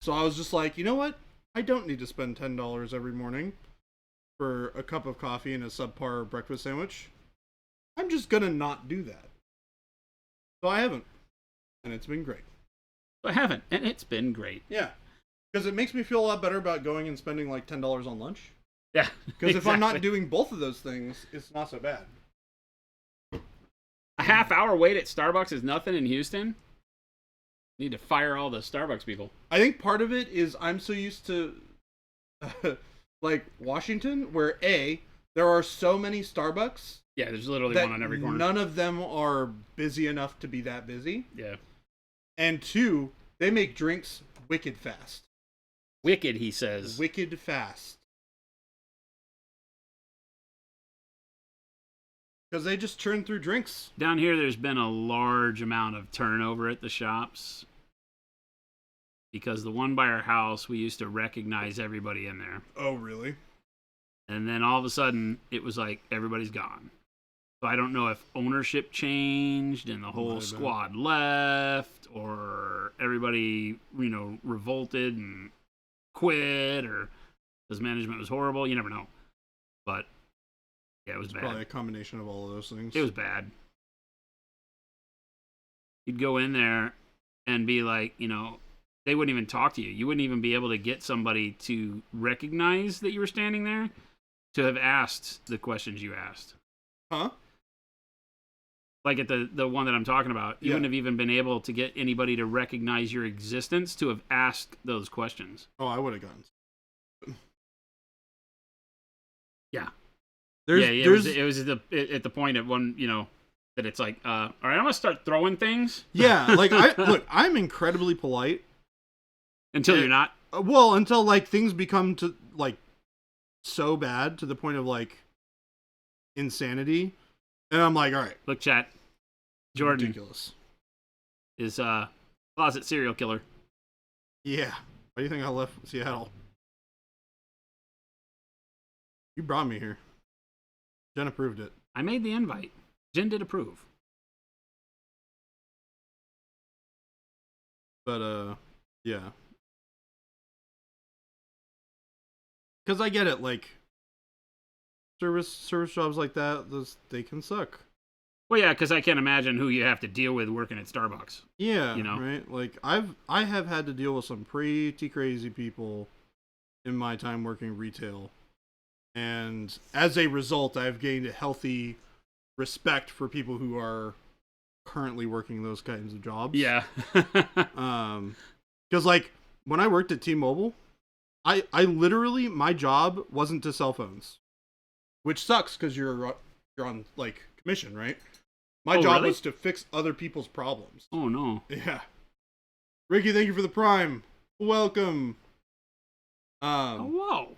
So I was just like, you know what? I don't need to spend $10 every morning for a cup of coffee and a subpar breakfast sandwich. I'm just gonna not do that. So I haven't. And it's been great.
I haven't, and it's been great.
Yeah. Because it makes me feel a lot better about going and spending $10 on lunch.
Yeah.
Because if I'm not doing both of those things, it's not so bad.
A half-hour wait at Starbucks is nothing in Houston. Need to fire all the Starbucks people.
I think part of it is I'm so used to Washington, where there are so many Starbucks.
Yeah, there's literally one on every corner.
None of them are busy enough to be that busy.
Yeah.
And 2, they make drinks wicked fast.
Wicked, he says.
Wicked fast. Because they just churn through drinks.
Down here, there's been a large amount of turnover at the shops. Because the one by our house, we used to recognize everybody in there.
Oh, really?
And then all of a sudden, it was everybody's gone. So I don't know if ownership changed and the whole squad left, or everybody, revolted and quit, or because management was horrible. You never know. But yeah, it was bad.
Probably a combination of all of those things.
It was bad. You'd go in there and be they wouldn't even talk to you. You wouldn't even be able to get somebody to recognize that you were standing there to have asked the questions you asked.
Huh?
At the one that I'm talking about, you wouldn't have even been able to get anybody to recognize your existence to have asked those questions.
Oh, I would have gotten.
Yeah.
It
was at the point at one, that it's all right, I'm gonna start throwing things.
Yeah, I'm incredibly polite
until you're not.
Well, until like things become to like so bad to the point of like insanity, and I'm like, all right,
Look, chat. Jordan
ridiculous.
is closet serial killer.
Yeah. Why do you think I left Seattle? You brought me here. Jen approved it.
I made the invite. Jen did approve.
But yeah. Because I get it, like service jobs like that, they can suck.
Well, yeah, because I can't imagine who you have to deal with working at Starbucks.
Yeah,
you know,
right? Like I have had to deal with some pretty crazy people in my time working retail. And as a result, I've gained a healthy respect for people who are currently working those kinds of jobs.
Yeah.
Because like when I worked at T-Mobile, I literally, my job wasn't to sell phones, which sucks because you're on like commission, right? My job
really?
was to fix other people's problems.
Oh no.
Yeah. Ricky, thank you for the Prime. Welcome.
Oh, whoa.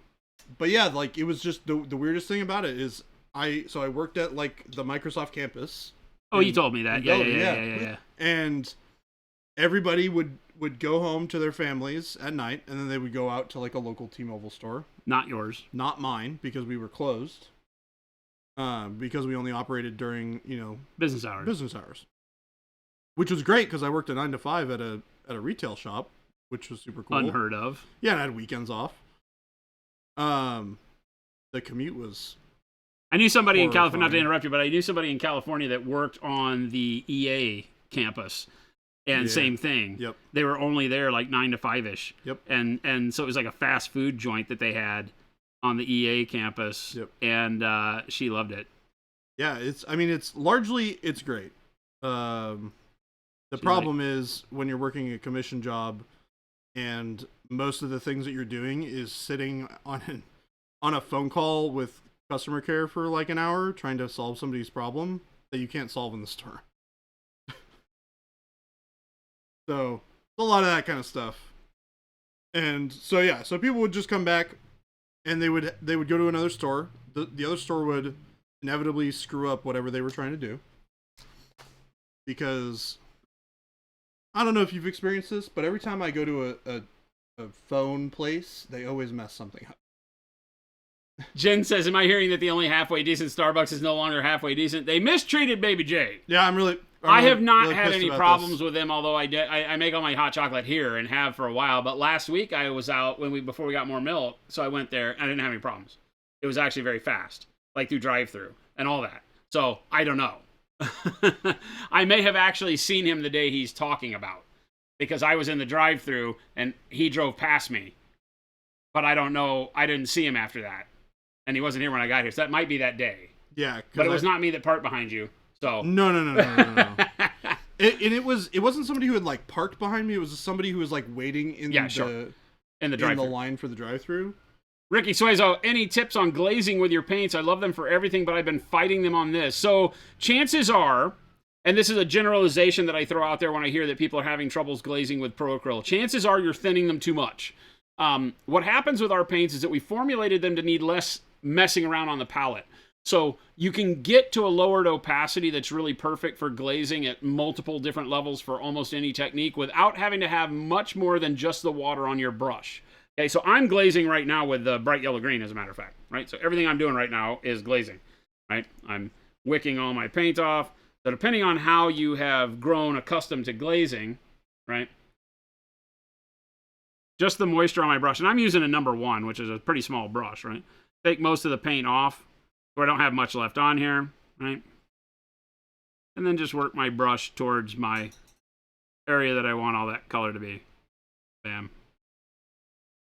But yeah, like it was just the weirdest thing about it is I worked at like the Microsoft campus.
Oh, you told me that. Yeah.
And everybody would go home to their families at night, and then they would go out to like a local T-Mobile store.
Not yours.
Not mine, because we were closed. Because we only operated during,
Business hours.
Which was great because I worked a 9 to 5 at a retail shop, which was super cool.
Unheard of.
Yeah, and I had weekends off. The commute was.
I knew somebody in
horrifying.
California, not to interrupt you, but I knew somebody in California that worked on the EA campus. And
Yeah.
same thing.
Yep.
They were only there like 9 to 5-ish.
Yep.
And so it was like a fast food joint that they had on the EA campus.
Yep.
And she loved it.
Yeah, it's great. The problem is when you're working a commission job and most of the things that you're doing is sitting on a phone call with customer care for like an hour trying to solve somebody's problem that you can't solve in the store. So, a lot of that kind of stuff. And so yeah, so people would just come back and they would go to another store. The other store would inevitably screw up whatever they were trying to do. Because I don't know if you've experienced this, but every time I go to a phone place, they always mess something up.
Jen says, am I hearing that the only halfway decent Starbucks is no longer halfway decent? They mistreated Baby J.
Yeah, I'm
I have not
really
had
pissed
any
about
problems
this.
with them, although I make all my hot chocolate here and have for a while. But last week I was out before we got more milk, so I went there and I didn't have any problems. It was actually very fast, like through drive-through and all that. So I don't know. I may have actually seen him the day he's talking about because I was in the drive-through and he drove past me. But I don't know. I didn't see him after that. And he wasn't here when I got here. So that might be that day.
Yeah.
But it was not me that parked behind you. So
No. It wasn't somebody who had like parked behind me. It was somebody who was like waiting in
the
line for the drive-through.
Ricky Suezo, any tips on glazing with your paints? I love them for everything, but I've been fighting them on this. So chances are, and this is a generalization that I throw out there when I hear that people are having troubles glazing with Pro Acryl, chances are you're thinning them too much. What happens with our paints is that we formulated them to need less messing around on the palette. So you can get to a lowered opacity that's really perfect for glazing at multiple different levels for almost any technique without having to have much more than just the water on your brush. Okay, so I'm glazing right now with the bright yellow green, as a matter of fact, right? So everything I'm doing right now is glazing, right? I'm wicking all my paint off. So depending on how you have grown accustomed to glazing, right? Just the moisture on my brush, and I'm using a number 1, which is a pretty small brush, right? Take most of the paint off, so I don't have much left on here, right? And then just work my brush towards my area that I want all that color to be. Bam.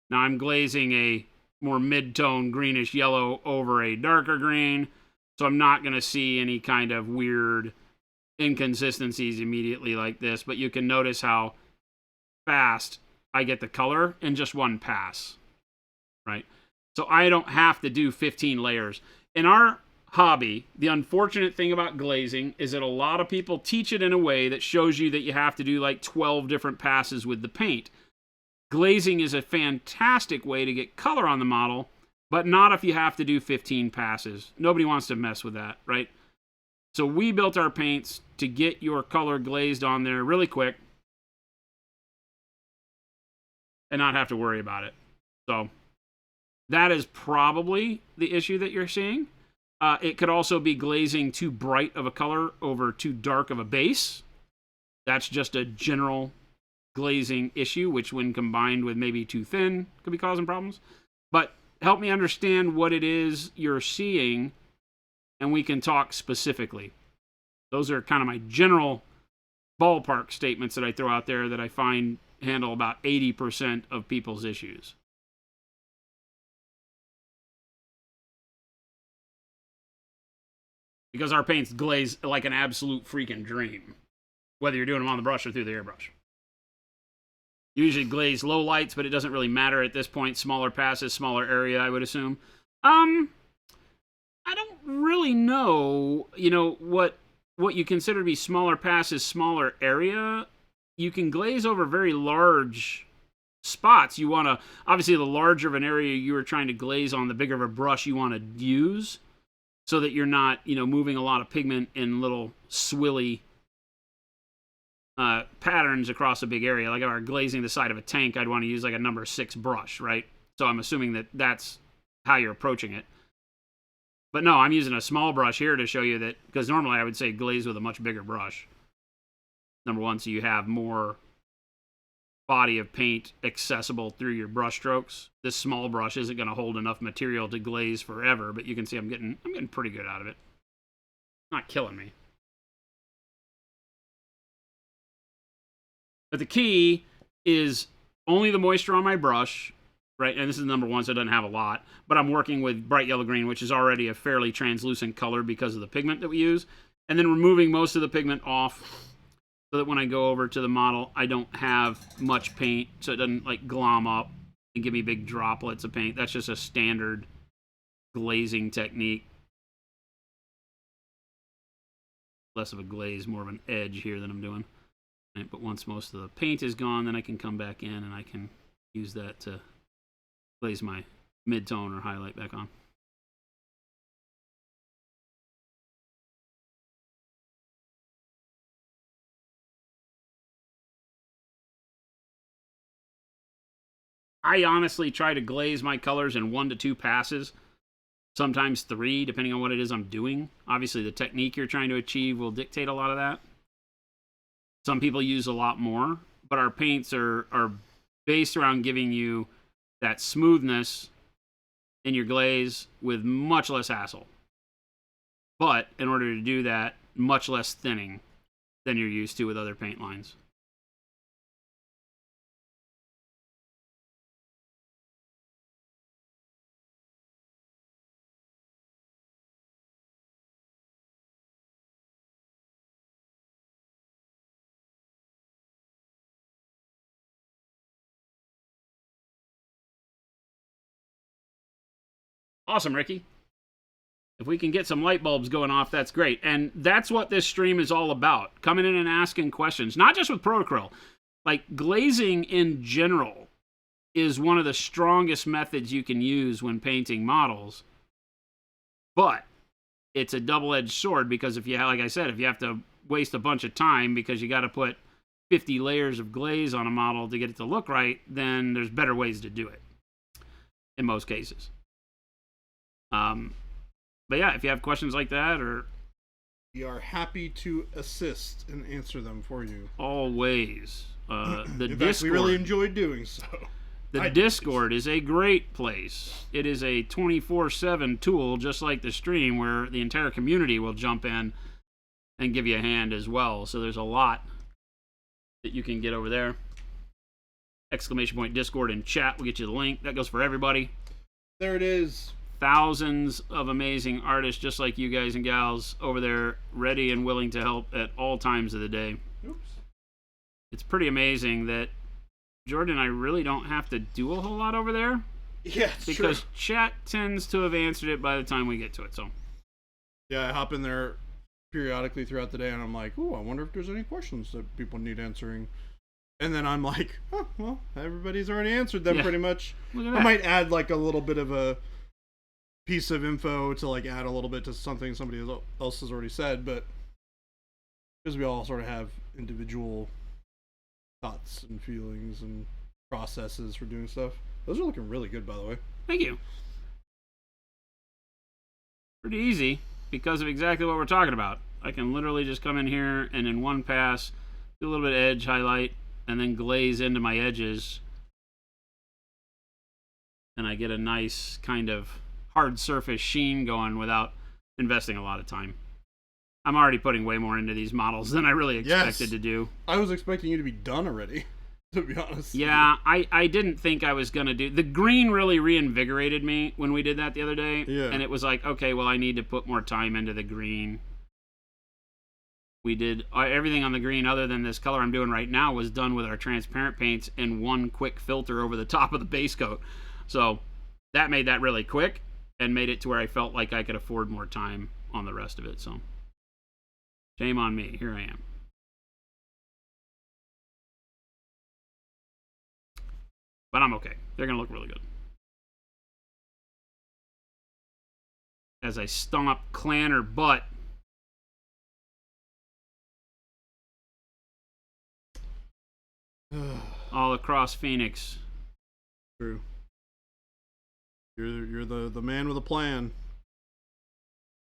Now I'm glazing a more mid-tone greenish yellow over a darker green, so I'm not going to see any kind of weird inconsistencies immediately like this, but you can notice how fast I get the color in just one pass, right? So I don't have to do 15 layers. In our hobby, the unfortunate thing about glazing is that a lot of people teach it in a way that shows you that you have to do like 12 different passes with the paint. glazing is a fantastic way to get color on the model, but not if you have to do 15 passes. Nobody wants to mess with that, right? So we built our paints to get your color glazed on there really quick and not have to worry about it. So that is probably the issue that you're seeing. It could also be glazing too bright of a color over too dark of a base. That's just a general glazing issue, which when combined with maybe too thin could be causing problems. But help me understand what it is you're seeing, and we can talk specifically. Those are kind of my general ballpark statements that I throw out there that I find handle about 80% of people's issues. Because our paints glaze like an absolute freaking dream, whether you're doing them on the brush or through the airbrush. You usually glaze low lights, but it doesn't really matter at this point. Smaller passes, smaller area, I would assume. I don't really know, what you consider to be smaller passes, smaller area. You can glaze over very large spots. You want to, obviously, the larger of an area you are trying to glaze on, the bigger of a brush you want to use, so that you're not, moving a lot of pigment in little swilly patterns across a big area. Like if I were glazing the side of a tank, I'd want to use like a number 6 brush, right? So I'm assuming that that's how you're approaching it. But no, I'm using a small brush here to show you that, because normally I would say glaze with a much bigger brush. Number one, so you have more body of paint accessible through your brush strokes. This small brush isn't going to hold enough material to glaze forever, but you can see I'm getting pretty good out of it. Not killing me. But the key is only the moisture on my brush, right? And this is number one, so it doesn't have a lot. But I'm working with bright yellow green, which is already a fairly translucent color because of the pigment that we use. And then removing most of the pigment off so that when I go over to the model, I don't have much paint, so it doesn't like glom up and give me big droplets of paint. That's just a standard glazing technique. Less of a glaze, more of an edge here than I'm doing. Right, but once most of the paint is gone, then I can come back in and I can use that to glaze my mid-tone or highlight back on. I honestly try to glaze my colors in 1 to 2 passes, sometimes 3, depending on what it is I'm doing. Obviously, the technique you're trying to achieve will dictate a lot of that. Some people use a lot more, but our paints are based around giving you that smoothness in your glaze with much less hassle. But in order to do that, much less thinning than you're used to with other paint lines. Awesome, Ricky. If we can get some light bulbs going off, that's great. And that's what this stream is all about. Coming in and asking questions. Not just with Acryl. Like, glazing in general is one of the strongest methods you can use when painting models. But it's a double-edged sword, because if you, like I said, if you have to waste a bunch of time because you got to put 50 layers of glaze on a model to get it to look right, then there's better ways to do it in most cases. But yeah, if you have questions like that, or
we are happy to assist and answer them for you.
Always. The
in fact,
Discord,
we really enjoyed doing so.
The Discord is a great place. It is a 24/7 tool, just like the stream, where the entire community will jump in and give you a hand as well. So there's a lot that you can get over there. ! Discord in chat will get you the link. That goes for everybody.
There it is.
Thousands of amazing artists just like you guys and gals over there, ready and willing to help at all times of the day.
Oops.
It's pretty amazing that Jordan and I really don't have to do a whole lot over there.
Yeah,
because
true.
Chat tends to have answered it by the time we get to it. So
yeah, I hop in there periodically throughout the day and I'm like, oh, I wonder if there's any questions that people need answering. And then I'm like, oh, well, everybody's already answered them pretty much.
Look at
I
that.
might add like a little bit of a piece of info to like add a little bit to something somebody else has already said, but because we all sort of have individual thoughts and feelings and processes for doing stuff. Those are looking really good, by the way.
Thank you. Pretty easy because of exactly what we're talking about. I can literally just come in here and in one pass do a little bit of edge highlight and then glaze into my edges, and I get a nice kind of hard surface sheen going without investing a lot of time. I'm already putting way more into these models than I really expected to do.
I was expecting you to be done already, to be honest.
Yeah, I didn't think I was going to do... The green really reinvigorated me when we did that the other day.
Yeah.
And it was like, okay, well, I need to put more time into the green. We did... Everything on the green other than this color I'm doing right now was done with our transparent paints and one quick filter over the top of the base coat. So that made that really quick and made it to where I felt like I could afford more time on the rest of it. So shame on me. Here I am. But I'm okay. They're going to look really good. As I stomp clan or butt. All across Phoenix.
True. You're the man with a plan.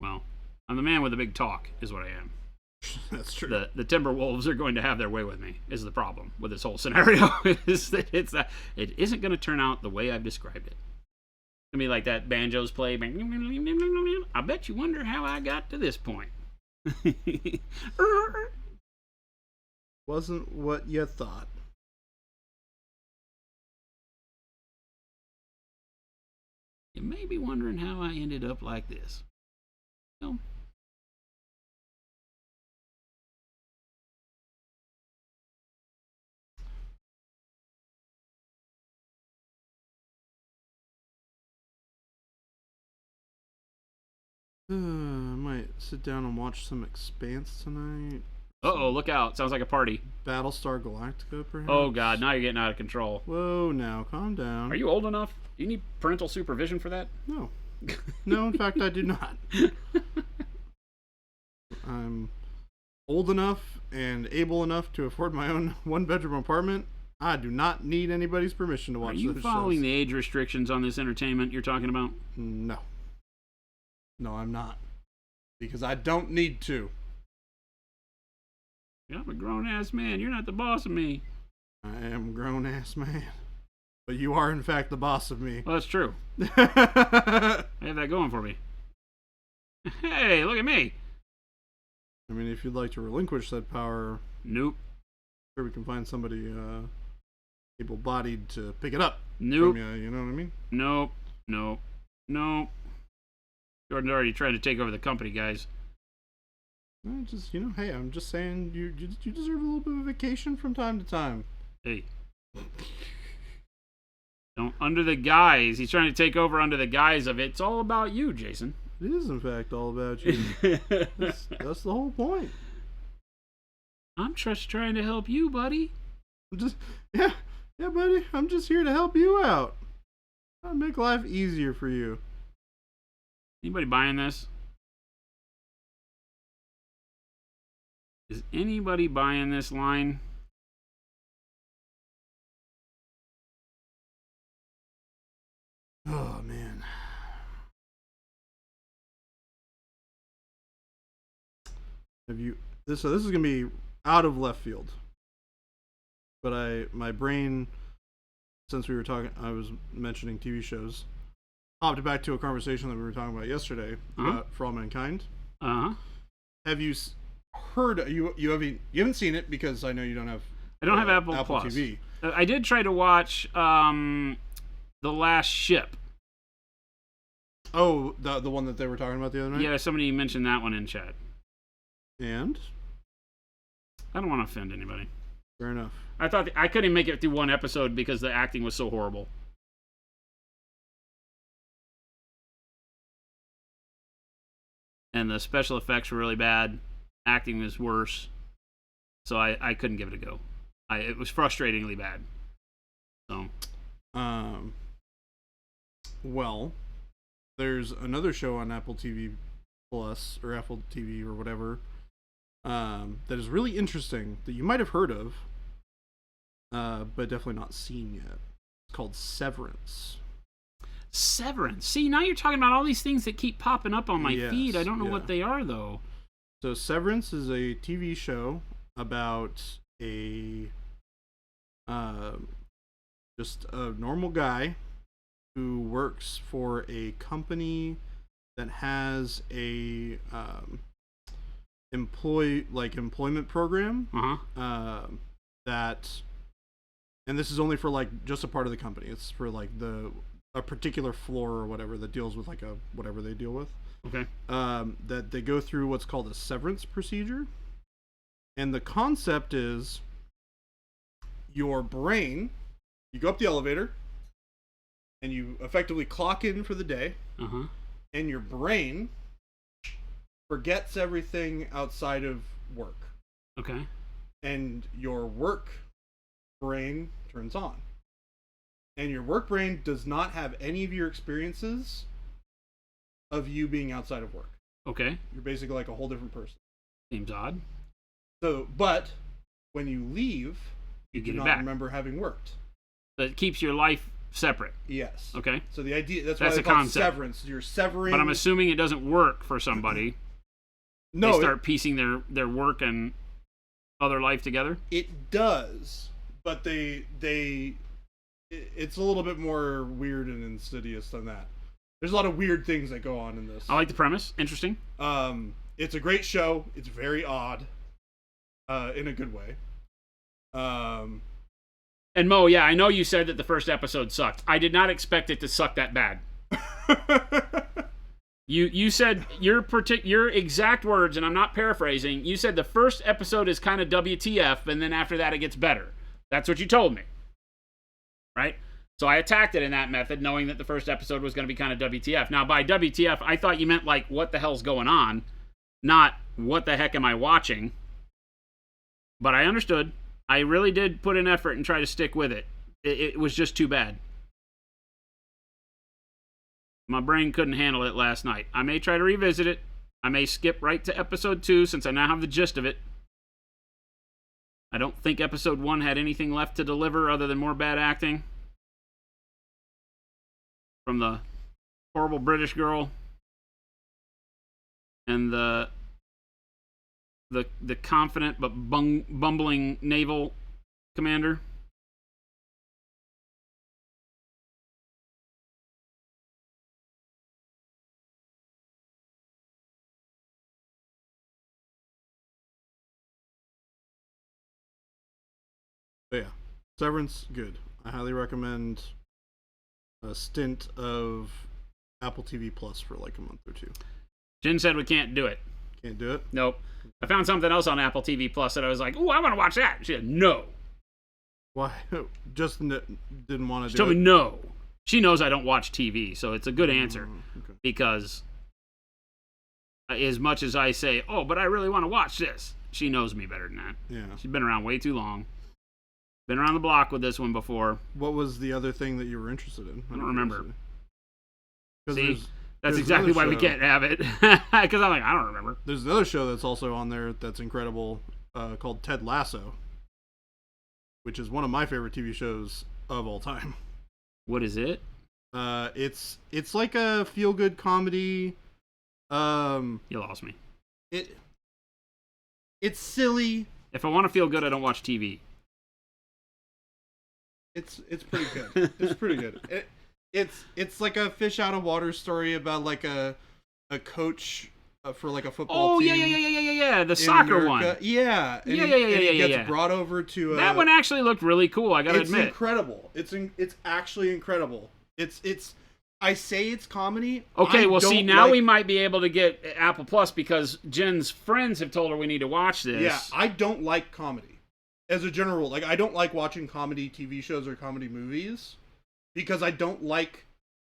Well, I'm the man with the big talk, is what I am.
That's true.
The Timberwolves are going to have their way with me, is the problem with this whole scenario. Is that it isn't going to turn out the way I've described it. It's going to be like that banjos play. I bet you wonder how I got to this point.
Wasn't what you thought.
You may be wondering how I ended up like this. No.
I might sit down and watch some Expanse tonight.
Uh-oh, look out. Sounds like a party.
Battlestar Galactica, perhaps?
Oh, God, now you're getting out of control.
Whoa, now, calm down.
Are you old enough? Do you need parental supervision for that?
No. No, in fact, I do not. I'm old enough and able enough to afford my own one-bedroom apartment. I do not need anybody's permission to watch
Are you
those
following
shows.
the age restrictions on this entertainment you're talking about?
No. No, I'm not. Because I don't need to.
I'm a grown-ass man. You're not the boss of me.
I am a grown-ass man. But you are, in fact, the boss of me.
Well, that's true. I have that going for me. Hey, look at me.
I mean, if you'd like to relinquish that power,
Nope.
sure we can find somebody able-bodied to pick it up.
Nope.
From you, you know what I mean?
Nope. Nope. Nope. Jordan's already trying to take over the company, guys.
I just, hey, I'm just saying you deserve a little bit of vacation from time to time.
Hey. Don't, under the guise, he's trying to take over under the guise of it's all about you, Jason.
It is, in fact, all about you. That's the whole point.
I'm just trying to help you, buddy.
Yeah, buddy. I'm just here to help you out. I'll make life easier for you.
Anybody buying this? Is anybody buying this line?
Oh man. Have you so this is gonna be out of left field. But my brain, since we were talking, I was mentioning TV shows, hopped back to a conversation that we were talking about yesterday about For All Mankind.
Uh-huh.
Have you heard? You haven't seen it because I know you don't have.
I don't have Apple Plus.
TV.
I did try to watch The Last Ship.
Oh, the one that they were talking about the other night.
Yeah, somebody mentioned that one in chat.
And
I don't want to offend anybody.
fair enough.
I thought I couldn't make it through one episode because the acting was so horrible. And the special effects were really bad. Acting was worse. So I couldn't give it a go. It was frustratingly bad. So,
well, there's another show on Apple TV Plus or Apple TV or whatever that is really interesting that you might have heard of, but definitely not seen yet. It's called Severance.
Severance. See, now you're talking about all these things that keep popping up on my feed. I don't know what they are, though.
So Severance is a TV show about a just a normal guy who works for a company that has a employment program that, and this is only for like just a part of the company. It's for like a particular floor or whatever that deals with like whatever they deal with.
Okay.
That they go through what's called a severance procedure, and the concept is your brain. You go up the elevator, and you effectively clock in for the day, and your brain forgets everything outside of work.
Okay.
And your work brain turns on. And your work brain does not have any of your experiences of you being outside of work.
Okay.
You're basically like a whole different person.
Seems odd.
So, but when you leave, you do
get it
not
back.
remember having worked.
But it keeps your life separate.
Yes.
Okay.
So the idea, that's
the
why they call it
concept.
severance. You're severing.
But I'm assuming it doesn't work for somebody.
No.
They start piecing their work and other life together?
It does, but it's a little bit more weird and insidious than that. There's a lot of weird things that go on in this.
I like the premise. Interesting.
It's a great show. It's very odd, in a good way.
And Mo, yeah, I know you said that the first episode sucked. I did not expect it to suck that bad. You said your exact words, and I'm not paraphrasing. You said the first episode is kind of WTF, and then after that it gets better. That's what you told me, right? So I attacked it in that method, knowing that the first episode was going to be kind of WTF. Now, by WTF, I thought you meant like, what the hell's going on, not what the heck am I watching. But I understood. I really did put an effort and try to stick with it. It was just too bad. My brain couldn't handle it last night. I may try to revisit it. I may skip right to episode 2 since I now have the gist of it. I don't think episode 1 had anything left to deliver other than more bad acting from the horrible British girl and the confident but bumbling naval commander.
But yeah, Severance, good. I highly recommend a stint of Apple TV Plus for like a month or two.
Jen said we can't do it.
Can't do it?
Nope. I found something else on Apple TV Plus that I was like, "Ooh, I want to watch that." She said, "No."
Why? Just didn't want to do it?
She told me no. She knows I don't watch TV, so it's a good answer.
Okay.
Because as much as I say, "Oh, but I really want to watch this," she knows me better than that.
Yeah.
She's been around way too long. Been around the block with this one before.
What was the other thing that you were interested in?
I don't remember.
See,
that's exactly why we can't have it. Because I'm like, I don't remember.
There's another show that's also on there that's incredible, called Ted Lasso, which is one of my favorite TV shows of all time.
What is it?
It's like a feel-good comedy.
You lost me.
It's silly.
If I want to feel good, I don't watch TV.
It's pretty good. It's pretty good. It's like a fish out of water story about like a coach for like a football team.
Yeah. The soccer
America.
one.
Yeah. And he gets brought over to
that one actually looked really cool. I gotta admit,
it's incredible. It's actually incredible. It's I say it's comedy.
Okay, well, see, now we might be able to get Apple Plus because Jen's friends have told her we need to watch this.
Yeah, I don't like comedy. As a general rule, like I don't like watching comedy TV shows or comedy movies because I don't like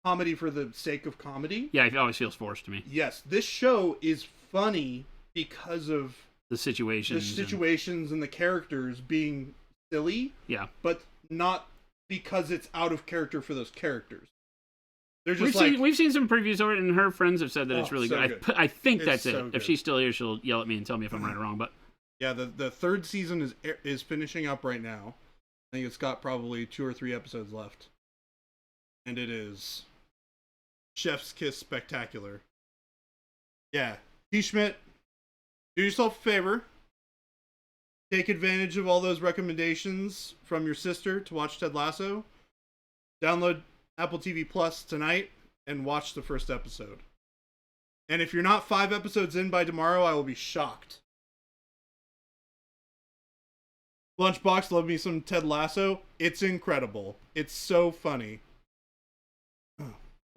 comedy for the sake of comedy.
Yeah, it always feels forced to me.
Yes, this show is funny because of
the situations
and the characters being silly.
Yeah.
But not because it's out of character for those characters. They're just
We've seen some previews of it, and her friends have said that it's really
so
good. I think that's
so
it.
good.
If she's still here, she'll yell at me and tell me if I'm right or wrong. But
yeah, the third season is finishing up right now. I think it's got probably 2 or 3 episodes left. And it is chef's kiss spectacular. Yeah. T. Schmidt, do yourself a favor. Take advantage of all those recommendations from your sister to watch Ted Lasso. Download Apple TV Plus tonight and watch the first episode. And if you're not 5 episodes in by tomorrow, I will be shocked. Lunchbox, love me some Ted Lasso. It's incredible. It's so funny.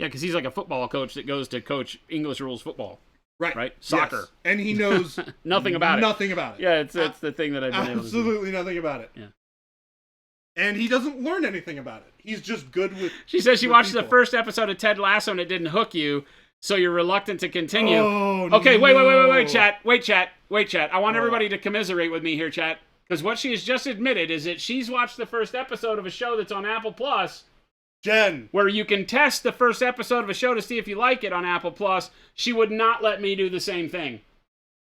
yeah, because he's like a football coach that goes to coach English rules football. Right? Soccer.
Yes. And he knows
nothing about it.
Nothing about it.
Yeah, it's the thing that I've been able to do.
Absolutely nothing about it.
Yeah.
And he doesn't learn anything about it. He's just good with.
She says she
with
watched
people.
the first episode of Ted Lasso and it didn't hook you, so you're reluctant to continue.
Oh,
okay,
no.
wait, chat. Wait, chat. I want everybody to commiserate with me here, chat. Because what she has just admitted is that she's watched the first episode of a show that's on Apple Plus.
Jen.
Where you can test the first episode of a show to see if you like it on Apple Plus. She would not let me do the same thing.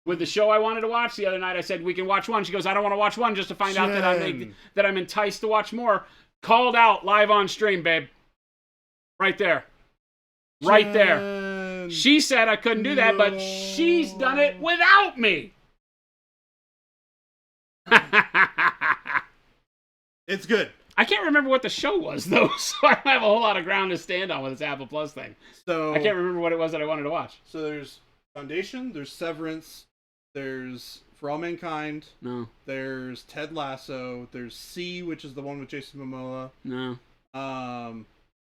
With the show I wanted to watch the other night, I said, we can watch one. She goes, I don't want to watch one just to find out that I'm enticed to watch more. Called out live on stream, babe. Right there. Right there. She said I couldn't do that, but she's done it without me.
It's good.
I can't remember what the show was, though, so I don't have a whole lot of ground to stand on with this Apple Plus thing.
So
I can't remember what it was that I wanted to watch.
So there's Foundation, there's Severance, there's For All Mankind.
No.
There's Ted Lasso. There's C, which is the one with Jason Momoa.
No.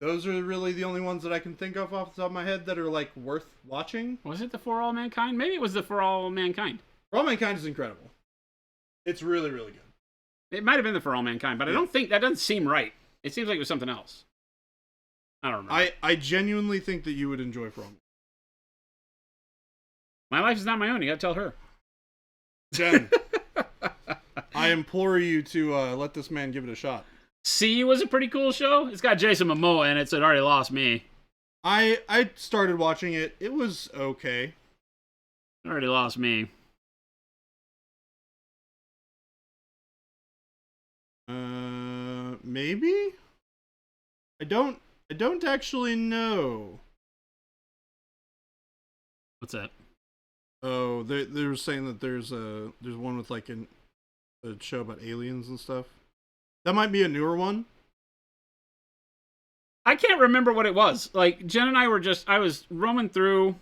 Those are really the only ones that I can think of off the top of my head that are like worth watching.
Was it the For All Mankind? Maybe it was the For All Mankind.
For All Mankind is incredible. It's really, really good.
It might have been the For All Mankind, but I don't think that doesn't seem right. It seems like it was something else. I don't remember.
I genuinely think that you would enjoy For All Mankind.
My life is not my own. You gotta tell her.
Jen, I implore you to let this man give it a shot.
C was a pretty cool show. It's got Jason Momoa in it, so it already lost me.
I started watching it. It was okay.
It already lost me.
Maybe? I don't actually know.
What's that?
Oh, they were saying that there's one with like a show about aliens and stuff. That might be a newer one.
I can't remember what it was. Like, Jen and I I was roaming through,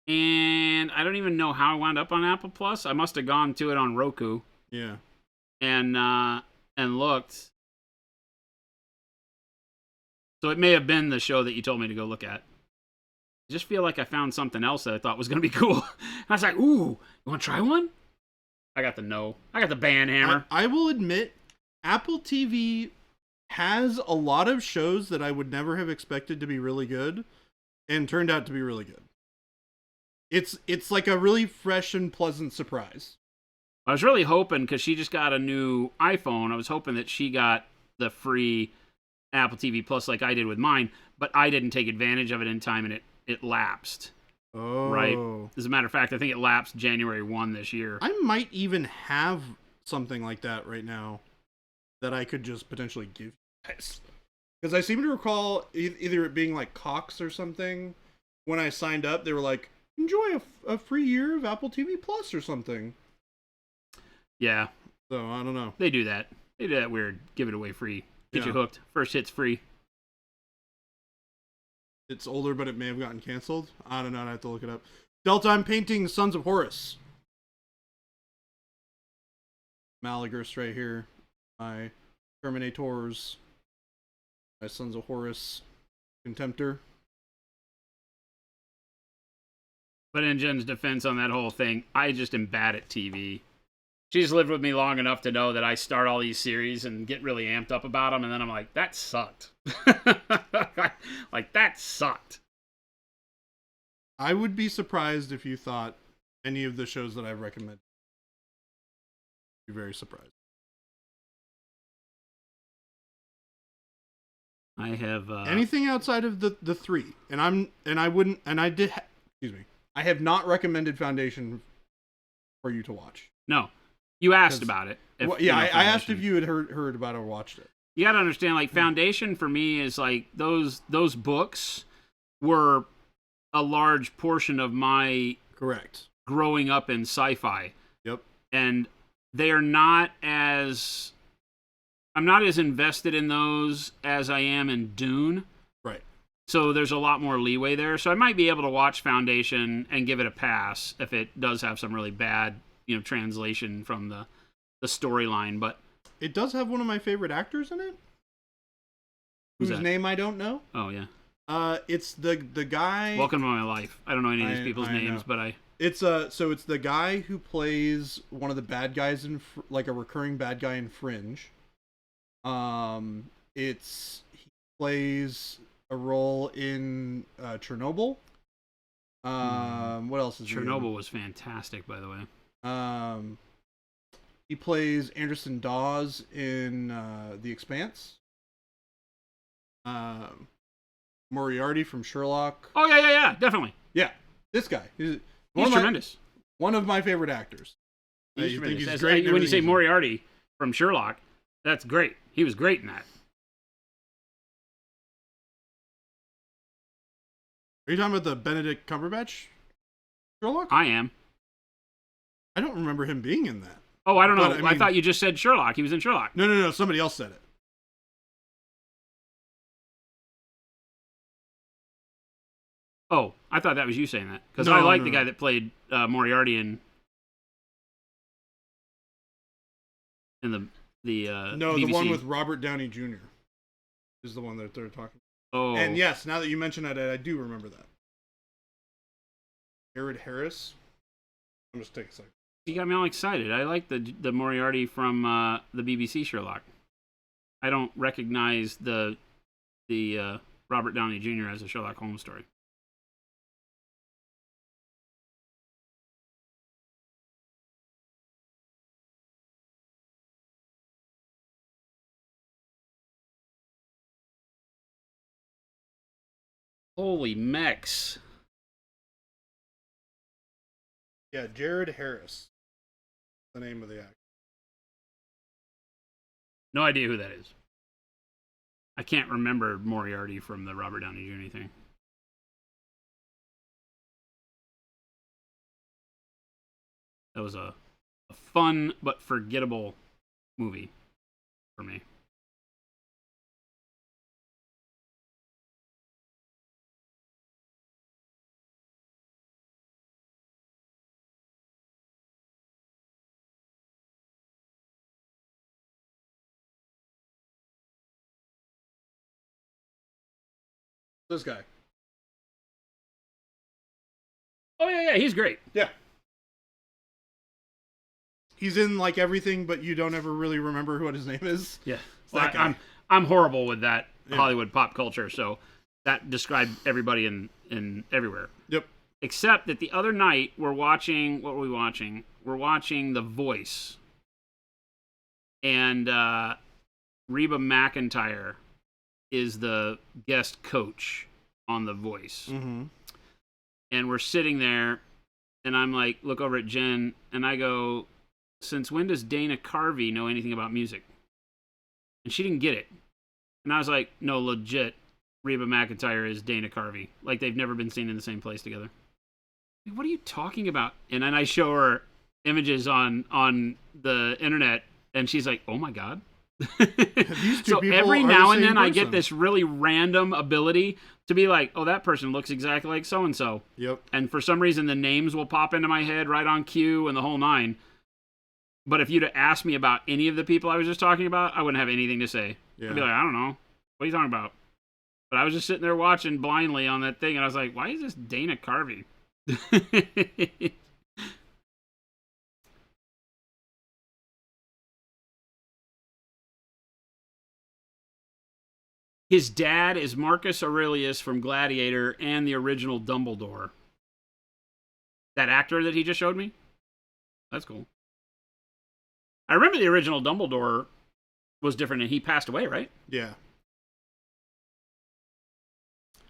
and I don't even know how I wound up on Apple Plus. I must have gone to it on Roku.
Yeah.
And looked. So it may have been the show that you told me to go look at. I just feel like I found something else that I thought was going to be cool. I was like, ooh, you want to try one? I got the no. I got the band hammer.
I will admit, Apple TV has a lot of shows that I would never have expected to be really good and turned out to be really good. It's like a really fresh and pleasant surprise.
I was really hoping, because she just got a new iPhone, I was hoping that she got the free Apple TV Plus like I did with mine, but I didn't take advantage of it in time, and it lapsed.
Oh.
Right? As a matter of fact, I think it lapsed January 1 this year.
I might even have something like that right now that I could just potentially give you guys. Because I seem to recall either it being like Cox or something. When I signed up, they were like, enjoy a free year of Apple TV Plus or something.
Yeah.
So, I don't know.
They do that. They do that weird, give it away free. Get you hooked. First hit's free.
It's older, but it may have gotten canceled. I don't know. I have to look it up. Delta, I'm painting Sons of Horus. Malagris right here. My Terminators. My Sons of Horus Contemptor.
But in Jen's defense on that whole thing, I just am bad at TV. She's lived with me long enough to know that I start all these series and get really amped up about them, and then I'm like, that sucked. Like, that sucked.
I would be surprised if you thought any of the shows that I've recommended. I'd be very surprised.
I have
anything outside of the three, excuse me, I have not recommended Foundation for you to watch.
No, you asked about it.
I asked if you had heard about it or watched it.
You got to understand, like, Foundation for me is like those books were a large portion of my
correct
growing up in sci-fi.
Yep.
And they are not as I'm not as invested in those as I am in Dune.
Right.
So there's a lot more leeway there. So I might be able to watch Foundation and give it a pass if it does have some really bad, translation from the storyline, but
it does have one of my favorite actors in it. Whose name I don't know.
Oh yeah.
It's the guy.
Welcome to my life. I don't know any of these people's names,
know.
but
It's it's the guy who plays one of the bad guys in like a recurring bad guy in Fringe. He plays a role in Chernobyl. What else is
Chernobyl was fantastic, by the way.
He plays Anderson Dawes in The Expanse. Moriarty from Sherlock.
Oh yeah, definitely.
Yeah, this guy. He's
tremendous.
One of my favorite actors.
He's great. When you say Moriarty from Sherlock, that's great. He was great in that.
Are you talking about the Benedict Cumberbatch Sherlock?
I am.
I don't remember him being in that.
Oh, I don't know. I thought you just said Sherlock. He was in Sherlock.
No. Somebody else said it.
Oh, I thought that was you saying that. Because I like the guy that played Moriarty in the
No,
BBC.
the one with Robert Downey Jr. is the one that they're talking about.
Oh.
And yes, now that you mention it, I do remember that. Jared Harris. I'm just taking a second.
You got me all excited. I like the Moriarty from the BBC Sherlock. I don't recognize the Robert Downey Jr. as a Sherlock Holmes story. Holy mechs.
Yeah, Jared Harris. The name of the actor.
No idea who that is. I can't remember Moriarty from the Robert Downey Jr. thing. That was a fun but forgettable movie for me.
This guy.
Oh yeah, he's great.
Yeah. He's in like everything, but you don't ever really remember what his name is.
Yeah.
Well,
I'm horrible with that Hollywood pop culture, so that described everybody in everywhere.
Yep.
Except that the other night we're watching. What were we watching? We're watching The Voice, and Reba McEntire is the guest coach on The Voice.
Mm-hmm.
And we're sitting there, and I'm like, look over at Jen, and I go, since when does Dana Carvey know anything about music? And she didn't get it. And I was like, no, legit, Reba McEntire is Dana Carvey. Like, they've never been seen in the same place together. Like, what are you talking about? And then I show her images on the internet, and she's like, oh my God. So every now and then I get this really random ability to be like, oh, that person looks exactly like so-and-so.
Yep.
And for some reason, the names will pop into my head right on cue and the whole nine. But if you'd have asked me about any of the people I was just talking about, I wouldn't have anything to say.
Yeah.
I'd be like, I don't know. What are you talking about? But I was just sitting there watching blindly on that thing, and I was like, why is this Dana Carvey? His dad is Marcus Aurelius from Gladiator and the original Dumbledore. That actor that he just showed me? That's cool. I remember the original Dumbledore was different and he passed away, right?
Yeah.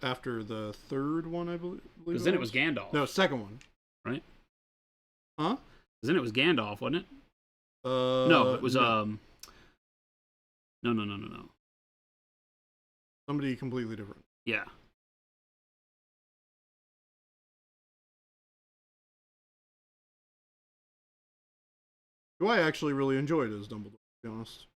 after the third one, I believe.
Because then it was Gandalf.
No, second one.
Right?
Huh?
Because then it was Gandalf, wasn't it? No, it was
no.
No.
Somebody completely different.
Yeah.
Who I actually really enjoyed as Dumbledore, to be honest.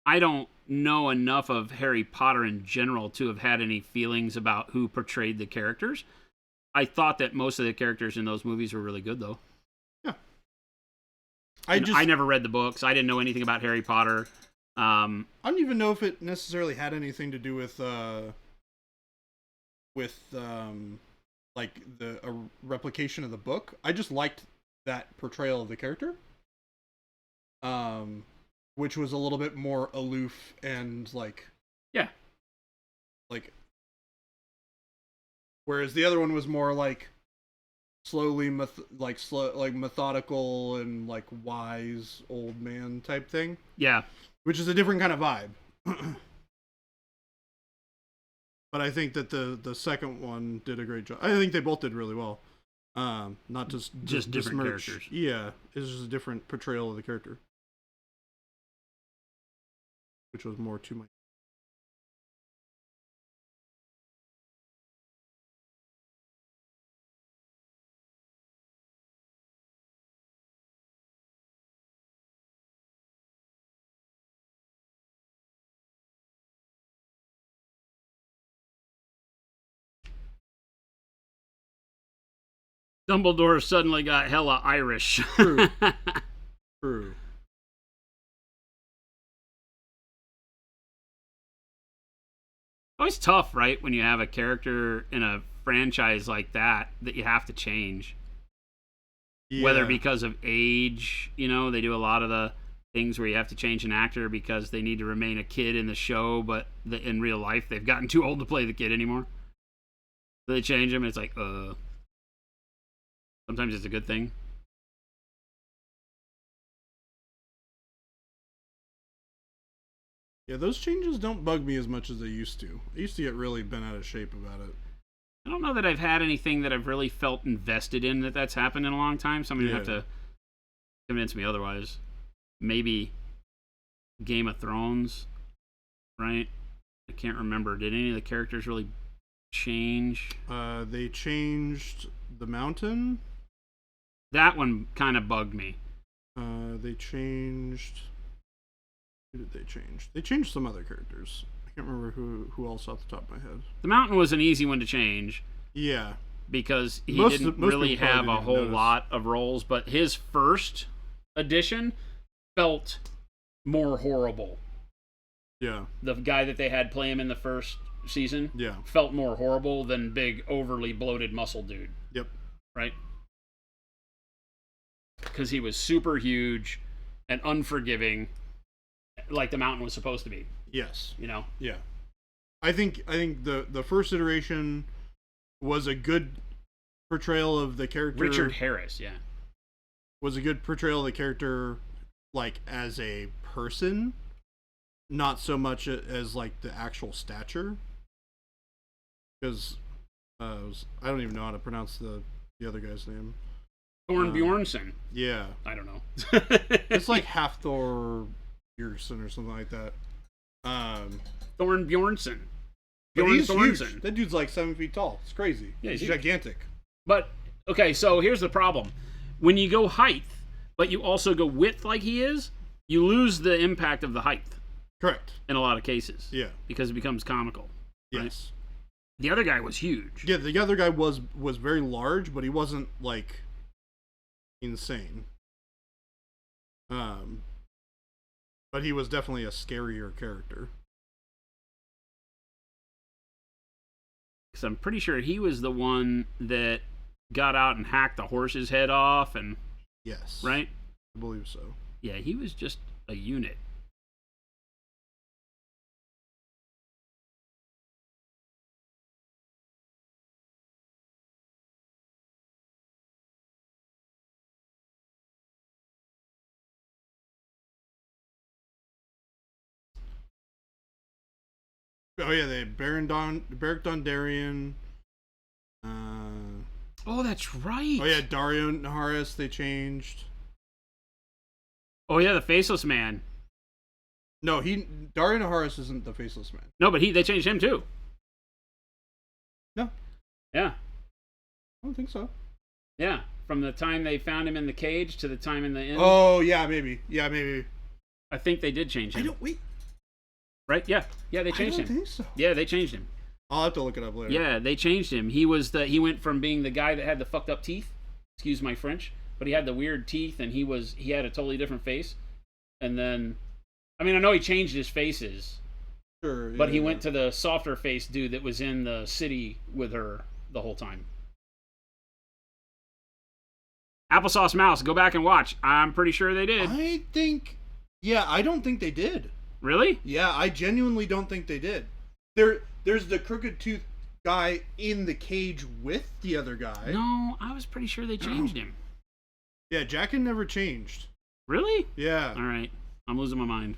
I don't know enough of Harry Potter in general to have had any feelings about who portrayed the characters. I thought that most of the characters in those movies were really good, though.
Yeah.
I never read the books. I didn't know anything about Harry Potter.
I don't even know if it necessarily had anything to do with like a replication of the book. I just liked that portrayal of the character, which was a little bit more aloof and like whereas the other one was more like slowly methodical and like wise old man type thing.
Yeah.
Which is a different kind of vibe. But I think that the second one did a great job. I think they both did really well. Not just
different characters.
Yeah, it's just a different portrayal of the character, which was more to my.
Dumbledore suddenly got hella Irish.
True. True.
Always tough, right, when you have a character in a franchise like that you have to change.
Yeah.
Whether because of age, they do a lot of the things where you have to change an actor because they need to remain a kid in the show, but in real life they've gotten too old to play the kid anymore. So they change him, and it's like, sometimes it's a good thing.
Yeah, those changes don't bug me as much as they used to. I used to get really bent out of shape about it.
I don't know that I've had anything that I've really felt invested in that's happened in a long time. Somebody would have to convince me otherwise. Maybe Game of Thrones, right? I can't remember. Did any of the characters really change?
They changed the mountain.
That one kind of bugged me.
They changed. Who did they change? They changed some other characters. I can't remember who else off the top of my head.
The mountain was an easy one to change.
Yeah.
Because he didn't really have a whole lot of roles, but his first edition felt more horrible.
Yeah.
The guy that they had play him in the first season felt more horrible than big, overly bloated muscle dude.
Yep.
Right? Because he was super huge and unforgiving, like the mountain was supposed to be.
Yes.
Yeah.
I think the first iteration was a good portrayal of the character.
Richard Harris, yeah.
Was a good portrayal of the character, like, as a person, not so much as, like, the actual stature. Because I don't even know how to pronounce the other guy's name.
Thorn Bjornsson.
Yeah.
I don't know.
It's like half Thor Bjornsson or something like that.
Thorn Bjornsson.
He's huge. That dude's like 7 feet tall. It's crazy. Yeah, he's gigantic.
But, okay, so here's the problem. When you go height, but you also go width like he is, you lose the impact of the height.
Correct.
In a lot of cases.
Yeah.
Because it becomes comical. Right?
Yes.
The other guy was huge.
Yeah, the other guy was very large, but he wasn't, like, insane. But he was definitely a scarier character.
Because I'm pretty sure he was the one that got out and hacked the horse's head off, and
yes,
right?
I believe so.
Yeah, he was just a unit.
Oh yeah, they Beric Dondarrion.
Oh, that's right.
Oh yeah, Dario Naharis they changed.
Oh yeah, the Faceless Man.
No, Dario Naharis isn't the Faceless Man.
No, but they changed him too.
No.
Yeah.
I don't think so.
Yeah. From the time they found him in the cage to the time in the inn.
Oh yeah, maybe. Yeah, maybe.
I think they did change him. Right? Yeah. Yeah, they changed him.
I don't think so.
Yeah, they changed him.
I'll have to look it up later.
Yeah, they changed him. He went from being the guy that had the fucked up teeth, excuse my French, but he had the weird teeth and he had a totally different face. And then I know he changed his faces.
Sure.
But he went to the softer face dude that was in the city with her the whole time. Applesauce Mouse, go back and watch. I'm pretty sure they did.
I don't think they did.
Really?
Yeah, I genuinely don't think they did. There's the crooked tooth guy in the cage with the other guy.
No, I was pretty sure they changed him.
Yeah, Jaqen never changed.
Really?
Yeah.
All right. I'm losing my mind.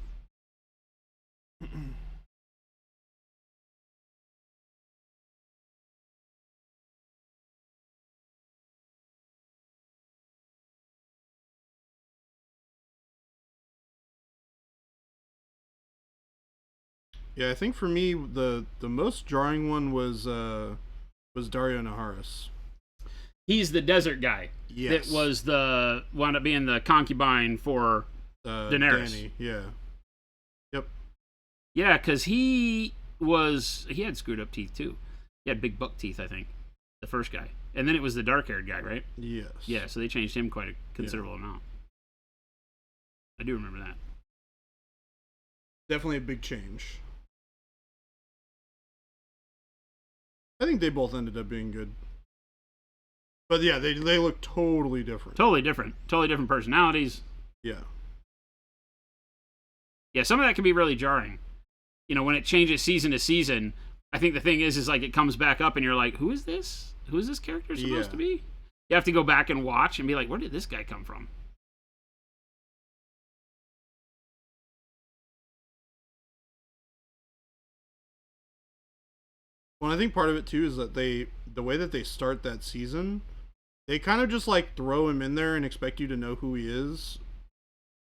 Yeah, I think for me the most jarring one was Dario Naharis.
He's the desert guy.
Yes.
That wound up being the concubine for Daenerys.
Dany, yeah. Yep.
Yeah, because he had screwed up teeth too. He had big buck teeth, I think. The first guy. And then it was the dark-haired guy, right?
Yes.
Yeah, so they changed him quite a considerable amount. I do remember that.
Definitely a big change. I think they both ended up being good. But yeah, they look totally different.
Totally different. Totally different personalities.
Yeah.
Yeah, some of that can be really jarring. When it changes season to season, I think the thing is like it comes back up and you're like, who is this? Who is this character supposed to be? You have to go back and watch and be like, where did this guy come from?
Well, I think part of it too is that the way that they start that season, they kind of just like throw him in there and expect you to know who he is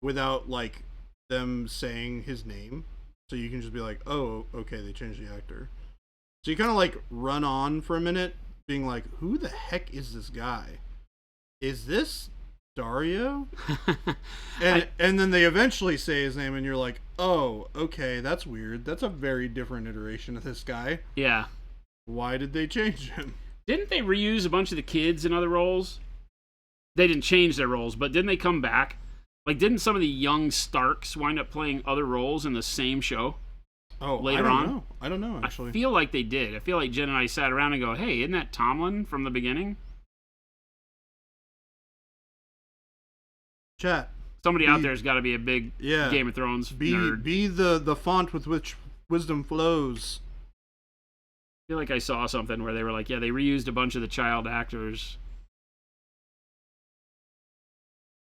without like them saying his name. So you can just be like, oh, okay, they changed the actor. So you kind of like run on for a minute being like, who the heck is this guy? Is this Dario? and then they eventually say his name and you're like, oh, okay, that's weird. That's a very different iteration of this guy.
Yeah.
Why did they change him?
Didn't they reuse a bunch of the kids in other roles? They didn't change their roles, but didn't they come back? Like, didn't some of the young Starks wind up playing other roles in the same show?
Oh,
later on?
I don't know, actually.
I feel like they did. I feel like Jen and I sat around and go, hey, isn't that Tomlin from the beginning?
Chat.
Somebody out there's got to be a big Game of Thrones nerd.
Be the font with which wisdom flows.
I feel like I saw something where they were like, yeah, they reused a bunch of the child actors.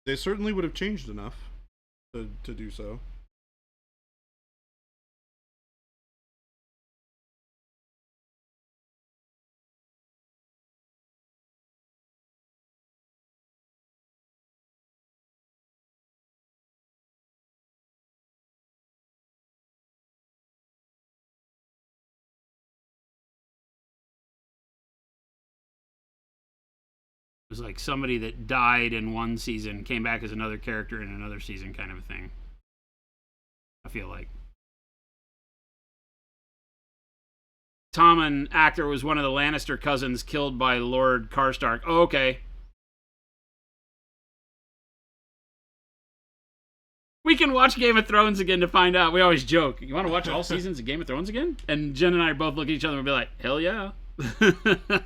They certainly would have changed enough to do so.
It was like somebody that died in one season came back as another character in another season kind of a thing. I feel like. Tommen actor was one of the Lannister cousins killed by Lord Karstark. Oh, okay. We can watch Game of Thrones again to find out. We always joke. You want to watch all seasons of Game of Thrones again? And Jen and I both look at each other and be like, hell yeah.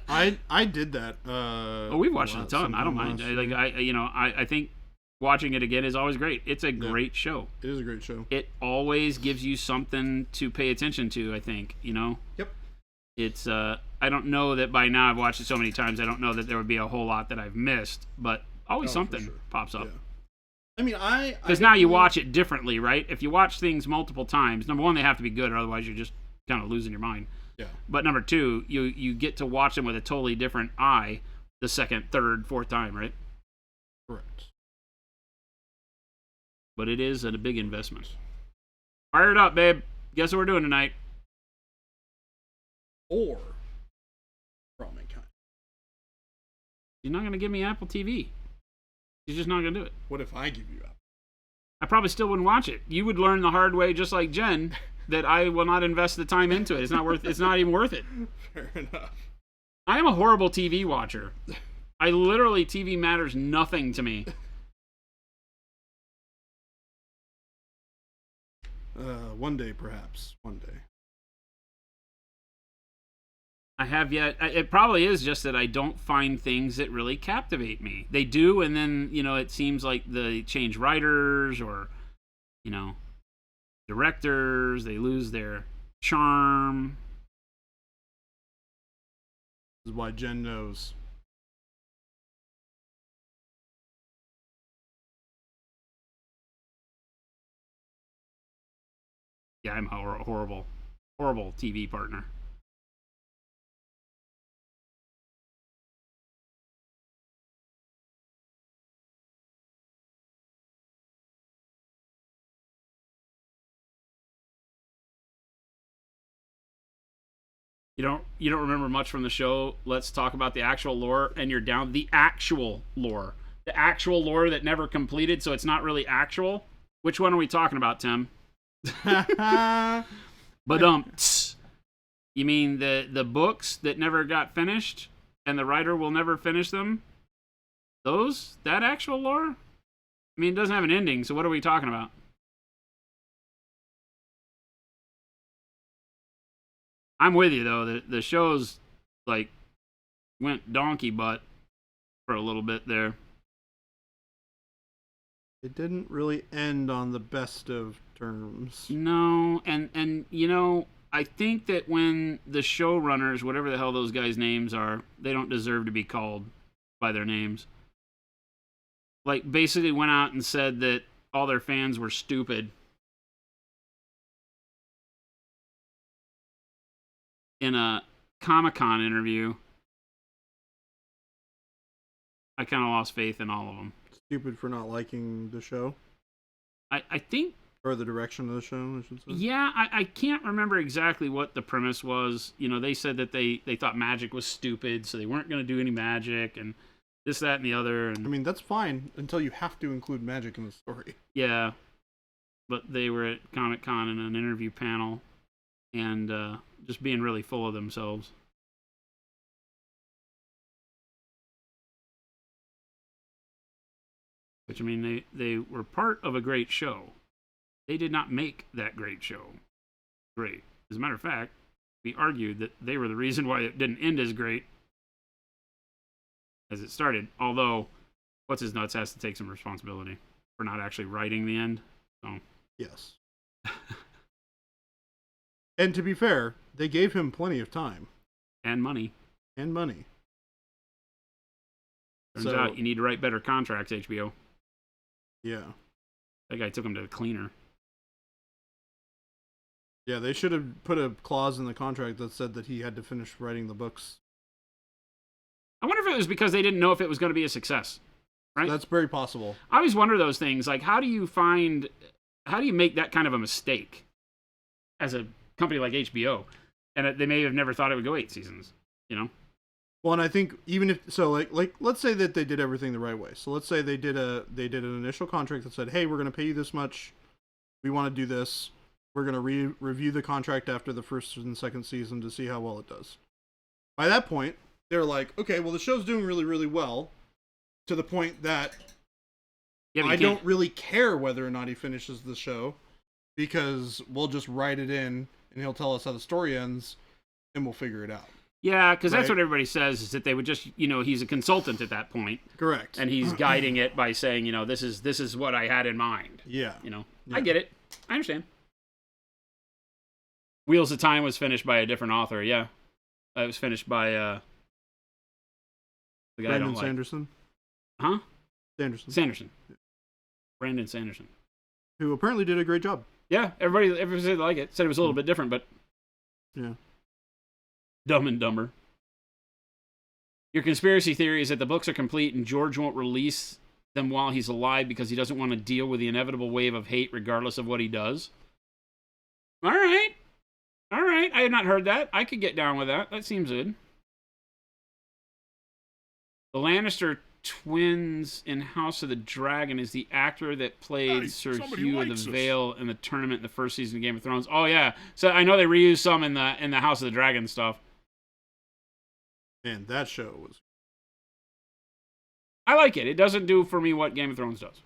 I did that.
We've watched it a ton. I don't mind. I think watching it again is always great. It's a great show.
It is a great show.
It always gives you something to pay attention to, I think,
Yep.
It's I don't know that by now I've watched it so many times, I don't know that there would be a whole lot that I've missed, but always something pops up.
Yeah. I mean,
because now you watch it differently, right? If you watch things multiple times, number one, they have to be good, or otherwise you're just kind of losing your mind.
Yeah.
But number two, you get to watch them with a totally different eye the second, third, fourth time, right?
Correct.
But it is a big investment. Fire it up, babe. Guess what we're doing tonight?
Or for all mankind.
She's not going to give me Apple TV. She's just not going to do it.
What if I give you Apple?
I probably still wouldn't watch it. You would learn the hard way, just like Jen, that I will not invest the time into it. It's not even worth it.
Fair enough.
I am a horrible TV watcher. TV matters nothing to me.
One day, perhaps. One day.
I have yet. It probably is just that I don't find things that really captivate me. They do, and then, it seems like they change writers or, directors. They lose their charm.
This is why Jen knows.
Yeah, I'm a horrible TV partner. You don't remember much from the show. Let's talk about the actual lore, and you're down the actual lore. The actual lore that never completed, so it's not really actual. Which one are we talking about, Tim? But you mean the books that never got finished and the writer will never finish them? That actual lore? I mean, it doesn't have an ending, so what are we talking about? I'm with you, though. The show's, went donkey butt for a little bit there.
It didn't really end on the best of terms.
No, and I think that when the showrunners, whatever the hell those guys' names are, they don't deserve to be called by their names. Basically went out and said that all their fans were stupid. In a Comic-Con interview, I kind of lost faith in all of them.
Stupid for not liking the show?
I think...
Or the direction of the show, I should say.
Yeah, I can't remember exactly what the premise was. They said that they thought magic was stupid, so they weren't going to do any magic, and this, that, and the other. And,
I mean, that's fine until you have to include magic in the story.
Yeah, but they were at Comic-Con in an interview panel, and just being really full of themselves. Which, I mean, they were part of a great show. They did not make that great show great. As a matter of fact, we argued that they were the reason why it didn't end as great as it started. Although, What's-His-Nuts has to take some responsibility for not actually writing the end. So
yes. And to be fair, they gave him plenty of time.
And money.
Turns
out you need to write better contracts, HBO.
Yeah.
That guy took him to the cleaner.
Yeah, they should have put a clause in the contract that said that he had to finish writing the books.
I wonder if it was because they didn't know if it was going to be a success. Right?
That's very possible.
I always wonder those things. How do you make that kind of a mistake as a company like HBO? And they may have never thought it would go 8 seasons,
Well, and I think even if so, let's say that they did everything the right way. So let's say they did an initial contract that said, "Hey, we're going to pay you this much. We want to do this. We're going to review the contract after the first and second season to see how well it does." By that point, they're like, "Okay, well, the show's doing really, really well, to the point that I don't really care whether or not he finishes the show, because we'll just write it in, and he'll tell us how the story ends, and we'll figure it out."
Yeah, because that's what everybody says, is that they would just, he's a consultant at that point.
Correct.
And he's guiding it by saying, this is what I had in mind.
Yeah.
Yeah. I get it. I understand. Wheels of Time was finished by a different author, yeah. It was finished by the guy
Brandon Sanderson?
Huh?
Sanderson.
Brandon Sanderson.
Who apparently did a great job.
Yeah, everybody said they like it. Said it was a little bit different, but
Yeah.
Dumb and Dumber. Your conspiracy theory is that the books are complete and George won't release them while he's alive because he doesn't want to deal with the inevitable wave of hate regardless of what he does. All right. I had not heard that. I could get down with that. That seems good. The Lannister twins in House of the Dragon is the actor that played
Hey,
Sir
somebody
Hugh of
likes
the
us.
Vale in the tournament in the first season of Game of Thrones. Oh yeah, so I know they reused some in the House of the Dragon stuff.
Man, that show was
I like it. It doesn't do for me what Game of Thrones does.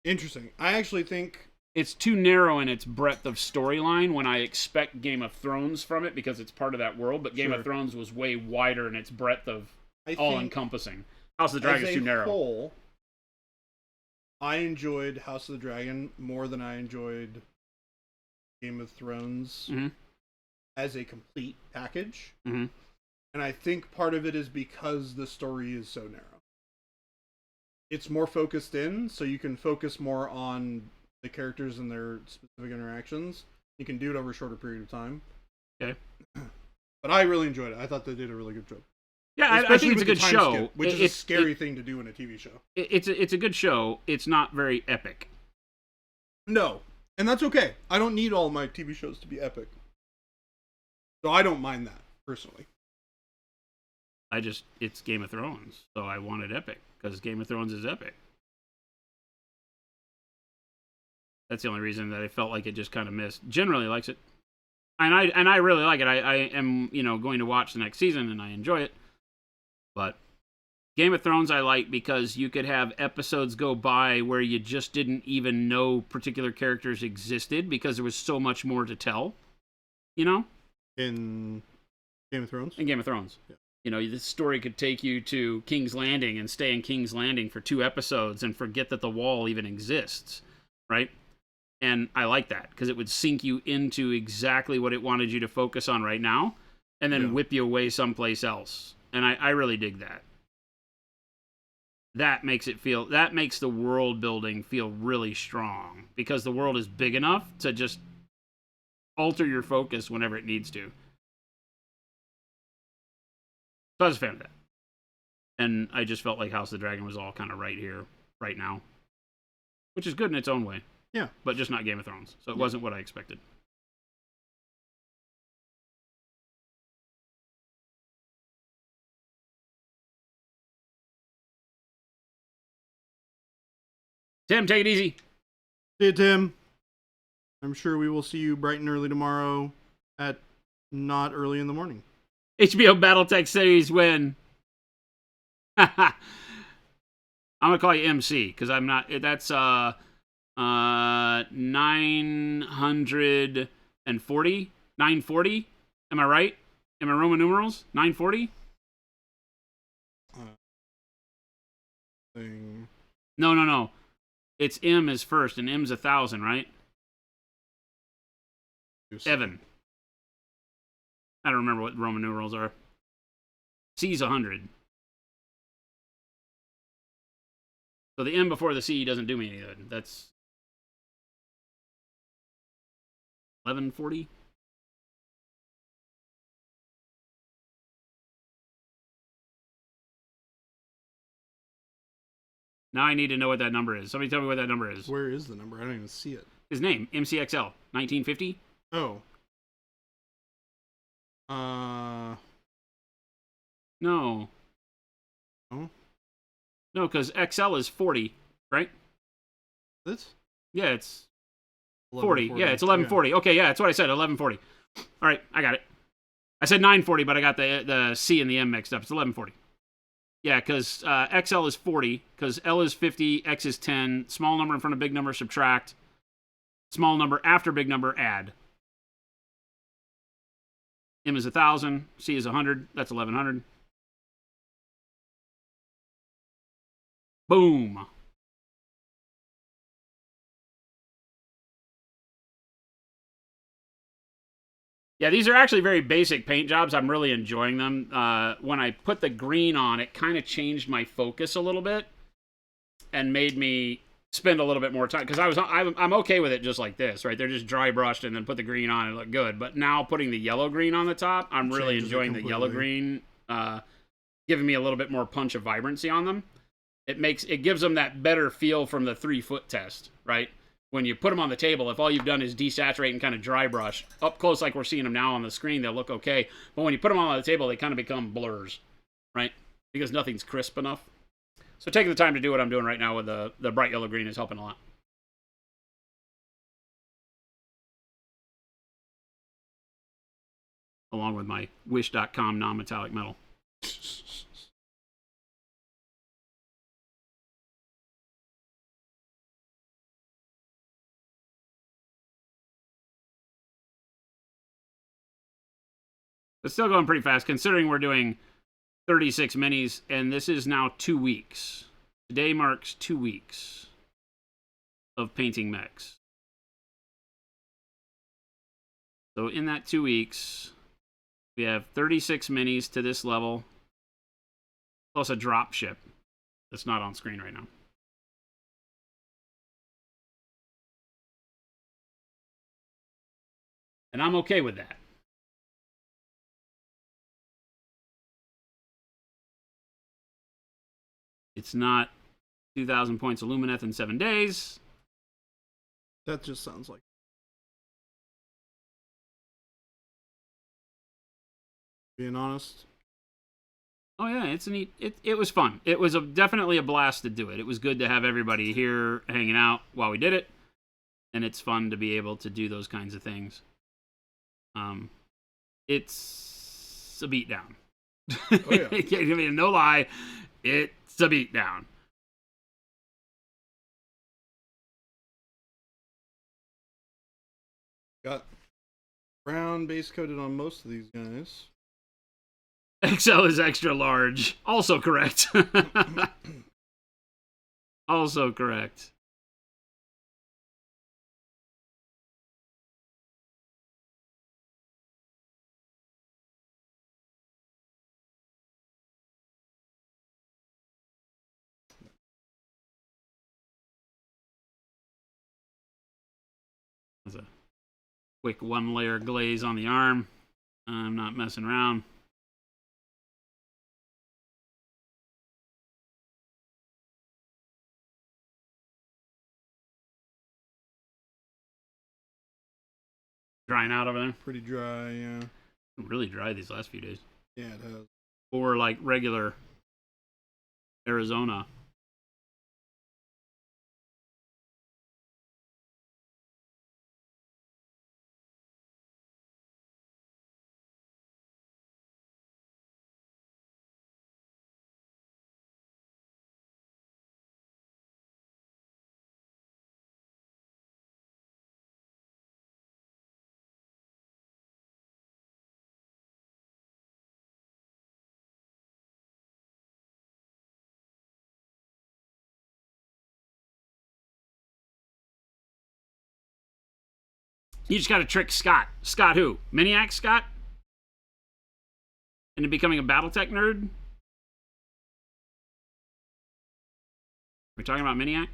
interesting. I actually think
It's too narrow in its breadth of storyline when I expect Game of Thrones from it because it's part of that world, but Game
Sure.
of Thrones was way wider in its breadth of
I
all
think
encompassing. House of the Dragon
as
is
a
too narrow.
whole, I enjoyed House of the Dragon more than I enjoyed Game of Thrones
Mhm.
as a complete package.
Mhm.
And I think part of it is because the story is so narrow. It's more focused in, so you can focus more on the characters and their specific interactions. You can do it over a shorter period of time.
Okay.
But I really enjoyed it. I thought they did a really good job.
Yeah, I
Especially
think it's a
with the
good
time
show.
skip, which is a scary thing to do in a TV show.
It's a good show. It's not very epic.
No, and that's okay. I don't need all my TV shows to be epic. So I don't mind that, personally.
It's Game of Thrones, so I want it epic because Game of Thrones is epic. That's the only reason that I felt like it just kind of missed. Generally likes it, and I really like it. I am going to watch the next season and I enjoy it. But Game of Thrones I like because you could have episodes go by where you just didn't even know particular characters existed because there was so much more to tell.
In Game of Thrones?
In Game of Thrones.
Yeah.
This story could take you to King's Landing and stay in King's Landing for 2 episodes and forget that the wall even exists, right? And I like that because it would sink you into exactly what it wanted you to focus on right now and then whip you away someplace else. And I really dig that. That makes the world building feel really strong because the world is big enough to just alter your focus whenever it needs to. So I was a fan of that. And I just felt like House of the Dragon was all kind of right here, right now. Which is good in its own way.
Yeah.
But just not Game of Thrones. So it wasn't what I expected. Tim, take it easy.
See you, Tim. I'm sure we will see you bright and early tomorrow at not early in the morning.
HBO Battletech series win. I'm gonna call you MC because I'm not. That's 940, 940. Am I right? Am I Roman numerals? 940. No. It's M is first, and M's 1,000, right? Evan. I don't remember what Roman numerals are. C's 100. So the M before the C doesn't do me any good. That's 1140. Now I need to know what that number is. Somebody tell me what that number is.
Where is the number? I don't even see it.
His name, MCXL, 1950.
Oh.
No.
Oh?
No, because XL is 40, right?
This?
Yeah, it's 40. Yeah, it's 1140. Yeah. Okay, yeah, that's what I said, 1140. All right, I got it. I said 940, but I got the C and the M mixed up. It's 1140. Yeah, because XL is 40, because L is 50, X is 10, small number in front of big number, subtract, small number after big number, add. M is 1,000, C is 100, that's 1,100. Boom. Yeah, these are actually very basic paint jobs. I'm really enjoying them. When I put the green on, it kind of changed my focus a little bit and made me spend a little bit more time, because I'm okay with it just like this, right? They're just dry brushed and then put the green on and look good. But now putting the yellow green on the top, I'm really
Changes it
enjoying the yellow green, giving me a little bit more punch of vibrancy on them. It gives them that better feel from the 3-foot test, right? When you put them on the table, if all you've done is desaturate and kind of dry brush up close, like we're seeing them now on the screen, they'll look okay. But when you put them on the table, they kind of become blurs, right? Because nothing's crisp enough. So taking the time to do what I'm doing right now with the bright yellow green is helping a lot. Along with my Wish.com non-metallic metal. It's still going pretty fast, considering we're doing 36 minis, and this is now 2 weeks. Today marks 2 weeks of painting mechs. So in that 2 weeks, we have 36 minis to this level, plus a drop ship that's not on screen right now. And I'm okay with that. It's not 2,000 points of Lumineth in 7 days.
That just sounds like. Being honest.
Oh yeah, it's neat. It was fun. It was definitely a blast to do it. It was good to have everybody here hanging out while we did it, and it's fun to be able to do those kinds of things. It's a beatdown.
Oh yeah.
I mean, no lie, it's a beatdown.
Got brown base coated on most of these guys.
XL is extra large. Also correct. Also correct. There's a quick 1-layer glaze on the arm. I'm not messing around. Drying out over there.
Pretty dry, yeah.
Really dry these last few days.
Yeah, it has.
Or like regular Arizona. You just got to trick Scott. Scott who? Miniac Scott? Into becoming a Battletech nerd? We're talking about Miniac?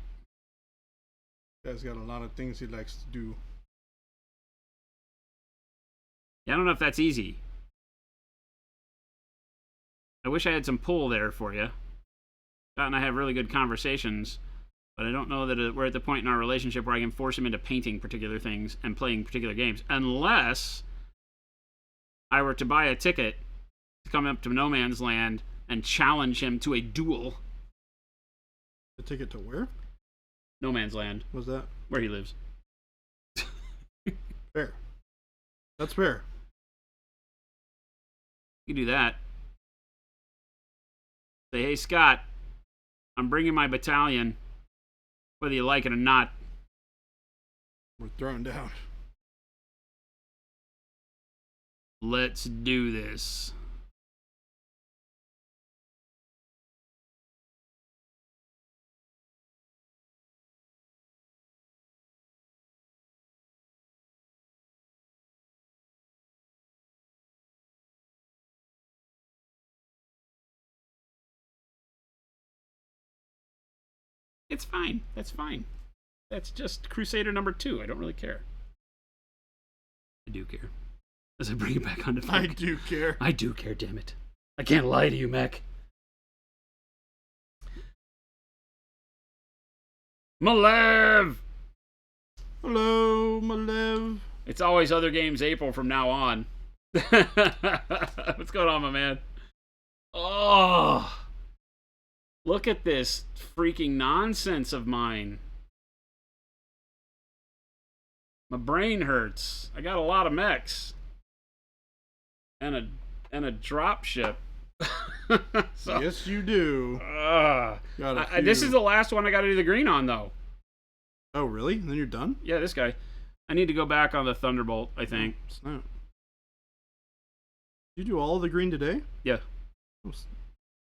Guy's got a lot of things he likes to do.
Yeah, I don't know if that's easy. I wish I had some pull there for you. Scott and I have really good conversations, but I don't know that we're at the point in our relationship where I can force him into painting particular things and playing particular games, unless I were to buy a ticket to come up to No Man's Land and challenge him to a duel.
A ticket to where?
No Man's Land.
What's that?
Where he lives.
Fair. That's fair.
You do that. Say, hey, Scott, I'm bringing my battalion, whether you like it or not.
We're throwing down.
Let's do this. It's fine. That's fine. That's just Crusader number 2. I don't really care. I do care. As I bring it back onto
I do care.
I do care, damn it. I can't lie to you, Mac. Malev!
Hello, Malev.
It's always Other Games April from now on. What's going on, my man? Oh, look at this freaking nonsense of mine. My brain hurts. I got a lot of mechs. And a drop ship. So,
Yes, you do.
This is the last one I got to do the green on, though.
Oh, really? Then you're done?
Yeah, this guy. I need to go back on the Thunderbolt, I think.
Snap. You do all the green today?
Yeah.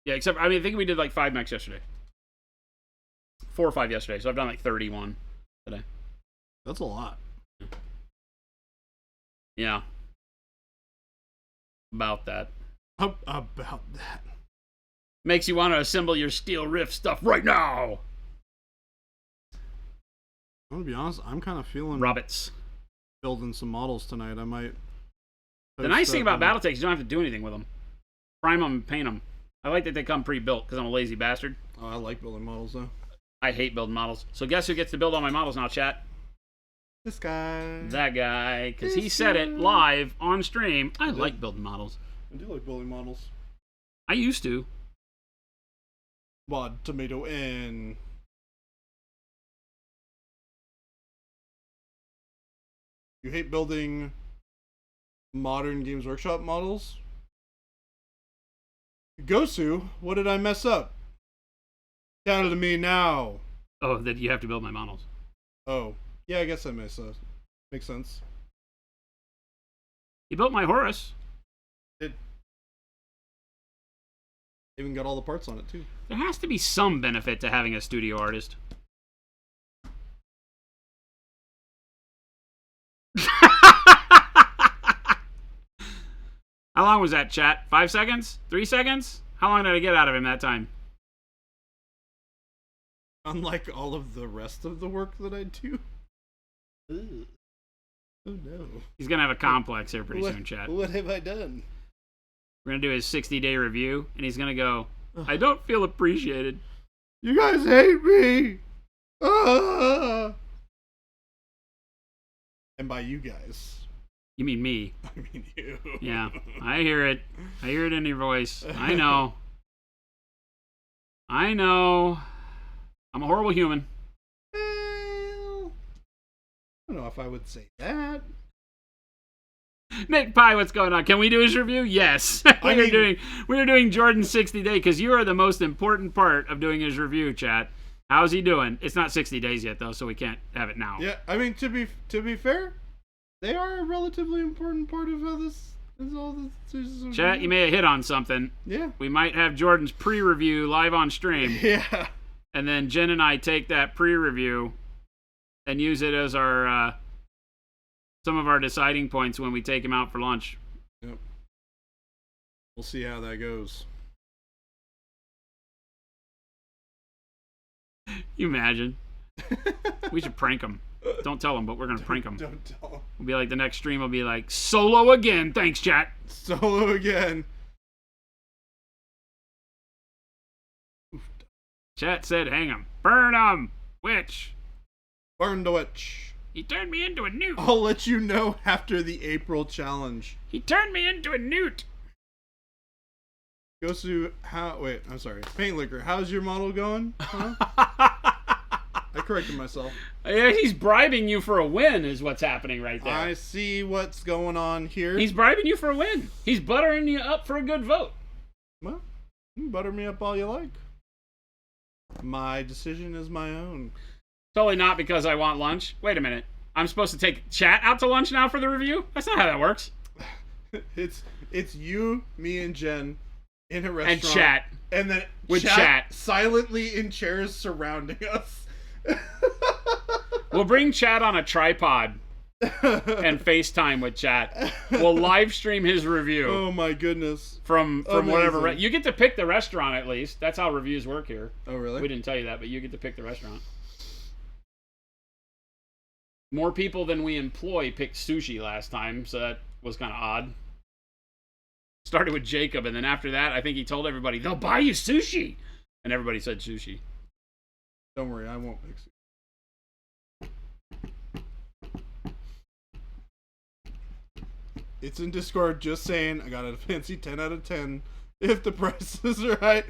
Yeah, except, I think we did like 5 mechs yesterday. 4 or 5 yesterday, so I've done like 31 today.
That's a lot.
Yeah. About that.
About that.
Makes you want to assemble your Steel Rift stuff right now!
I'm gonna be honest, I'm kind of feeling
Robots.
building some models tonight. I might.
The nice thing about Battletech is you don't have to do anything with them. Prime them and paint them. I like that they come pre-built because I'm a lazy bastard.
Oh, I like building models though.
I hate building models. So guess who gets to build all my models now, chat?
This guy.
That guy, because he said it live on stream. I like building models.
I do like building models.
I used to.
Mod, tomato, and you hate building modern Games Workshop models? Gosu, what did I mess up? Tell to me now.
Oh, that you have to build my models.
Oh, yeah, I guess that makes sense.
You built my Horus.
It even got all the parts on it too.
There has to be some benefit to having a studio artist. How long was that, chat? 5 seconds? 3 seconds? How long did I get out of him that time?
Unlike all of the rest of the work that I do. Ugh. Oh no.
He's going to have a complex here pretty soon, chat.
What have I done?
We're going to do his 60-day review, and he's going to go, I don't feel appreciated.
You guys hate me! Ah! And by you guys,
You mean me.
I mean you.
Yeah, I hear it. I hear it in your voice. I know. I know. I'm a horrible human.
Well, I don't know if I would say that.
Nick Pie, what's going on? Can we do his review? Yes. We're doing Jordan's 60 day because you are the most important part of doing his review, chat. How's he doing? It's not 60 days yet though, so we can't have it now.
Yeah, I mean to be fair, they are a relatively important part of how this is all this.
Chat, you may have hit on something.
Yeah.
We might have Jordan's pre-review live on stream.
Yeah.
And then Jen and I take that pre-review and use it as our some of our deciding points when we take him out for lunch.
Yep. We'll see how that goes.
You imagine? We should prank him. Don't tell him, but we're gonna prank him.
Don't tell him.
We'll be like, the next stream will be like, solo again. Thanks, chat.
Solo again.
Chat said, hang him. Burn him. Witch.
Burn the witch.
He turned me into a newt.
I'll let you know after the April challenge.
He turned me into a newt.
Goes to how? Wait, I'm sorry. Paint Liquor. How's your model going? Huh? I corrected myself.
Yeah, he's bribing you for a win is what's happening right there.
I see what's going on here.
He's bribing you for a win. He's buttering you up for a good vote.
Well, you can butter me up all you like. My decision is my own.
Totally not because I want lunch. Wait a minute. I'm supposed to take chat out to lunch now for the review? That's not how that works.
It's you, me, and Jen in a restaurant.
And chat.
And then
with chat
silently in chairs surrounding us.
We'll bring chat on a tripod and FaceTime with chat. We'll live stream his review.
Oh my goodness.
From whatever.
Amazing.
You get to pick the restaurant at least. That's how reviews work here.
Oh really?
We didn't tell you that, but you get to pick the restaurant. More people than we employ picked sushi last time, so that was kind of odd. Started with Jacob, and then after that, I think he told everybody, they'll buy you sushi. And everybody said sushi.
Don't worry, I won't pick sushi. It's in Discord just saying I got a fancy 10 out of 10 if the price is right.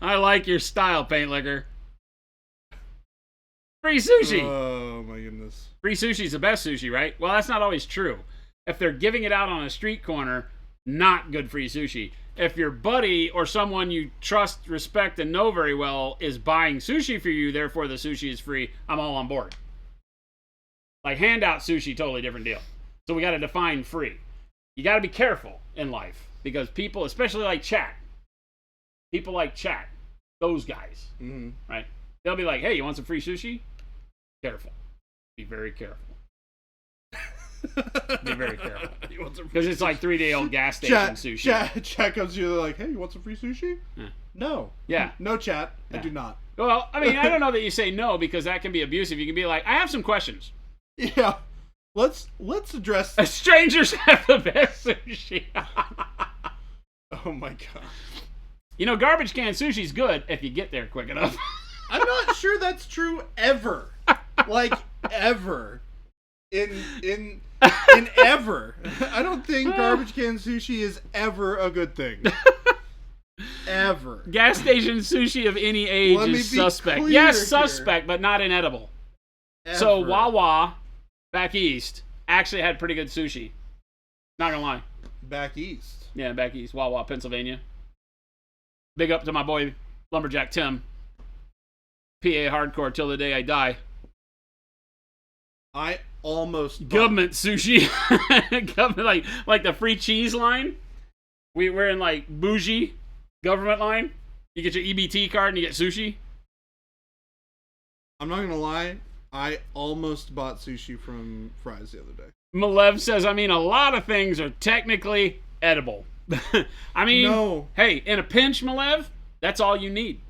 I like your style, Paint Liquor. Free sushi.
Oh my goodness.
Free sushi's the best sushi, right? Well, that's not always true. If they're giving it out on a street corner, not good free sushi. If your buddy or someone you trust, respect, and know very well is buying sushi for you, therefore the sushi is free, I'm all on board. Like handout sushi, totally different deal. So we got to define free. You got to be careful in life because people, especially like chat, people like chat, those guys, right? They'll be like, hey, you want some free sushi? Careful. Be very careful. Be very careful. Because it's like 3-day-old gas station sushi.
Chat comes to you, they're like, hey, you want some free sushi?
Yeah.
No.
Yeah.
No, chat.
Yeah.
I do not.
Well, I mean, I don't know that you say no because that can be abusive. You can be like, I have some questions.
Yeah. Let's address...
Strangers have the best sushi.
Oh my god.
You know, garbage can sushi's good if you get there quick enough.
I'm not sure that's true ever. Like, ever. In ever. I don't think garbage can sushi is ever a good thing. Ever.
Gas station sushi of any age
Let me
is
be
suspect.
clear
Yes,
here.
suspect, but not inedible.
Ever.
So Wawa, back east, actually had pretty good sushi. Not gonna lie.
Back east.
Yeah, back east, Wawa, Pennsylvania. Big up to my boy Lumberjack Tim. PA hardcore till the day I die.
I almost
Government sushi. Government, like the free cheese line. We're in like bougie government line. You get your EBT card and you get sushi.
I'm not gonna lie. I almost bought sushi from Fry's the other day.
Malev says, I mean, a lot of things are technically edible. I mean,
No.
Hey, in a pinch, Malev, that's all you need.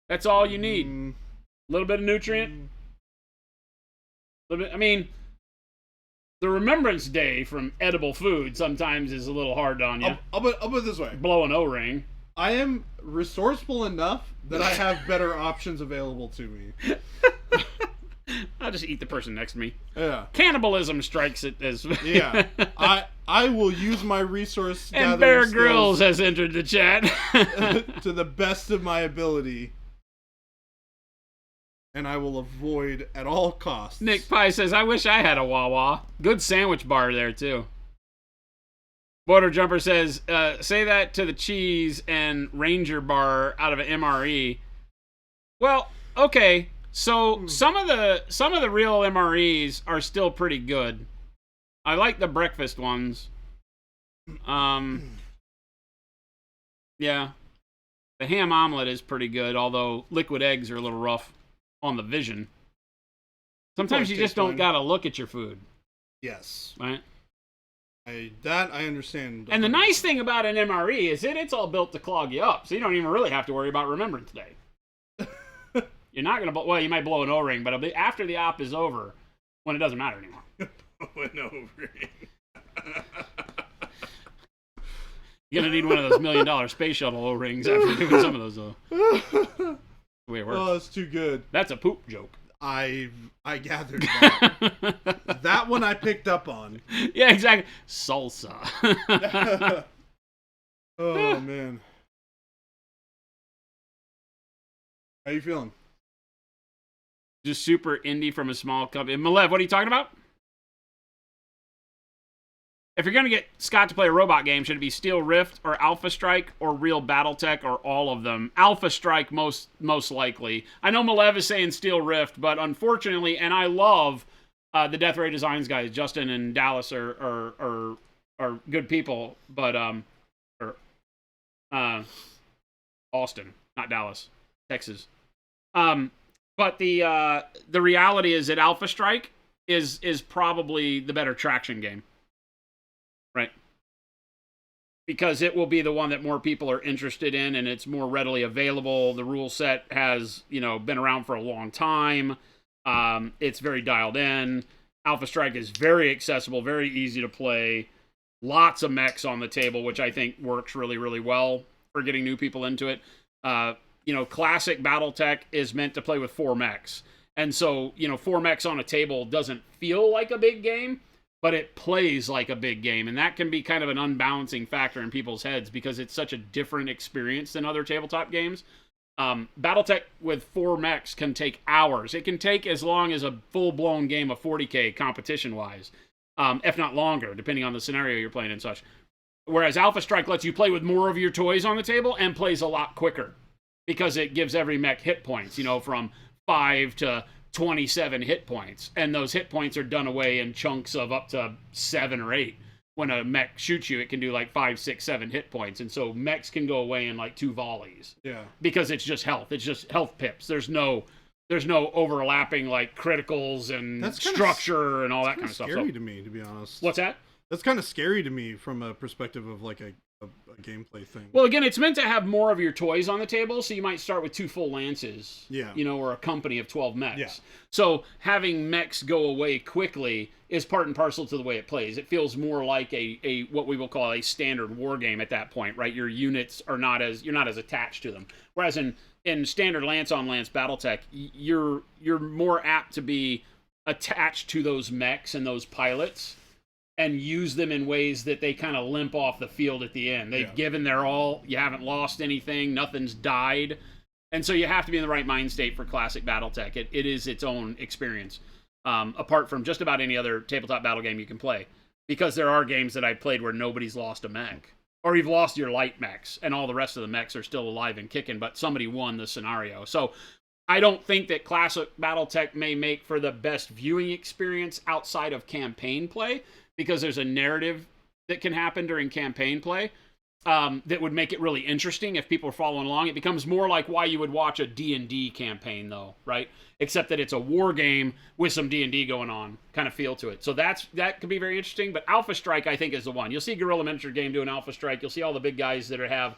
That's all you need. A little bit of nutrient. I mean, the Remembrance Day from edible food sometimes is a little hard on you.
I'll put it this way.
Blow an O-ring.
I am resourceful enough that I have better options available to me.
I'll just eat the person next to me.
Yeah.
Cannibalism strikes it as...
Yeah. I will use my resource
And Bear
gathering
Grylls
skills
has entered the chat.
to the best of my ability. And I will avoid at all costs.
Nick Pye says, I wish I had a Wawa. Good sandwich bar there, too. Border Jumper says, say that to the cheese and Ranger bar out of an MRE. Well, okay. So some of the real MREs are still pretty good. I like the breakfast ones. Yeah. The ham omelet is pretty good, although liquid eggs are a little rough on the vision. Sometimes you just don't gotta look at your food.
Yes.
Right?
I understand.
And the nice thing about an MRE is it's all built to clog you up, so you don't even really have to worry about Remembrance Day. You're not gonna well, you might blow an O-ring, but it'll be after the op is over when it doesn't matter anymore.
An O-ring.
You're gonna need one of those $1 million space shuttle O-rings after doing some of those though. The way it works.
Oh, it's too good.
That's a poop joke.
I gathered that. That one I picked up on.
Yeah, exactly. Salsa.
Oh man. How you feeling?
Just super indie from a small company. Malev, what are you talking about? If you're going to get Scott to play a robot game, should it be Steel Rift or Alpha Strike or Real Battletech or all of them? Alpha Strike most likely. I know Malev is saying Steel Rift, but unfortunately, and I love the Death Ray Designs guys, Justin and Dallas are good people, but Austin, not Dallas, Texas. But the reality is that Alpha Strike is probably the better traction game, right? Because it will be the one that more people are interested in, and it's more readily available. The rule set has, been around for a long time. It's very dialed in. Alpha Strike is very accessible, very easy to play. Lots of mechs on the table, which I think works really, really well for getting new people into it. Classic BattleTech is meant to play with 4 mechs. And so, 4 mechs on a table doesn't feel like a big game, but it plays like a big game. And that can be kind of an unbalancing factor in people's heads because it's such a different experience than other tabletop games. BattleTech with 4 mechs can take hours. It can take as long as a full-blown game of 40K competition-wise, if not longer, depending on the scenario you're playing and such. Whereas Alpha Strike lets you play with more of your toys on the table and plays a lot quicker because it gives every mech hit points, from 5 to 27 hit points. And those hit points are done away in chunks of up to 7 or 8. When a mech shoots you, it can do like 5, 6, 7 hit points. And so mechs can go away in like 2 volleys.
Yeah.
Because it's just health. It's just health pips. There's no overlapping like criticals and structure and all that kind of stuff.
That's scary to me, to be honest.
What's that?
That's kind of scary to me from a perspective of like a gameplay thing.
Well, again, it's meant to have more of your toys on the table, so you might start with 2 full lances.
Yeah.
Or a company of 12 mechs.
Yeah.
So having mechs go away quickly is part and parcel to the way it plays. It feels more like a what we will call a standard war game at that point, right? Your units are you're not as attached to them. Whereas in standard lance on lance BattleTech, you're more apt to be attached to those mechs and those pilots and use them in ways that they kind of limp off the field at the end. They've given their all. You haven't lost anything. Nothing's died. And so you have to be in the right mind state for classic BattleTech. It is its own experience, apart from just about any other tabletop battle game you can play. Because there are games that I've played where nobody's lost a mech. Or you've lost your light mechs, and all the rest of the mechs are still alive and kicking, but somebody won the scenario. So I don't think that classic BattleTech may make for the best viewing experience outside of campaign play, because there's a narrative that can happen during campaign play that would make it really interesting if people are following along. It becomes more like why you would watch a D&D campaign, though, right? Except that it's a war game with some D&D going on kind of feel to it. So that could be very interesting. But Alpha Strike, I think, is the one. You'll see Guerrilla Miniature Game do an Alpha Strike. You'll see all the big guys that have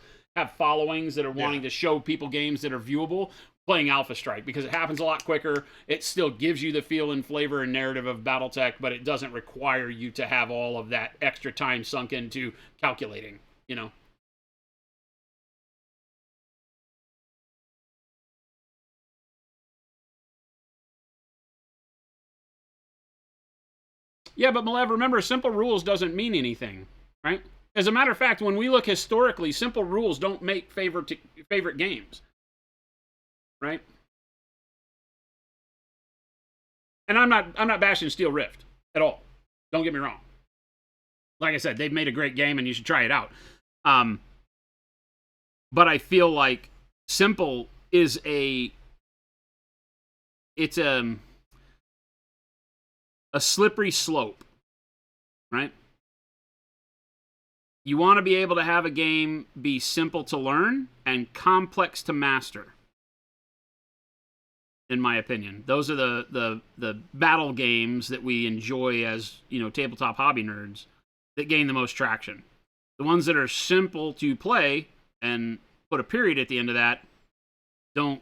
followings that are wanting to show people games that are viewable playing Alpha Strike, because it happens a lot quicker. It still gives you the feel and flavor and narrative of BattleTech, but it doesn't require you to have all of that extra time sunk into calculating, Yeah, but Malev, remember, simple rules doesn't mean anything, right? As a matter of fact, when we look historically, simple rules don't make favorite games, right? And I'm not bashing Steel Rift at all. Don't get me wrong. Like I said, they've made a great game, and you should try it out. But I feel like simple is a slippery slope, right? You want to be able to have a game be simple to learn and complex to master. In my opinion, those are the battle games that we enjoy as tabletop hobby nerds that gain the most traction. The ones that are simple to play and put a period at the end of that don't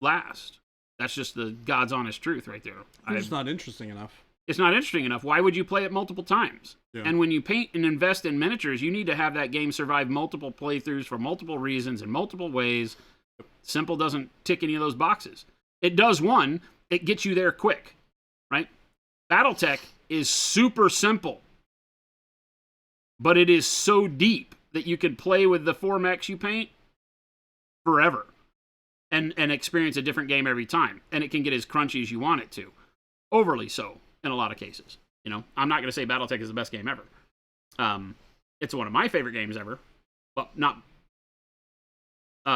last. That's just the God's honest truth right there.
It's not interesting enough.
It's not interesting enough. Why would you play it multiple times? Yeah. And when you paint and invest in miniatures, you need to have that game survive multiple playthroughs for multiple reasons in multiple ways. Simple doesn't tick any of those boxes. It does one, it gets you there quick, right? BattleTech is super simple, but it is so deep that you can play with the 4 mechs you paint forever and experience a different game every time. And it can get as crunchy as you want it to. Overly so in a lot of cases. I'm not going to say BattleTech is the best game ever. It's one of my favorite games ever, but not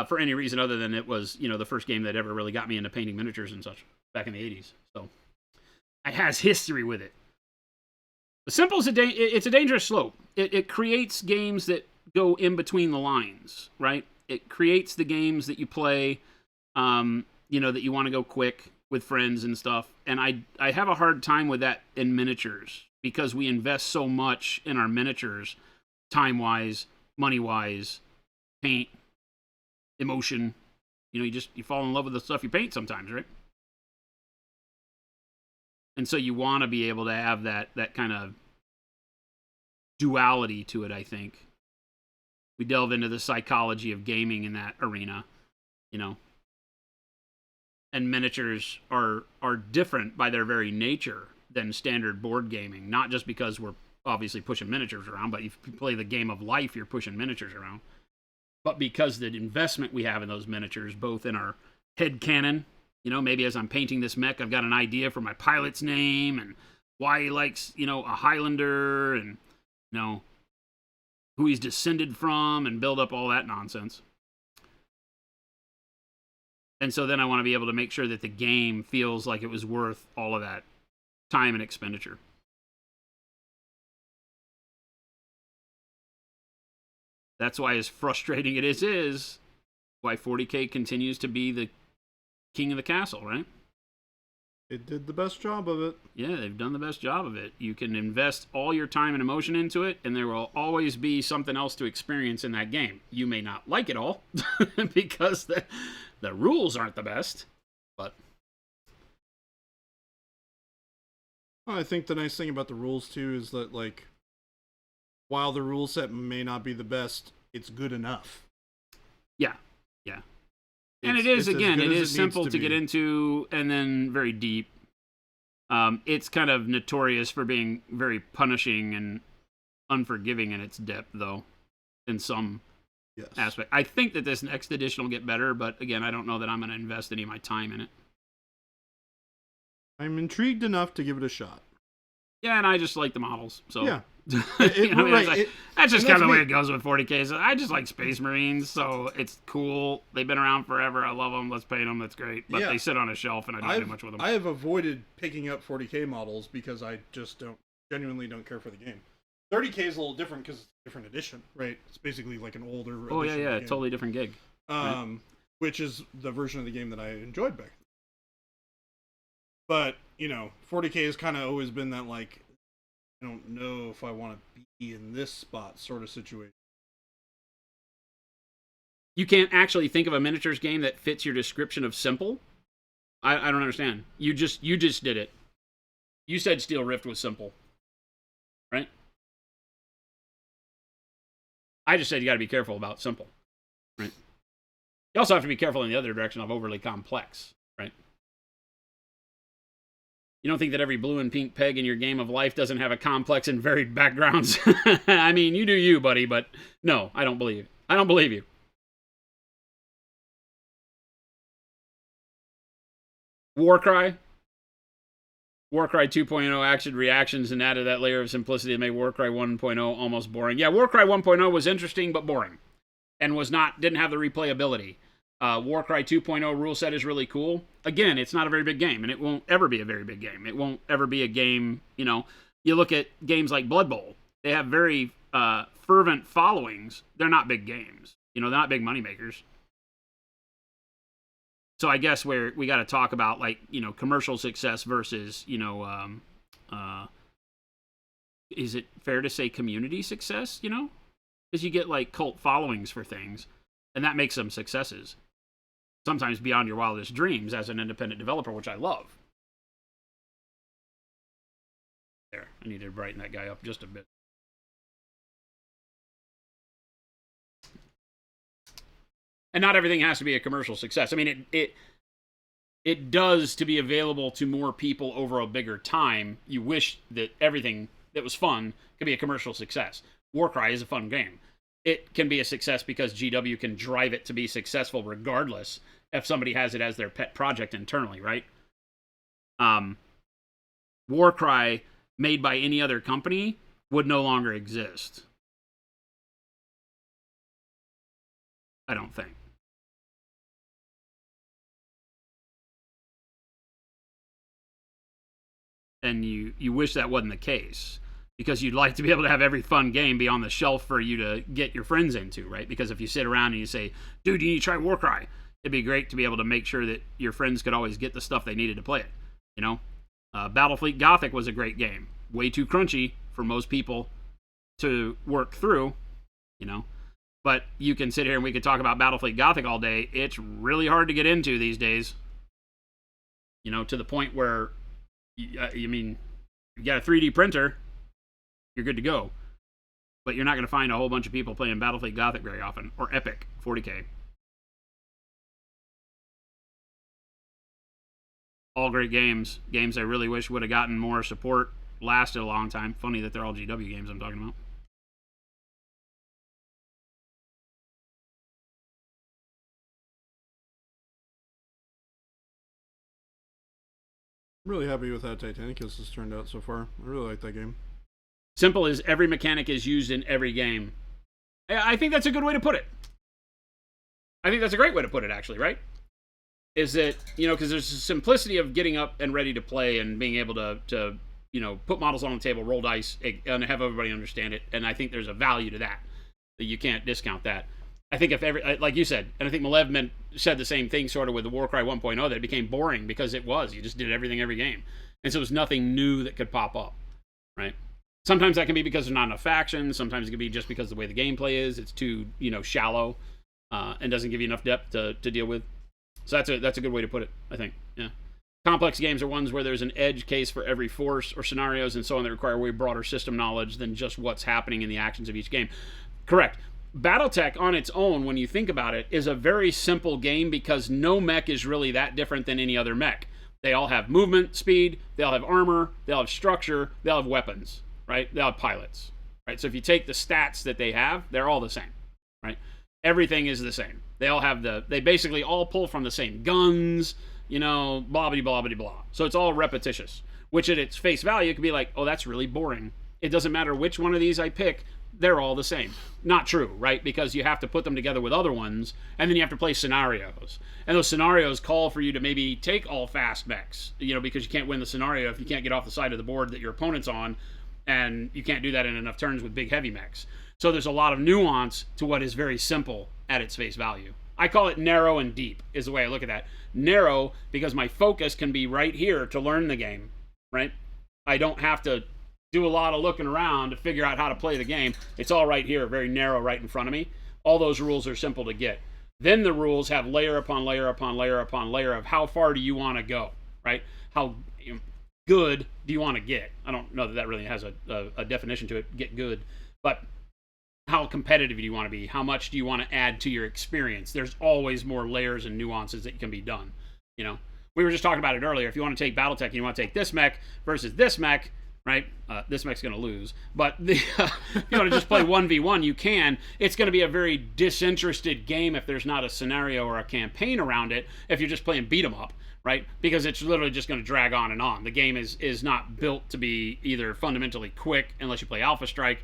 for any reason other than it was, the first game that ever really got me into painting miniatures and such back in the 80s. So it has history with it. The simple is it's a dangerous slope. It creates games that go in between the lines, right? It creates the games that you play, that you want to go quick. with friends and stuff, and I have a hard time with that in miniatures because we invest so much in our miniatures, time-wise, money-wise, paint, emotion. You know, you fall in love with the stuff you paint sometimes, right? And so you want to be able to have that kind of duality to it, I think. We delve into the psychology of gaming in that arena, you know. And miniatures are different by their very nature than standard board gaming. Not just because we're obviously pushing miniatures around, but if you play the game of life, you're pushing miniatures around. But because the investment we have in those miniatures, both in our head canon, you know, maybe as I'm painting this mech, I've got an idea for my pilot's name and why he likes, you know, a Highlander and, you know, who he's descended from and build up all that nonsense. And so then I want to be able to make sure that the game feels like it was worth all of that time and expenditure. That's why, as frustrating it is why 40K continues to be the king of the castle, right?
It did the best job of it.
Yeah, they've done the best job of it. You can invest all your time and emotion into it, and there will always be something else to experience in that game. You may not like it all, because the rules aren't the best, but...
I think the nice thing about the rules, too, is that, like, while the rule set may not be the best, it's good enough.
Yeah, yeah. And it is, again, it is simple to get into and then very deep. It's kind of notorious for being very punishing and unforgiving in its depth, though, in some aspect. I think that this next edition will get better, but again, I don't know that I'm going to invest any of my time in it.
I'm intrigued enough to give it a shot.
Yeah, and I just like the models, so...
Yeah.
That's just kind of the way it goes with 40K. So I just like Space Marines, so it's cool. They've been around forever. I love them. Let's paint them. That's great. But they sit on a shelf, and I don't do much with them.
I have avoided picking up 40K models because I just genuinely don't care for the game. 30K is a little different because it's a different edition, right? It's basically like an older edition.
Oh, yeah, totally different gig.
Right? Which is the version of the game that I enjoyed back then. But, you know, 40K has kind of always been that, like, I don't know if I want to be in this spot sort of situation.
You can't actually think of a miniatures game that fits your description of simple? I don't understand. You just did it. You said Steel Rift was simple. Right? I just said you got to be careful about simple. Right? You also have to be careful in the other direction of overly complex. Right? You don't think that every blue and pink peg in your game of life doesn't have a complex and varied backgrounds? I mean, you do you, buddy, but no, I don't believe it. I don't believe you. Warcry 2.0 action reactions and added that layer of simplicity that made Warcry 1.0 almost boring. Yeah, Warcry 1.0 was interesting but boring, and didn't have the replayability. Warcry 2.0 rule set is really cool. Again, it's not a very big game, and it won't ever be a very big game. It won't ever be a game, you know. You look at games like Blood Bowl. They have very fervent followings. They're not big games. You know, they're not big moneymakers. So I guess we got to talk about, like, you know, commercial success versus, you know, is it fair to say community success, you know? Because you get, like, cult followings for things, and that makes them successes. Sometimes beyond your wildest dreams as an independent developer, which I love. There, I need to brighten that guy up just a bit. And not everything has to be a commercial success. I mean, it does to be available to more people over a bigger time. You wish that everything that was fun could be a commercial success. Warcry is a fun game. It can be a success because GW can drive it to be successful regardless if somebody has it as their pet project internally, right? Warcry, made by any other company, would no longer exist. I don't think. And you wish that wasn't the case, because you'd like to be able to have every fun game be on the shelf for you to get your friends into, right? Because if you sit around and you say, dude, you need to try Warcry, it'd be great to be able to make sure that your friends could always get the stuff they needed to play it. You know, Battlefleet Gothic was a great game. Way too crunchy for most people to work through, you know. But you can sit here and we could talk about Battlefleet Gothic all day. It's really hard to get into these days. You know, to the point where, you mean, you got a 3D printer, you're good to go. But you're not going to find a whole bunch of people playing Battlefleet Gothic very often, or Epic 40K. All great games. Games I really wish would have gotten more support. Lasted a long time. Funny that they're all GW games I'm talking about.
I'm really happy with how Titanicus has turned out so far. I really like that game.
Simple as every mechanic is used in every game. I think that's a good way to put it. I think that's a great way to put it, actually, right? Is that, you know, because there's a simplicity of getting up and ready to play and being able to you know, put models on the table, roll dice, and have everybody understand it. And I think there's a value to that. You can't discount that. I think if every, like you said, and I think Malev said the same thing sort of with the Warcry 1.0, that it became boring because it was. You just did everything every game. And so there was nothing new that could pop up, right? Sometimes that can be because there's not enough factions. Sometimes it can be just because the way the gameplay is. It's too, you know, shallow and doesn't give you enough depth to deal with. So that's a good way to put it, I think. Yeah. Complex games are ones where there's an edge case for every force or scenarios and so on that require way broader system knowledge than just what's happening in the actions of each game. Correct. Battletech on its own, when you think about it, is a very simple game because no mech is really that different than any other mech. They all have movement, speed, they all have armor, they all have structure, they all have weapons, right? They all have pilots, right? So if you take the stats that they have, they're all the same, right? Everything is the same. They all have they basically all pull from the same guns, you know, blah, blah, blah, blah, blah. So it's all repetitious, which at its face value could be like, oh, that's really boring. It doesn't matter which one of these I pick, they're all the same. Not true, right? Because you have to put them together with other ones, and then you have to play scenarios. And those scenarios call for you to maybe take all fast mechs, you know, because you can't win the scenario if you can't get off the side of the board that your opponent's on, and you can't do that in enough turns with big heavy mechs. So there's a lot of nuance to what is very simple at its face value. I call it narrow and deep, is the way I look at that. Narrow, because my focus can be right here to learn the game, right? I don't have to do a lot of looking around to figure out how to play the game. It's all right here, very narrow right in front of me. All those rules are simple to get. Then the rules have layer upon layer upon layer upon layer of how far do you want to go, right? How good do you want to get? I don't know that that really has a definition to it, get good. But how competitive do you want to be? How much do you want to add to your experience? There's always more layers and nuances that can be done, you know? We were just talking about it earlier. If you want to take Battletech and you want to take this mech versus this mech, right? This mech's going to lose. But if you want to just play 1v1, you can. It's going to be a very disinterested game if there's not a scenario or a campaign around it, if you're just playing beat 'em up, right? Because it's literally just going to drag on and on. The game is not built to be either fundamentally quick, unless you play Alpha Strike,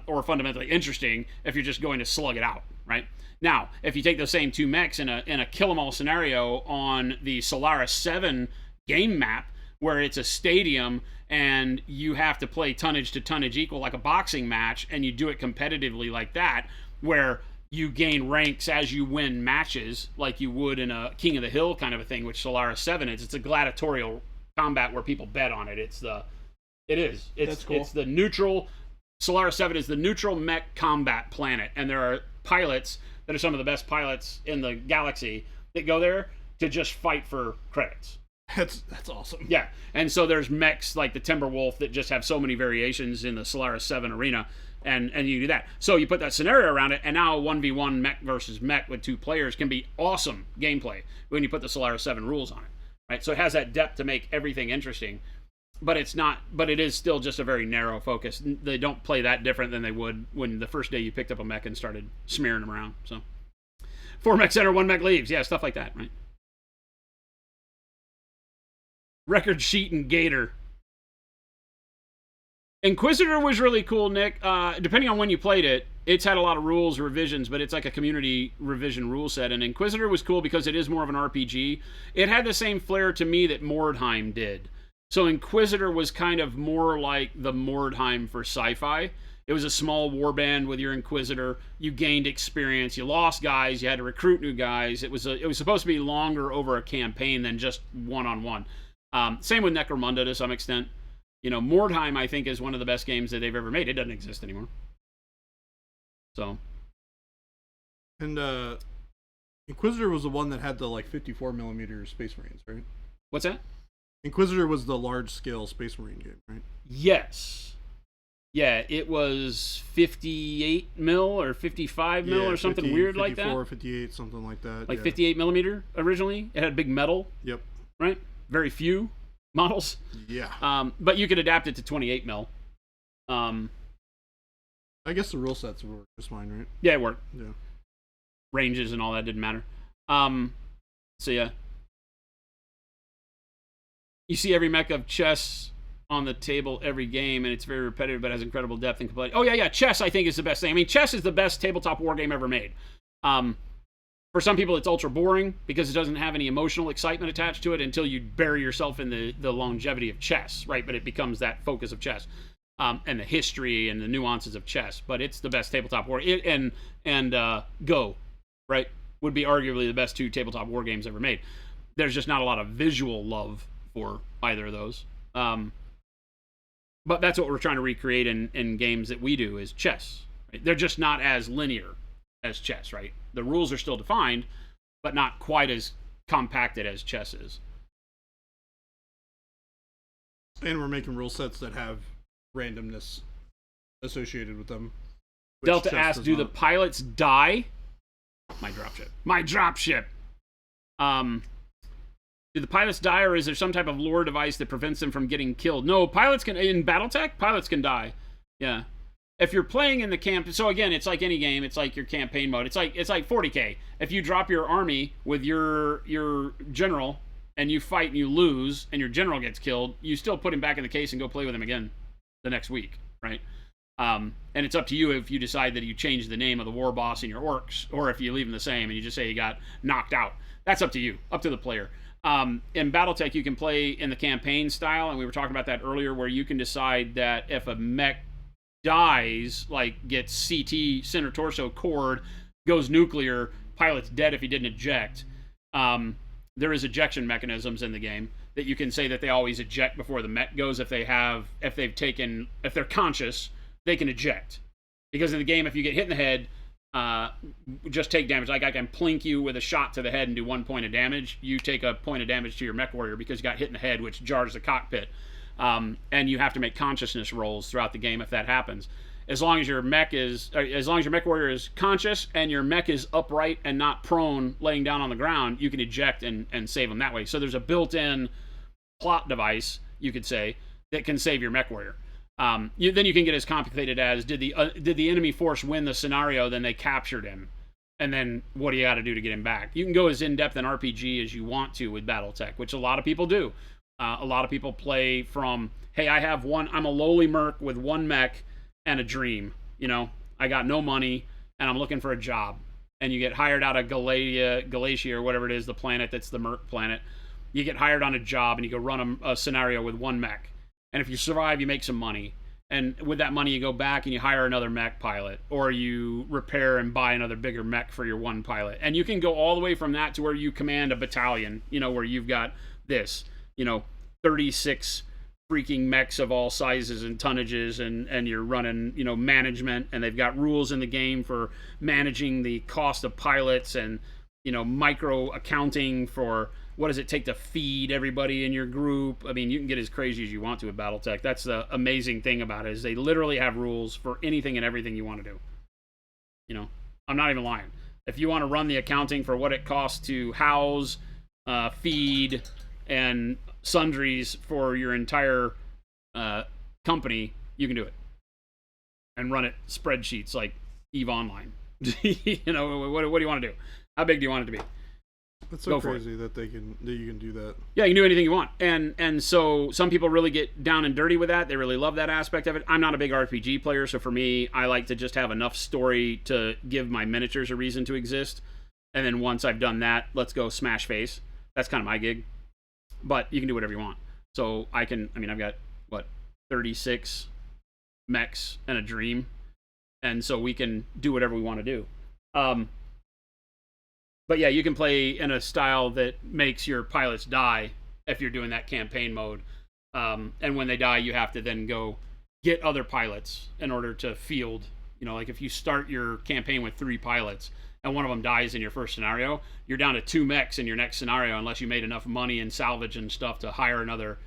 or fundamentally interesting if you're just going to slug it out, right? Now, if you take those same two mechs in a kill 'em all scenario on the Solaris 7 game map, where it's a stadium and you have to play tonnage to tonnage equal like a boxing match, and you do it competitively like that, where you gain ranks as you win matches like you would in a King of the Hill kind of a thing, which Solaris 7 is. It's a gladiatorial combat where people bet on it. It's the neutral. Solaris 7 is the neutral mech combat planet, and there are pilots that are some of the best pilots in the galaxy that go there to just fight for credits.
That's awesome.
Yeah, and so there's mechs like the Timberwolf that just have so many variations in the Solaris 7 arena, and you do that. So you put that scenario around it, and now a 1v1 mech versus mech with two players can be awesome gameplay when you put the Solaris 7 rules on it, right? So it has that depth to make everything interesting, but it is still just a very narrow focus. They don't play that different than they would when the first day you picked up a mech and started smearing them around. So 4 mechs enter, 1 mech leaves. Yeah, stuff like that, right? Record Sheet and Gator. Inquisitor was really cool, Nick. Depending on when you played it, it's had a lot of rules revisions, but it's like a community revision rule set. And Inquisitor was cool because it is more of an RPG. It had the same flair to me that Mordheim did. So Inquisitor was kind of more like the Mordheim for sci-fi. It was a small warband with your Inquisitor. You gained experience. You lost guys. You had to recruit new guys. It was supposed to be longer over a campaign than just one-on-one. Same with Necromunda to some extent. Mordheim, I think, is one of the best games that they've ever made. It doesn't exist anymore. So.
And Inquisitor was the one that had the 54 millimeter Space Marines, right?
What's that?
Inquisitor was the large scale Space Marine game, right?
Yes. Yeah, it was 58 mil or 55 mil or something
50,
weird
54,
like that.
58, something like that.
58 millimeter originally. It had big metal.
Yep.
Right? Very few models.
Yeah.
But you could adapt it to 28 mil.
I guess the rule sets were just fine, right?
Yeah, it worked.
Yeah.
Ranges and all that didn't matter. So yeah. You see every mech of chess on the table every game, and it's very repetitive but has incredible depth and complexity. Oh yeah, chess I think is the best thing. I mean, chess is the best tabletop war game ever made. For some people it's ultra boring because it doesn't have any emotional excitement attached to it until you bury yourself in the longevity of chess, right? But it becomes that focus of chess. And the history and the nuances of chess, but it's the best tabletop war. It and Go, right, would be arguably the best 2 tabletop war games ever made. There's just not a lot of visual love for either of those. But that's what we're trying to recreate in games that we do is chess. Right? They're just not as linear as chess, right? The rules are still defined, but not quite as compacted as chess is.
And we're making rule sets that have randomness associated with them.
Delta asks, do the pilots die? My dropship. Do the pilots die, or is there some type of lore device that prevents them from getting killed? No, pilots can, in BattleTech, pilots can die. Yeah. If you're playing in the camp, so again, it's like any game, it's like your campaign mode. It's like 40K. If you drop your army with your general, and you fight and you lose, and your general gets killed, you still put him back in the case and go play with him again the next week, right? And it's up to you if you decide that you change the name of the war boss in your orcs, or if you leave them the same and you just say you got knocked out. That's up to you, up to the player. In BattleTech, you can play in the campaign style, and we were talking about that earlier, where you can decide that if a mech dies, like gets CT, center torso cored, goes nuclear, pilot's dead if he didn't eject, there is ejection mechanisms in the game that you can say that they always eject before the mech goes. If they're conscious, they can eject. Because in the game, if you get hit in the head, just take damage. Like I can plink you with a shot to the head and do 1 point of damage. You take a point of damage to your mech warrior because you got hit in the head, which jars the cockpit. And you have to make consciousness rolls throughout the game if that happens. As long as your mech warrior is conscious and your mech is upright and not prone, laying down on the ground, you can eject and save them that way. So there's a built-in plot device, you could say, that can save your mech warrior. Then you can get as complicated as did the enemy force win the scenario, then they captured him, and then what do you got to do to get him back? You can go as in-depth in RPG as you want to with BattleTech, which a lot of people do. A lot of people play from, hey, I'm a lowly merc with 1 mech and a dream. I got no money and I'm looking for a job. And you get hired out of Galatia or whatever it is, the planet that's the merc planet. You get hired on a job and you go run a scenario with 1 mech. And if you survive, you make some money. And with that money, you go back and you hire another mech pilot, or you repair and buy another bigger mech for your 1 pilot. And you can go all the way from that to where you command a battalion, where you've got this, 36 freaking mechs of all sizes and tonnages, and you're running, management, and they've got rules in the game for managing the cost of pilots and, micro accounting for what does it take to feed everybody in your group. I mean, you can get as crazy as you want to with BattleTech. That's the amazing thing about it, is they literally have rules for anything and everything you want to do. I'm not even lying. If you want to run the accounting for what it costs to house, feed, and sundries for your entire company, you can do it. And run it spreadsheets like EVE Online. What do you want to do? How big do you want it to be?
That's so crazy that you can do that.
Yeah, you can do anything you want. And so some people really get down and dirty with that. They really love that aspect of it. I'm not a big RPG player, so for me, I like to just have enough story to give my miniatures a reason to exist. And then once I've done that, let's go smash face. That's kind of my gig. But you can do whatever you want. So I've got, 36 mechs and a dream, and so we can do whatever we want to do. But yeah, you can play in a style that makes your pilots die if you're doing that campaign mode. And when they die, you have to then go get other pilots in order to field. Like if you start your campaign with 3 pilots and one of them dies in your first scenario, you're down to 2 mechs in your next scenario unless you made enough money and salvage and stuff to hire another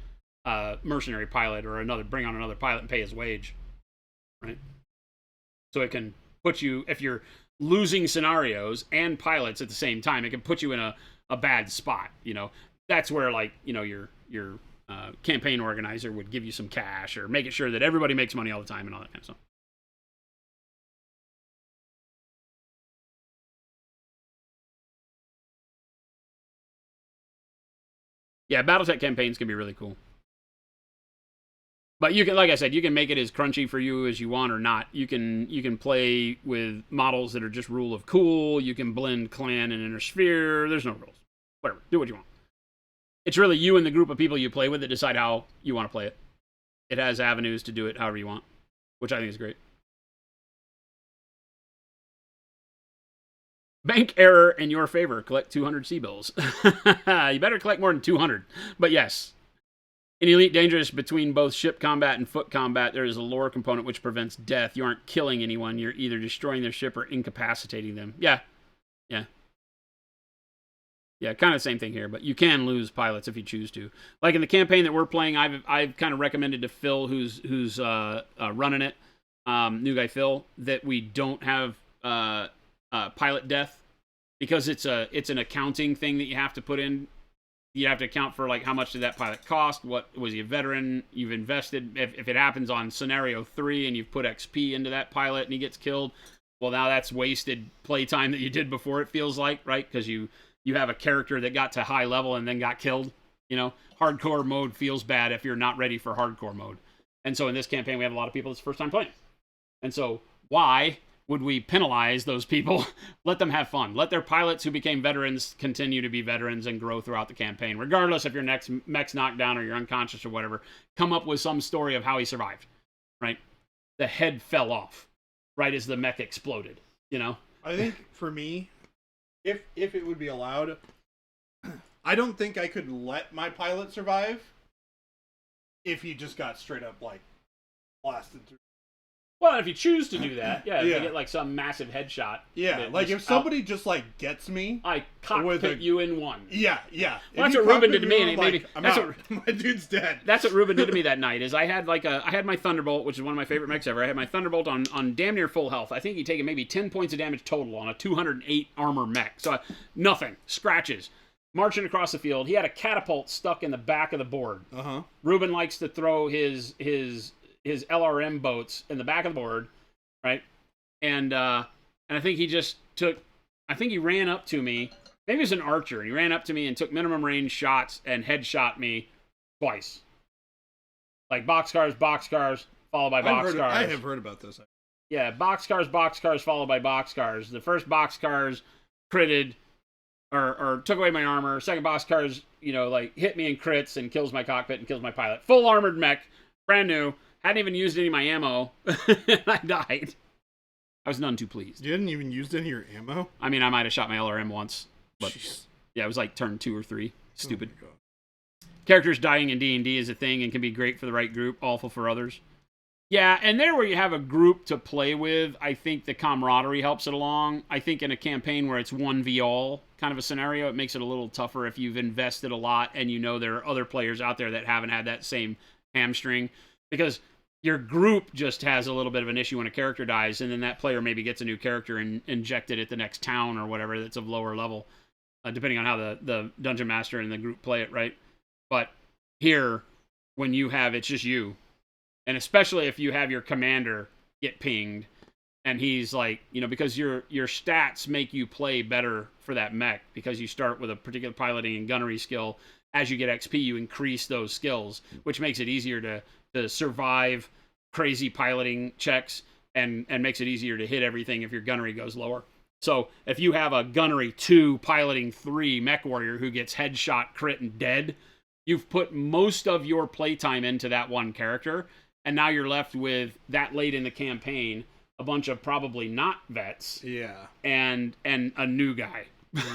mercenary pilot or bring on another pilot and pay his wage, right? So it can put you, if you're losing scenarios and pilots at the same time, it can put you in a bad spot. That's where your campaign organizer would give you some cash or make it sure that everybody makes money all the time and all that kind of stuff. Yeah, BattleTech campaigns can be really cool. But you can, like I said, you can make it as crunchy for you as you want or not. You can play with models that are just rule of cool. You can blend clan and inner sphere. There's no rules. Whatever. Do what you want. It's really you and the group of people you play with that decide how you want to play it. It has avenues to do it however you want, which I think is great. Bank error in your favor. Collect 200 C-bills. You better collect more than 200. But yes. In Elite Dangerous, between both ship combat and foot combat, there is a lore component which prevents death. You aren't killing anyone. You're either destroying their ship or incapacitating them. Yeah. Yeah, kind of the same thing here, but you can lose pilots if you choose to. Like in the campaign that we're playing, I've kind of recommended to Phil, who's running it, new guy Phil, that we don't have pilot death because it's an accounting thing that you have to put in. You have to account for how much did that pilot cost? What was he a veteran? You've invested. If it happens on scenario 3 and you've put XP into that pilot and he gets killed, well, now that's wasted playtime that you did before. It feels like, right? Because you have a character that got to high level and then got killed. Hardcore mode feels bad if you're not ready for hardcore mode. And so in this campaign, we have a lot of people that's first time playing. And so why would we penalize those people? Let them have fun. Let their pilots who became veterans continue to be veterans and grow throughout the campaign. Regardless if your next mech's knocked down or you're unconscious or whatever, come up with some story of how he survived, right? The head fell off right as the mech exploded,
I think for me, if it would be allowed, I don't think I could let my pilot survive if he just got straight up blasted through.
Well, if you choose to do that, yeah. You get some massive headshot.
Yeah, if somebody just gets me,
I cockpit you in one.
Yeah.
Well, that's what Ruben did to me, and
my dude's dead.
That's what Ruben did to me that night. Is I had my Thunderbolt, which is one of my favorite mechs ever. I had my Thunderbolt on damn near full health. I think he'd taken maybe 10 points of damage total on a 208 armor mech. So nothing, scratches. Marching across the field, he had a catapult stuck in the back of the board. Ruben likes to throw his LRM boats in the back of the board, right? And I think he just he ran up to me. Maybe he was an archer, and he ran up to me and took minimum range shots and headshot me twice. Boxcars, followed by boxcars.
I have heard about this.
Yeah, boxcars, followed by boxcars. The first boxcars critted or took away my armor. Second boxcars, hit me and crits and kills my cockpit and kills my pilot. Full armored mech, brand new. Hadn't even used any of my ammo, and I died. I was none too pleased.
You hadn't even used any of your ammo?
I mean, I might have shot my LRM once, but yeah, it was turn 2 or 3. Stupid.
Oh my God.
Characters dying in D&D is a thing and can be great for the right group, awful for others. Yeah, and there where you have a group to play with, I think the camaraderie helps it along. I think in a campaign where it's 1v all kind of a scenario, it makes it a little tougher if you've invested a lot and there are other players out there that haven't had that same hamstring. Because your group just has a little bit of an issue when a character dies, and then that player maybe gets a new character and injected at the next town or whatever that's of lower level, depending on how the dungeon master and the group play it, right? But here, when it's just you, and especially if you have your commander get pinged, and he's because your stats make you play better for that mech, because you start with a particular piloting and gunnery skill. As you get XP, you increase those skills, which makes it easier to survive crazy piloting checks and makes it easier to hit everything if your gunnery goes lower. So if you have a gunnery 2 piloting 3 mech warrior who gets headshot, crit, and dead, you've put most of your playtime into that one character, and now you're left with that late in the campaign a bunch of probably not vets,
Yeah.
and a new guy.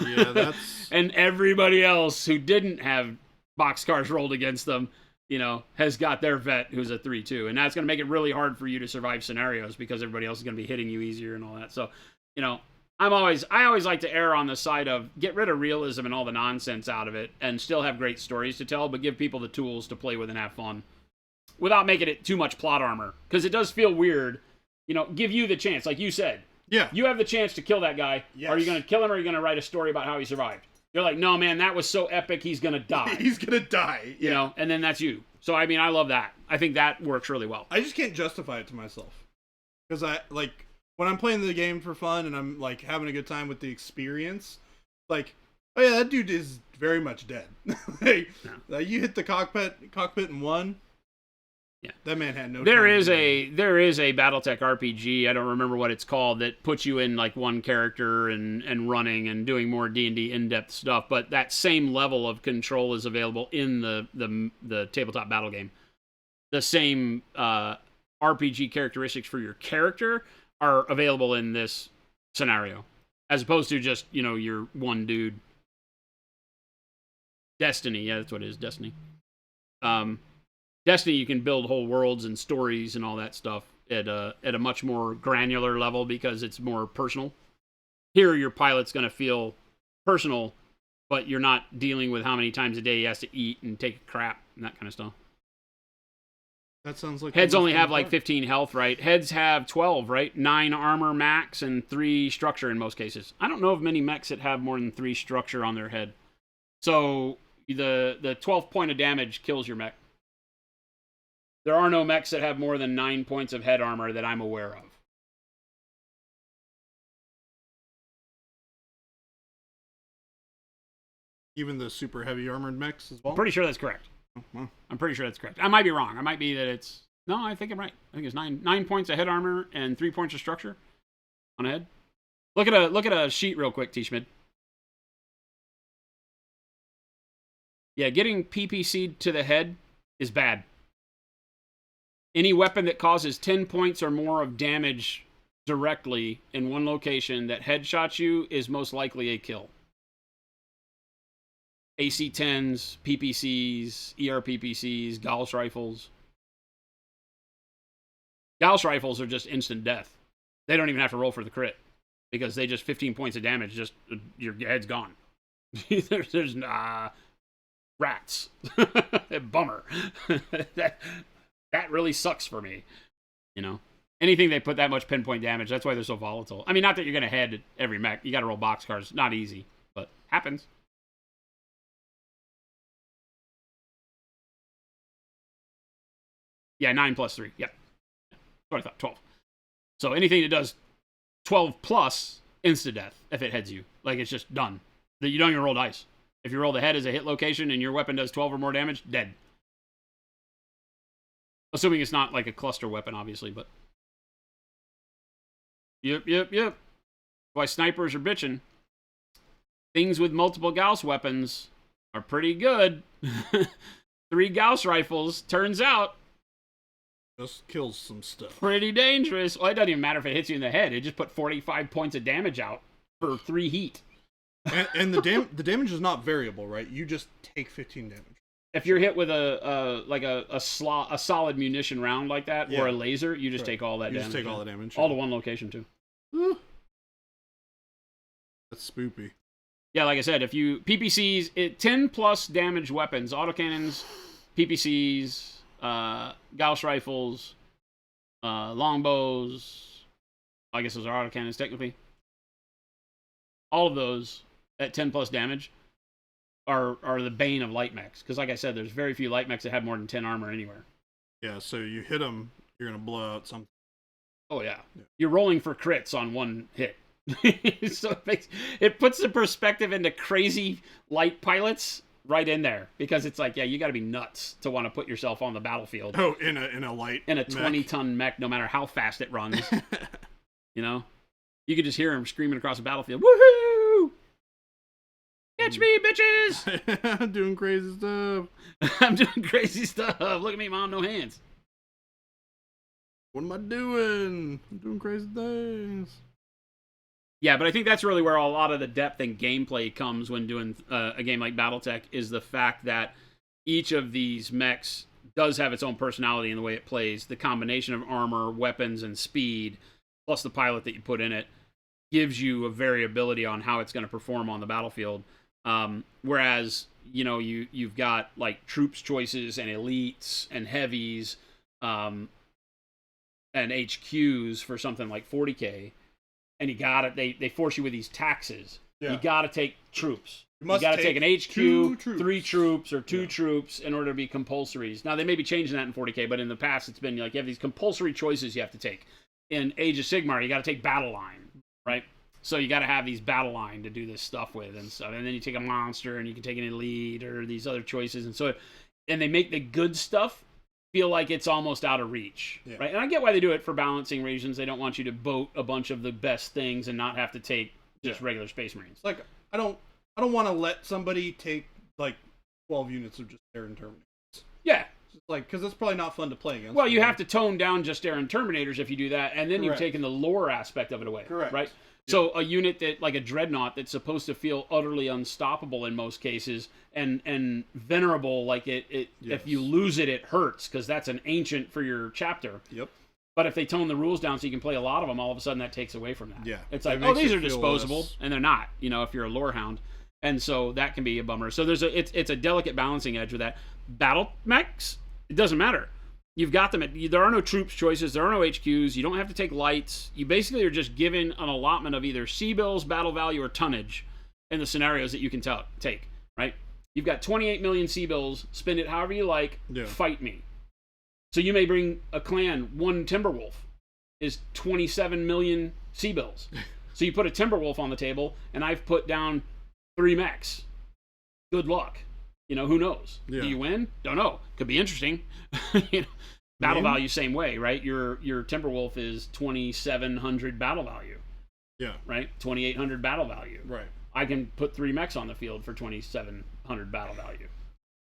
Yeah, that's
And everybody else who didn't have boxcars rolled against them, has got their vet who's a 3/2, and that's going to make it really hard for you to survive scenarios because everybody else is going to be hitting you easier and all that. So, I always like to err on the side of get rid of realism and all the nonsense out of it, and still have great stories to tell, but give people the tools to play with and have fun, without making it too much plot armor, because it does feel weird. Give you the chance, like you said.
Yeah.
You have the chance to kill that guy.
Yes.
Are you going to kill him, or are you going to write a story about how he survived? You're like, no, man, that was so epic, he's going to die.
He's going to die. Yeah.
And then that's you. So, I mean, I love that. I think that works really well.
I just can't justify it to myself. Because when I'm playing the game for fun and I'm, having a good time with the experience, oh yeah, that dude is very much dead. You hit the cockpit in one.
Yeah,
that man had no.
There is a BattleTech RPG. I don't remember what it's called, that puts you in one character and running and doing more D&D in-depth stuff. But that same level of control is available in the tabletop battle game. The same RPG characteristics for your character are available in this scenario, as opposed to just your one dude. Destiny, yeah, that's what it is. Destiny. Destiny, you can build whole worlds and stories and all that stuff at a much more granular level because it's more personal. Here, your pilot's going to feel personal, but you're not dealing with how many times a day he has to eat and take a crap and that kind of stuff.
That sounds like
heads only have 15 health, right? Heads have 12, right? 9 armor max and 3 structure in most cases. I don't know of many mechs that have more than 3 structure on their head. So the 12 point of damage kills your mech. There are no mechs that have more than 9 points of head armor that I'm aware of.
Even the super heavy armored mechs as well?
I'm pretty sure that's correct. I'm pretty sure that's correct. I might be wrong. I might be that it's... No, I think I'm right. I think it's 9 points of head armor and 3 points of structure on a head. Look at a sheet real quick, T-Schmid. Yeah, getting PPC'd to the head is bad. Any weapon that causes 10 points or more of damage directly in one location that headshots you is most likely a kill. AC-10s, PPCs, ERPPCs, Gauss rifles. Gauss rifles are just instant death. They don't even have to roll for the crit because they just 15 points of damage, just your head's gone. There's rats. Bummer. That really sucks for me. Anything they put that much pinpoint damage, that's why they're so volatile. I mean, not that you're going to head every mech. You got to roll boxcars. Not easy, but happens. Yeah, 9 plus 3. Yep. That's what I thought. 12. So anything that does 12 plus, insta-death if it heads you. It's just done. You don't even roll dice. If you roll the head as a hit location and your weapon does 12 or more damage, dead. Assuming it's not a cluster weapon, obviously, but... Yep. Why snipers are bitching. Things with multiple Gauss weapons are pretty good. 3 Gauss rifles, turns out,
just kills some stuff.
Pretty dangerous. Well, it doesn't even matter if it hits you in the head. It just put 45 points of damage out for 3 heat.
And the damage is not variable, right? You just take 15 damage.
If you're hit with a solid munition round like that, or a laser, you just take all that damage.
You just take all the damage.
All to one location, too.
That's spoopy.
Yeah, like I said, if you... PPCs, 10 plus damage weapons, autocannons, PPCs, Gauss rifles, longbows, I guess those are autocannons, technically. All of those at 10 plus damage are the bane of light mechs. Because like I said, there's very few light mechs that have more than 10 armor anywhere.
Yeah, so you hit them, you're going to blow out something.
Oh, yeah. You're rolling for crits on one hit. So it puts the perspective into crazy light pilots right in there. Because it's you got to be nuts to want to put yourself on the battlefield.
Oh, in a light
In a 20-ton mech, no matter how fast it runs. You could just hear him screaming across the battlefield. Woohoo! Catch me, bitches!
I'm doing crazy stuff.
I'm doing crazy stuff. Look at me, Mom, no hands.
What am I doing? I'm doing crazy things.
Yeah, but I think that's really where a lot of the depth and gameplay comes when doing a game like BattleTech, is the fact that each of these mechs does have its own personality in the way it plays. The combination of armor, weapons, and speed, plus the pilot that you put in it, gives you a variability on how it's going to perform on the battlefield. Whereas, you know, you've got like troops choices and elites and heavies, and HQs for something like 40K. And you got it. They force you with these taxes. Yeah. You got to take troops. You got to take an HQ, 3 troops, or 2 troops in order to be compulsories. Now, they may be changing that in 40K, but in the past, it's been like you have these compulsory choices you have to take. In Age of Sigmar, you got to take Battle Line, right? So you got to have these Battle Line to do this stuff with and stuff. And then you take a monster, and you can take an elite, or these other choices. And they make the good stuff feel like it's almost out of reach, right? And I get why they do it for balancing reasons. They don't want you to boat a bunch of the best things and not have to take just regular Space Marines.
Like, I don't want to let somebody take like 12 units of just Terran Terminators.
Yeah.
Like, because it's probably not fun to play against.
Well, you have to tone down just Terran Terminators if you do that, and then you've taken the lore aspect of it away.
Correct.
Right? So a unit that, like a Dreadnought, that's supposed to feel utterly unstoppable in most cases, and venerable, like if you lose it, it hurts, because that's an ancient for your chapter.
Yep.
But if they tone the rules down so you can play a lot of them, all of a sudden that takes away from that.
Yeah.
It's like, oh, these are disposable, and they're not, you know, if you're a lore hound. And so that can be a bummer. So it's a delicate balancing edge with that. Battle mechs, it doesn't matter. You've got them. There are no troops choices. There are no HQs. You don't have to take lights. You basically are just given an allotment of either C-bills, battle value, or tonnage in the scenarios that you can take, right? You've got 28 million C-bills. Spend it however you like. Yeah. Fight me. So you may bring a clan. One Timberwolf is 27 million C-bills. So you put a Timberwolf on the table, and I've put down 3 mechs. Good luck. You know, who knows? Yeah. Do you win? Don't know. Could be interesting. You know, battle value, same way, right? Your Timberwolf is 2,700 battle value. Yeah. Right? 2,800 battle value.
Right.
I can put 3 mechs on the field for 2,700 battle value.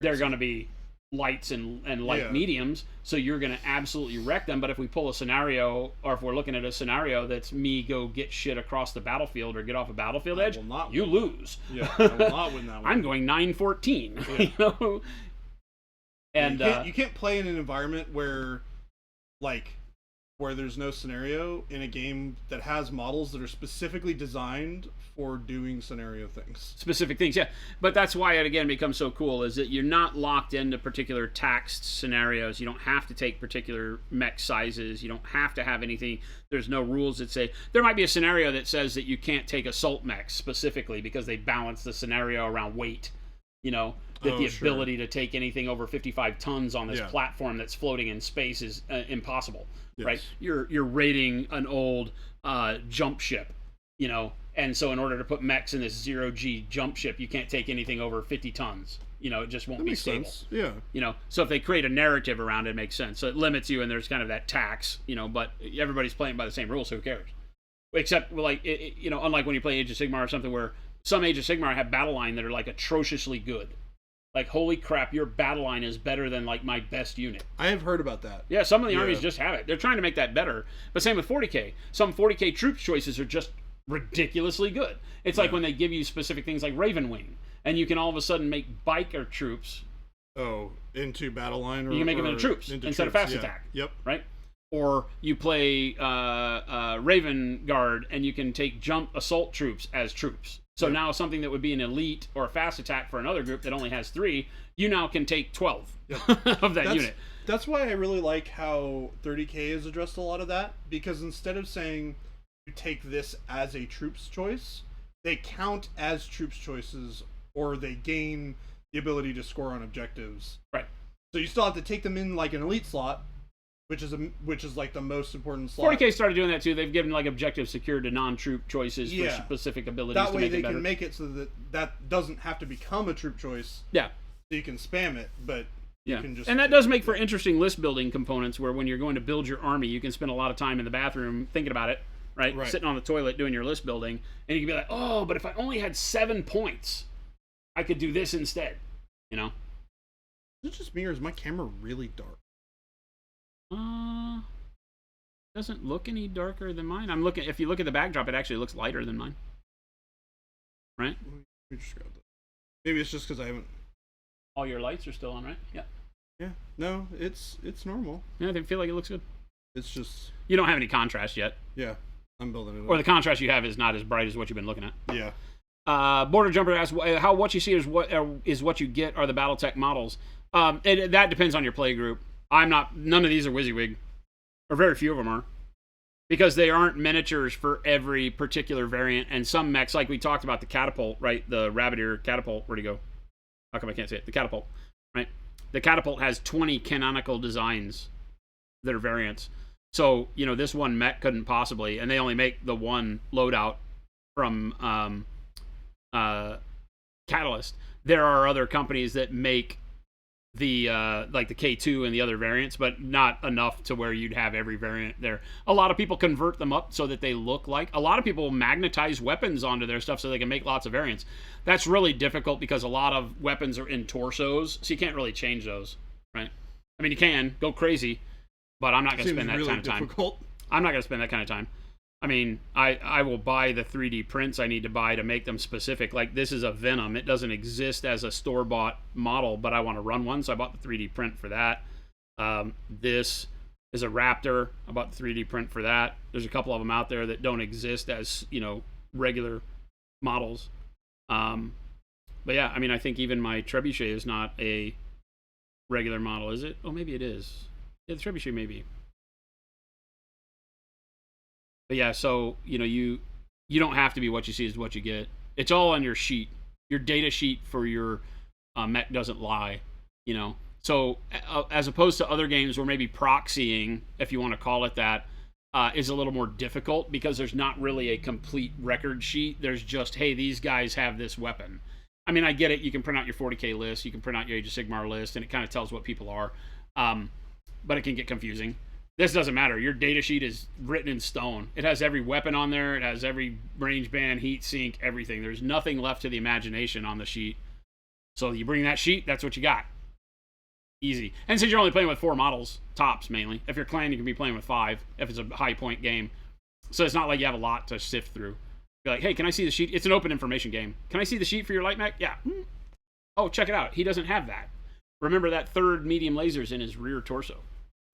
They're going to be lights and light mediums, so you're going to absolutely wreck them. But if we pull a scenario, or if we're looking at a scenario that's me go get shit across the battlefield or get off a battlefield edge, you lose.
Yeah, I will not win that one.
I'm going 9-14. Yeah. You know? And
you can't play in an environment where there's no scenario in a game that has models that are specifically designed for doing scenario things.
Specific things, yeah. But that's why it, again, becomes so cool, is that you're not locked into particular taxed scenarios. You don't have to take particular mech sizes. You don't have to have anything. There's no rules that say... There might be a scenario that says that you can't take assault mechs specifically because they balance the scenario around weight, you know? That the ability to take anything over 55 tons on this platform that's floating in space is impossible, right? You're raiding an old jump ship, you know, and so in order to put mechs in this 0G jump ship, you can't take anything over 50 tons. You know, it just won't be stable.
Sense. Yeah.
You know, so if they create a narrative around it, it makes sense. So it limits you, and there's kind of that tax, you know, but everybody's playing by the same rules, so who cares? Except, like, you know, unlike when you play Age of Sigmar or something where some Age of Sigmar have battle line that are, like, atrociously good. Like, holy crap, your battle line is better than, like, my best unit.
I have heard about that.
Yeah, some of the armies just have it. They're trying to make that better. But same with 40K. Some 40K troops choices are just ridiculously good. It's like when they give you specific things like Raven Wing, and you can all of a sudden make biker troops.
Oh, into battle line?
You can make them into troops instead of fast attack.
Yep.
Right? Or you play Raven Guard, and you can take jump assault troops as troops. So now something that would be an elite or a fast attack for another group that only has 3, you now can take 12 of that unit.
That's why I really like how 30K has addressed a lot of that, because instead of saying you take this as a troops choice, they count as troops choices, or they gain the ability to score on objectives.
Right.
So you still have to take them in like an elite slot, which is like the most important slot.
40K started doing that too. They've given like objectives secured to non-troop choices for specific abilities.
That way
to make
they
it better.
can make it so that doesn't have to become a troop choice.
Yeah.
So you can spam it, but you can just...
And that does make for interesting list building components where when you're going to build your army, you can spend a lot of time in the bathroom thinking about it, right? Sitting on the toilet doing your list building, and you can be like, oh, but if I only had 7 points, I could do this instead, you know?
Is it just me, or is my camera really dark?
Doesn't look any darker than mine. I'm looking. If you look at the backdrop, it actually looks lighter than mine. Right?
Let me just grab that. Maybe it's just because I haven't.
All your lights are still on, right? Yeah.
Yeah. No, it's normal.
Yeah, they feel like it looks good.
It's just.
You don't have any contrast yet.
Yeah, I'm building it up.
Or the contrast you have is not as bright as what you've been looking at.
Yeah.
Border Jumper asks, how what you see is what you get are the BattleTech models. That depends on your play group. None of these are WYSIWYG, or very few of them are, because they aren't miniatures for every particular variant. And some mechs, like we talked about the Catapult, right? The Rabbit Ear Catapult. Where'd he go? How come I can't say it? The Catapult, right? The Catapult has 20 canonical designs that are variants. So, this one mech couldn't possibly, and they only make the one loadout from Catalyst. There are other companies that make the like the K2 and the other variants, but not enough to where you'd have every variant there. A lot of people convert them up so that they look like. A lot of people magnetize weapons onto their stuff so they can make lots of variants. That's really difficult because a lot of weapons are in torsos, so you can't really change those, right? I mean, you can go crazy, but I'm not going to spend that
really
kind of time.
difficult.
I'm not going to spend that kind of time. I mean, I will buy the 3D prints I need to buy to make them specific. Like, this is a Venom. It doesn't exist as a store-bought model, but I want to run one, so I bought the 3D print for that. This is a Raptor. I bought the 3D print for that. There's a couple of them out there that don't exist as, regular models. But yeah, I mean, I think even my Trebuchet is not a regular model, is it? Oh, maybe it is. Yeah, the Trebuchet maybe. But yeah, so you don't have to be what you see is what you get. It's all on your sheet. Your data sheet for your mech doesn't lie. So as opposed to other games where maybe proxying, if you want to call it that, is a little more difficult because there's not really a complete record sheet. There's just, hey, these guys have this weapon. I mean, I get it. You can print out your 40K list. You can print out your Age of Sigmar list, and it kind of tells what people are. But it can get confusing. This doesn't matter. Your data sheet is written in stone. It has every weapon on there. It has every range band, heat sink, everything. There's nothing left to the imagination on the sheet. So you bring that sheet, that's what you got. Easy. And since you're only playing with 4 models, tops mainly. If you're clan, you can be playing with 5 if it's a high point game. So it's not like you have a lot to sift through. You're like, hey, can I see the sheet? It's an open information game. Can I see the sheet for your light mech? Yeah. Oh, check it out. He doesn't have that. Remember that third medium laser's in his rear torso.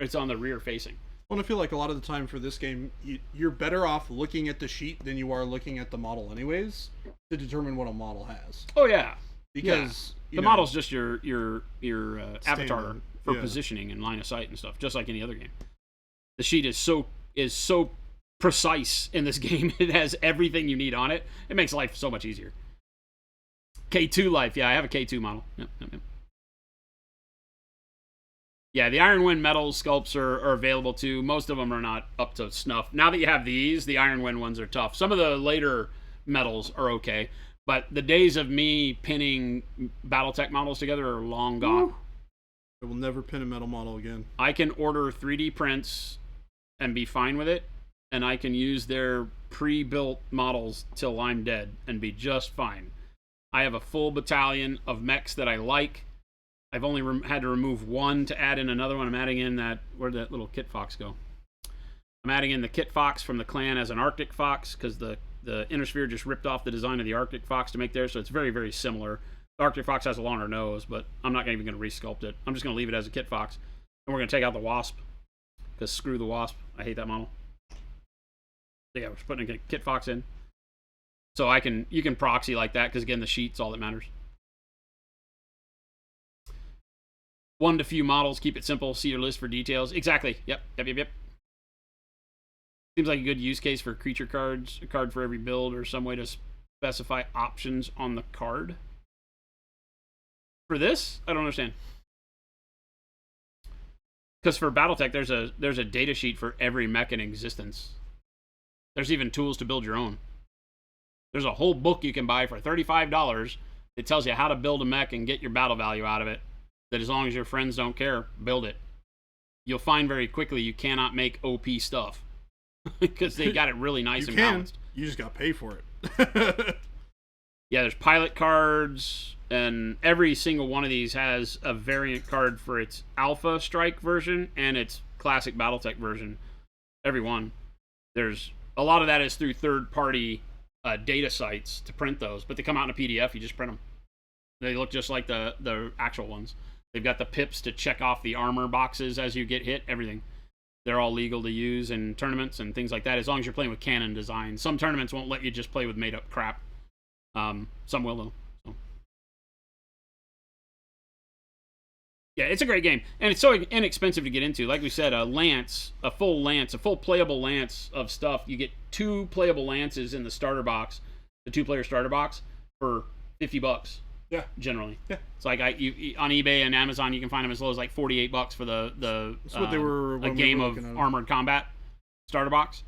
It's on the rear facing.
Well, I feel like a lot of the time for this game, you're better off looking at the sheet than you are looking at the model anyways to determine what a model has.
Oh, yeah.
Because
the model's just your avatar for
yeah.
positioning and line of sight and stuff, just like any other game. The sheet is so precise in this game. It has everything you need on it. It makes life so much easier. K2 life. Yeah, I have a K2 model. Yep. Yeah, the Iron Wind metal sculpts are available too. Most of them are not up to snuff. Now that you have these, the Iron Wind ones are tough. Some of the later metals are okay, but the days of me pinning BattleTech models together are long gone.
I will never pin a metal model again.
I can order 3D prints and be fine with it, and I can use their pre-built models till I'm dead and be just fine. I have a full battalion of mechs that I like. I've only had to remove one to add in another one. I'm adding in where'd that little Kit Fox go? I'm adding in the Kit Fox from the clan as an Arctic Fox because the Inner Sphere just ripped off the design of the Arctic Fox to make theirs, so it's very, very similar. The Arctic Fox has a longer nose, but I'm not even going to resculpt it. I'm just going to leave it as a Kit Fox. And we're going to take out the Wasp because screw the Wasp. I hate that model. So yeah, we're putting a Kit Fox in. So you can proxy like that because, again, the sheet's all that matters. 1 to few models, keep it simple, see your list for details. Exactly. Yep. Seems like a good use case for creature cards, a card for every build, or some way to specify options on the card. For this, I don't understand. Because for BattleTech, there's a data sheet for every mech in existence. There's even tools to build your own. There's a whole book you can buy for $35 that tells you how to build a mech and get your battle value out of it. That as long as your friends don't care, build it. You'll find very quickly you cannot make OP stuff because they got it really nice and balanced.
You just got to pay for it.
Yeah, there's pilot cards, and every single one of these has a variant card for its Alpha Strike version and its Classic BattleTech version. Every one. There's a lot of that is through third-party data sites to print those, but they come out in a PDF. You just print them. They look just like the actual ones. They've got the pips to check off the armor boxes as you get hit. Everything. They're all legal to use in tournaments and things like that, as long as you're playing with canon design. Some tournaments won't let you just play with made-up crap. Some will, though. So. Yeah, it's a great game. And it's so inexpensive to get into. Like we said, a full playable lance of stuff. You get 2 playable lances in the starter box, the 2-player starter box, for $50.
Yeah,
generally.
Yeah,
it's like on eBay and Amazon you can find them as low as like $48 for the
that's what they were
a game of Armored Combat starter box,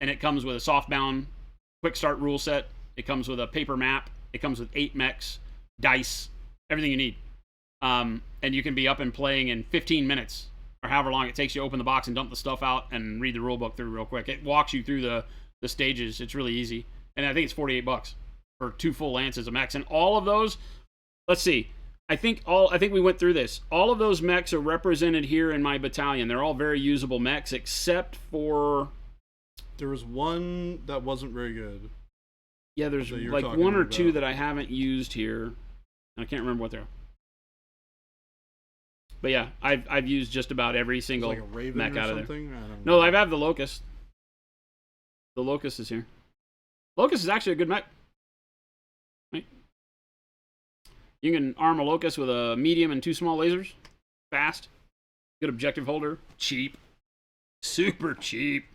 and it comes with a softbound quick start rule set. It comes with a paper map. It comes with 8 mechs, dice, everything you need, and you can be up and playing in 15 minutes or however long it takes you to open the box and dump the stuff out and read the rule book through real quick. It walks you through the stages. It's really easy, and I think it's $48 for 2 full lances of mechs, and all of those. Let's see. I think we went through this. All of those mechs are represented here in my battalion. They're all very usable mechs, except for
there was one that wasn't very good.
Yeah, there's like 1 or 2 that I haven't used here. I can't remember what they're. But yeah, I've used just about every single
like a Raven
mech out of there.
I don't know.
No, I've had the Locust. The Locust is here. Locust is actually a good mech. Right? You can arm a Locust with a medium and 2 small lasers. Fast. Good objective holder. Cheap. Super cheap.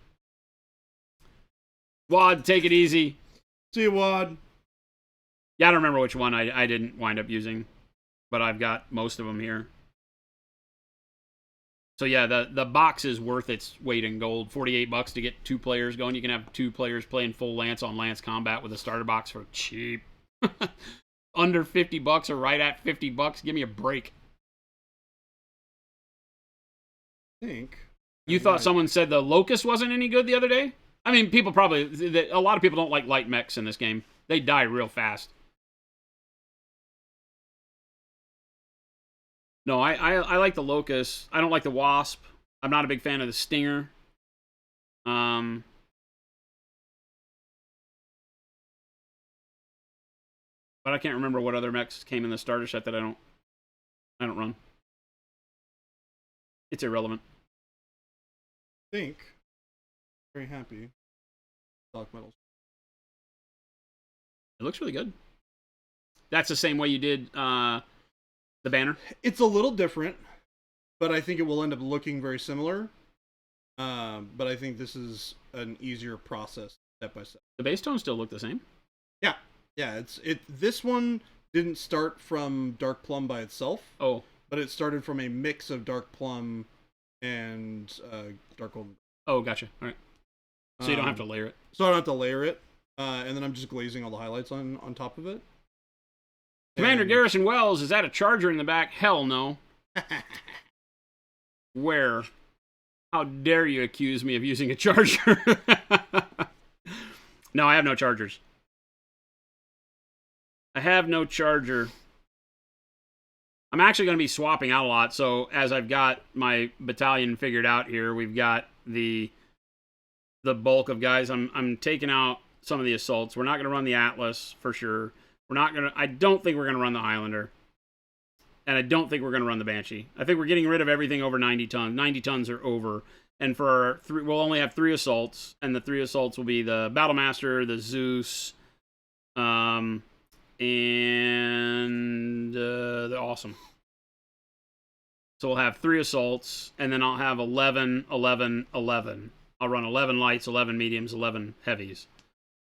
Wad, take it easy.
See you, Wad.
Yeah, I don't remember which one I didn't wind up using, but I've got most of them here. So yeah, the box is worth its weight in gold. $48 to get 2 players going. You can have 2 players playing full Lance on Lance Combat with a starter box for cheap. Under $50 or right at $50. Give me a break.
I think.
You thought someone said the Locust wasn't any good the other day? I mean, a lot of people don't like light mechs in this game. They die real fast. No, I like the Locust. I don't like the Wasp. I'm not a big fan of the Stinger. But I can't remember what other mechs came in the starter set that I don't run. It's irrelevant.
I think. Very happy. Dark Metals.
It looks really good. That's the same way you did the banner?
It's a little different, but I think it will end up looking very similar. But I think this is an easier process step by step.
The base tones still look the same?
Yeah, this one didn't start from Dark Plum by itself.
Oh.
But it started from a mix of Dark Plum and Dark Golden.
Oh, gotcha. All right. So you don't have to layer it.
So I don't have to layer it. And then I'm just glazing all the highlights on top of it.
Commander Garrison Wells, is that a charger in the back? Hell no. Where? How dare you accuse me of using a charger? No, I have no chargers. I have no charger. I'm actually going to be swapping out a lot, so as I've got my battalion figured out here, we've got the bulk of guys. I'm taking out some of the assaults. We're not going to run the Atlas for sure. I don't think we're going to run the Highlander. And I don't think we're going to run the Banshee. I think we're getting rid of everything over 90 tons. 90 tons are over. And for our we'll only have 3 assaults, and the 3 assaults will be the Battlemaster, the Zeus, and the Awesome. So we'll have 3 assaults, and then I'll have 11, 11, 11. I'll run 11 lights, 11 mediums, 11 heavies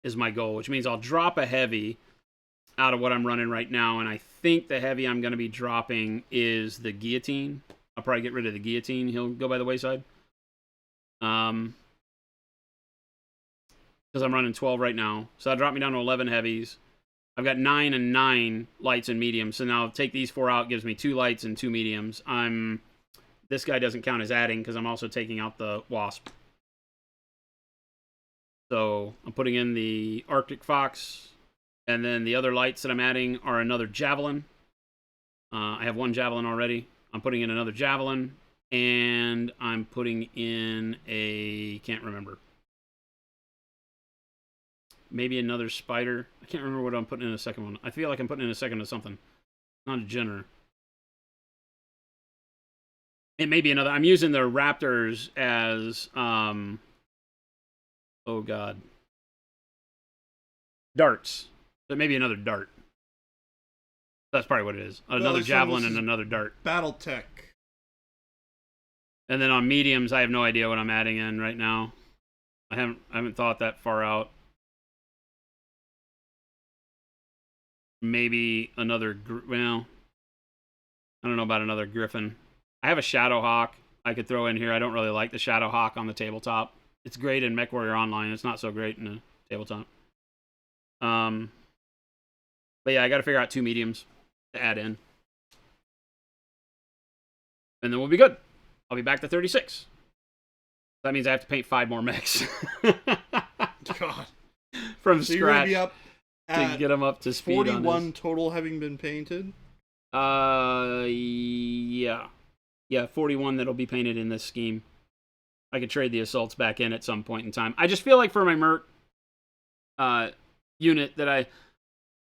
is my goal, which means I'll drop a heavy out of what I'm running right now, and I think the heavy I'm going to be dropping is the Guillotine. I'll probably get rid of the Guillotine. He'll go by the wayside. Because I'm running 12 right now. So that'll drop me down to 11 heavies. I've got 9 and 9 lights and mediums. So now take these 4 out, gives me 2 lights and 2 mediums. This guy doesn't count as adding because I'm also taking out the Wasp. So I'm putting in the Arctic Fox. And then the other lights that I'm adding are another Javelin. I have 1 Javelin already. I'm putting in another Javelin. and I'm putting in a, can't remember. Maybe another spider. I can't remember what I'm putting in a second one. I feel like I'm putting in a second of something. Not a Jenner. It may be another. I'm using the Raptors as, oh god, darts. So maybe another dart. That's probably what it is. Another javelin and another dart.
BattleTech.
And then on mediums, I have no idea what I'm adding in right now. I haven't thought that far out. Maybe another, well, I don't know about another Griffin. I have a Shadowhawk I could throw in here. I don't really like the Shadowhawk on the tabletop. It's great in MechWarrior Online. It's not so great in the tabletop. But yeah, I got to figure out 2 mediums to add in. And then we'll be good. I'll be back to 36. That means I have to paint 5 more mechs.
God.
From
So you're gonna
scratch
be up
to get them up to speed
41
on this.
total having been painted?
Yeah. Yeah, 41 that'll be painted in this scheme. I could trade the assaults back in at some point in time. I just feel like for my Merc unit that I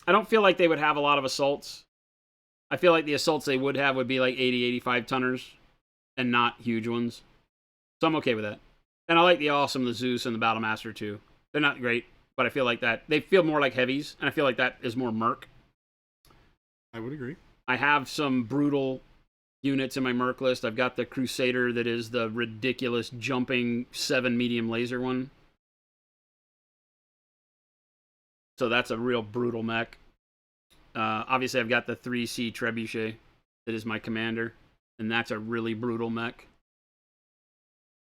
don't feel like they would have a lot of assaults. I feel like the assaults they would have would be like 80, 85 tonners and not huge ones. So I'm okay with that. And I like the Awesome, the Zeus, and the Battlemaster too. They're not great, but I feel like that they feel more like heavies, and I feel like that is more Merc.
I would agree.
I have some brutal units in my Merc list. I've got the Crusader that is the ridiculous jumping 7 medium laser one. So that's a real brutal mech. Obviously, I've got the 3C Trebuchet that is my commander, and that's a really brutal mech.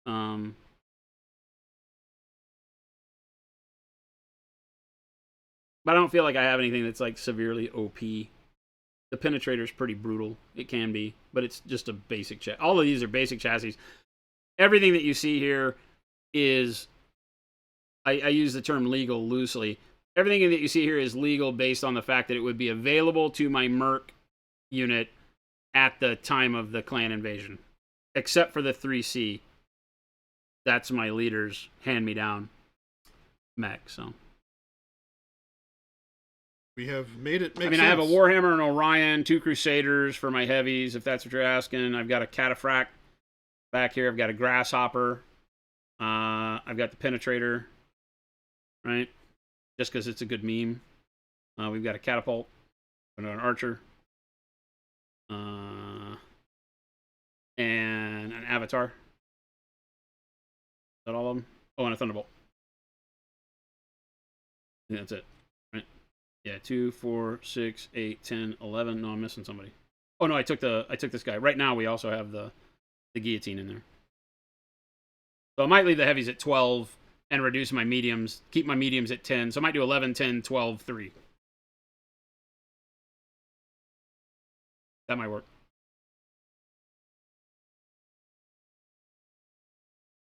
But I don't feel like I have anything that's like severely OP. The Penetrator is pretty brutal. It can be, but it's just a basic chassis. All of these are basic chassis. Everything that you see here is, I use the term legal loosely. Everything that you see here is legal based on the fact that it would be available to my Merc unit at the time of the clan invasion. Except for the 3C. That's my leader's hand-me-down mech, so.
We have made it make
I mean,
sense.
I have a Warhammer and Orion, 2 Crusaders for my heavies, if that's what you're asking. I've got a Cataphract back here. I've got a Grasshopper. I've got the Penetrator, right? Just because it's a good meme. We've got a Catapult, and an Archer, and an Avatar. Is that all of them? Oh, and a Thunderbolt. I think that's it. Yeah, 2, 4, 6, 8, 10, 11. No, I'm missing somebody. Oh no, I took this guy. Right now we also have the guillotine in there. So I might leave the heavies at 12 and reduce my mediums, keep my mediums at 10. So I might do 11, 10, 12, 3. That might work.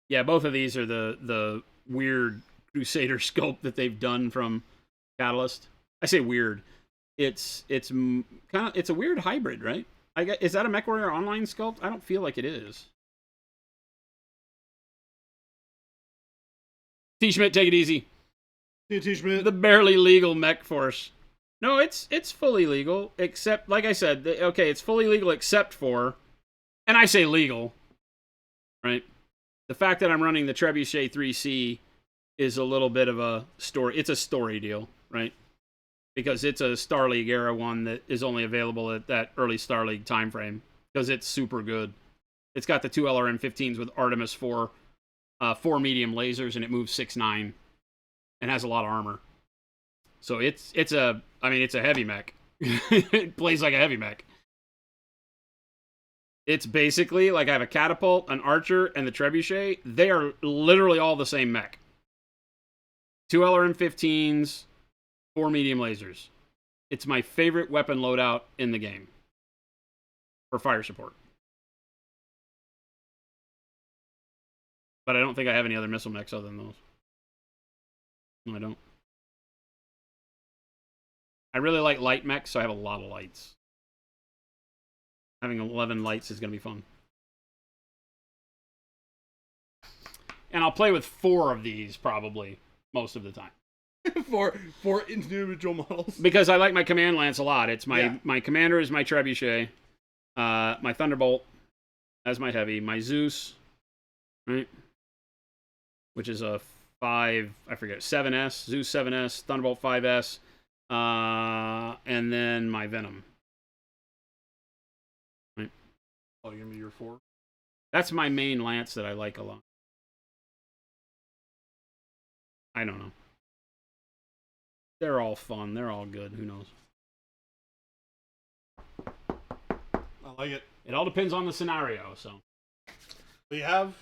Yeah, both of these are the weird Crusader sculpt that they've done from Catalyst. I say weird. It's kind of, it's a weird hybrid, right? Is that a MechWarrior Online sculpt? I don't feel like it is. T-Schmidt, take it easy.
Hey, T-Schmidt.
The barely legal mech force. No, it's fully legal, except, like I said, okay, it's fully legal except for, and I say legal, right? The fact that I'm running the Trebuchet 3C is a little bit of a story. It's a story deal, right? Because it's a Star League era one that is only available at that early Star League time frame. Because it's super good. It's got the 2 LRM-15s with Artemis 4 medium lasers, and it moves 6'9", and has a lot of armor. So it's a heavy mech. It plays like a heavy mech. It's basically like I have a Catapult, an Archer, and the Trebuchet. They are literally all the same mech. 2 LRM-15s, 4 medium lasers. It's my favorite weapon loadout in the game for fire support. But I don't think I have any other missile mechs other than those. No, I don't. I really like light mechs, so I have a lot of lights. Having 11 lights is going to be fun. and I'll play with 4 of these probably most of the time.
for individual models.
Because I like my Command Lance a lot. It's my
Yeah.
my Commander is my Trebuchet, my Thunderbolt as my heavy, my Zeus, right, which is a 7S, Zeus 7S, Thunderbolt 5S, and then my Venom. Right.
Oh, you're gonna be your 4.
That's my main lance that I like a lot. I don't know. They're all fun. They're all good. Who knows?
I like it.
It all depends on the scenario. So
We have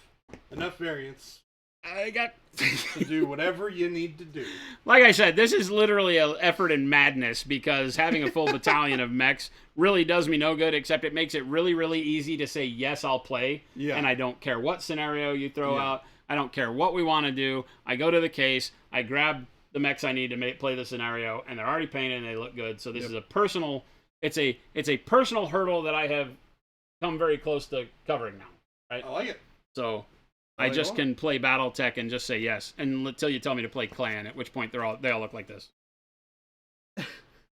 enough variants
I got.
to do whatever you need to do.
Like I said, this is literally an effort in madness because having a full battalion of mechs really does me no good, except it makes it really, really easy to say, yes, I'll play.
Yeah.
And I don't care what scenario you throw
Yeah.
out. I don't care what we want to do. I go to the case. I grab the mechs I need to play the scenario, and they're already painted and they look good. So this is a personal... It's a personal hurdle that I have come very close to covering now. Right?
I like it.
So...
I
I just
like
can play BattleTech and just say yes, until you tell me to play Clan, at which point they all look like this,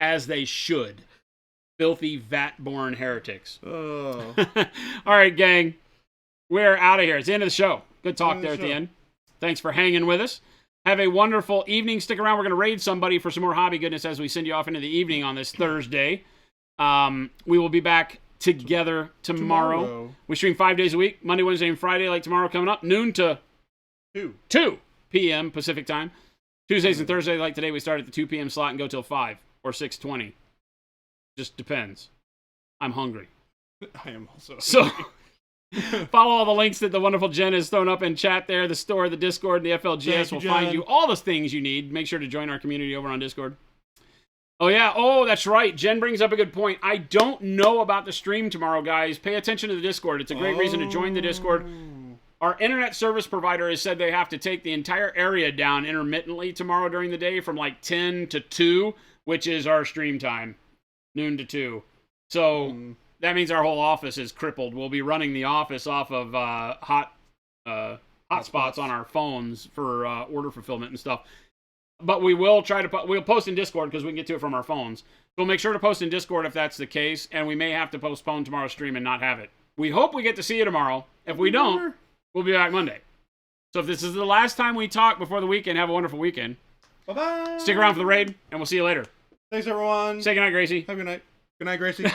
as they should. Filthy vat-born heretics.
Oh.
All right, gang, we're out of here. It's the end of the show. Good talk
End of
there
the
at the
show.
end. Thanks for hanging with us. Have a wonderful evening. Stick around. We're going to raid somebody for some more hobby goodness as we send you off into the evening on this Thursday. We will be back together tomorrow. We stream 5 days a week, Monday, Wednesday, and Friday, like tomorrow coming up, noon to 2 p.m. Pacific time. Tuesdays and Thursdays, like today, we start at the 2 p.m. slot and go till 5 or 6:20. Just depends. I'm hungry.
I am also.
So follow all the links that the wonderful Jen has thrown up in chat there. The store, the Discord, the FLGS
Thank you,
will find
Jen.
you all the things you need. Make sure to join our community over on Discord. Oh, yeah. Oh, that's right. Jen brings up a good point. I don't know about the stream tomorrow, guys. Pay attention to the Discord. It's a great reason to join the Discord. Our internet service provider has said they have to take the entire area down intermittently tomorrow during the day from like 10 to 2, which is our stream time, noon to 2. So that means our whole office is crippled. We'll be running the office off of hotspots on our phones for order fulfillment and stuff. But we will try to we'll post in Discord because we can get to it from our phones. We'll make sure to post in Discord if that's the case, and we may have to postpone tomorrow's stream and not have it. We hope we get to see you tomorrow. If we don't, we'll be back Monday. So if this is the last time we talk before the weekend, have a wonderful weekend.
Bye-bye.
Stick around for the raid, and we'll see you later.
Thanks, everyone.
Say goodnight, Gracie.
Have a good night. Good night, Gracie.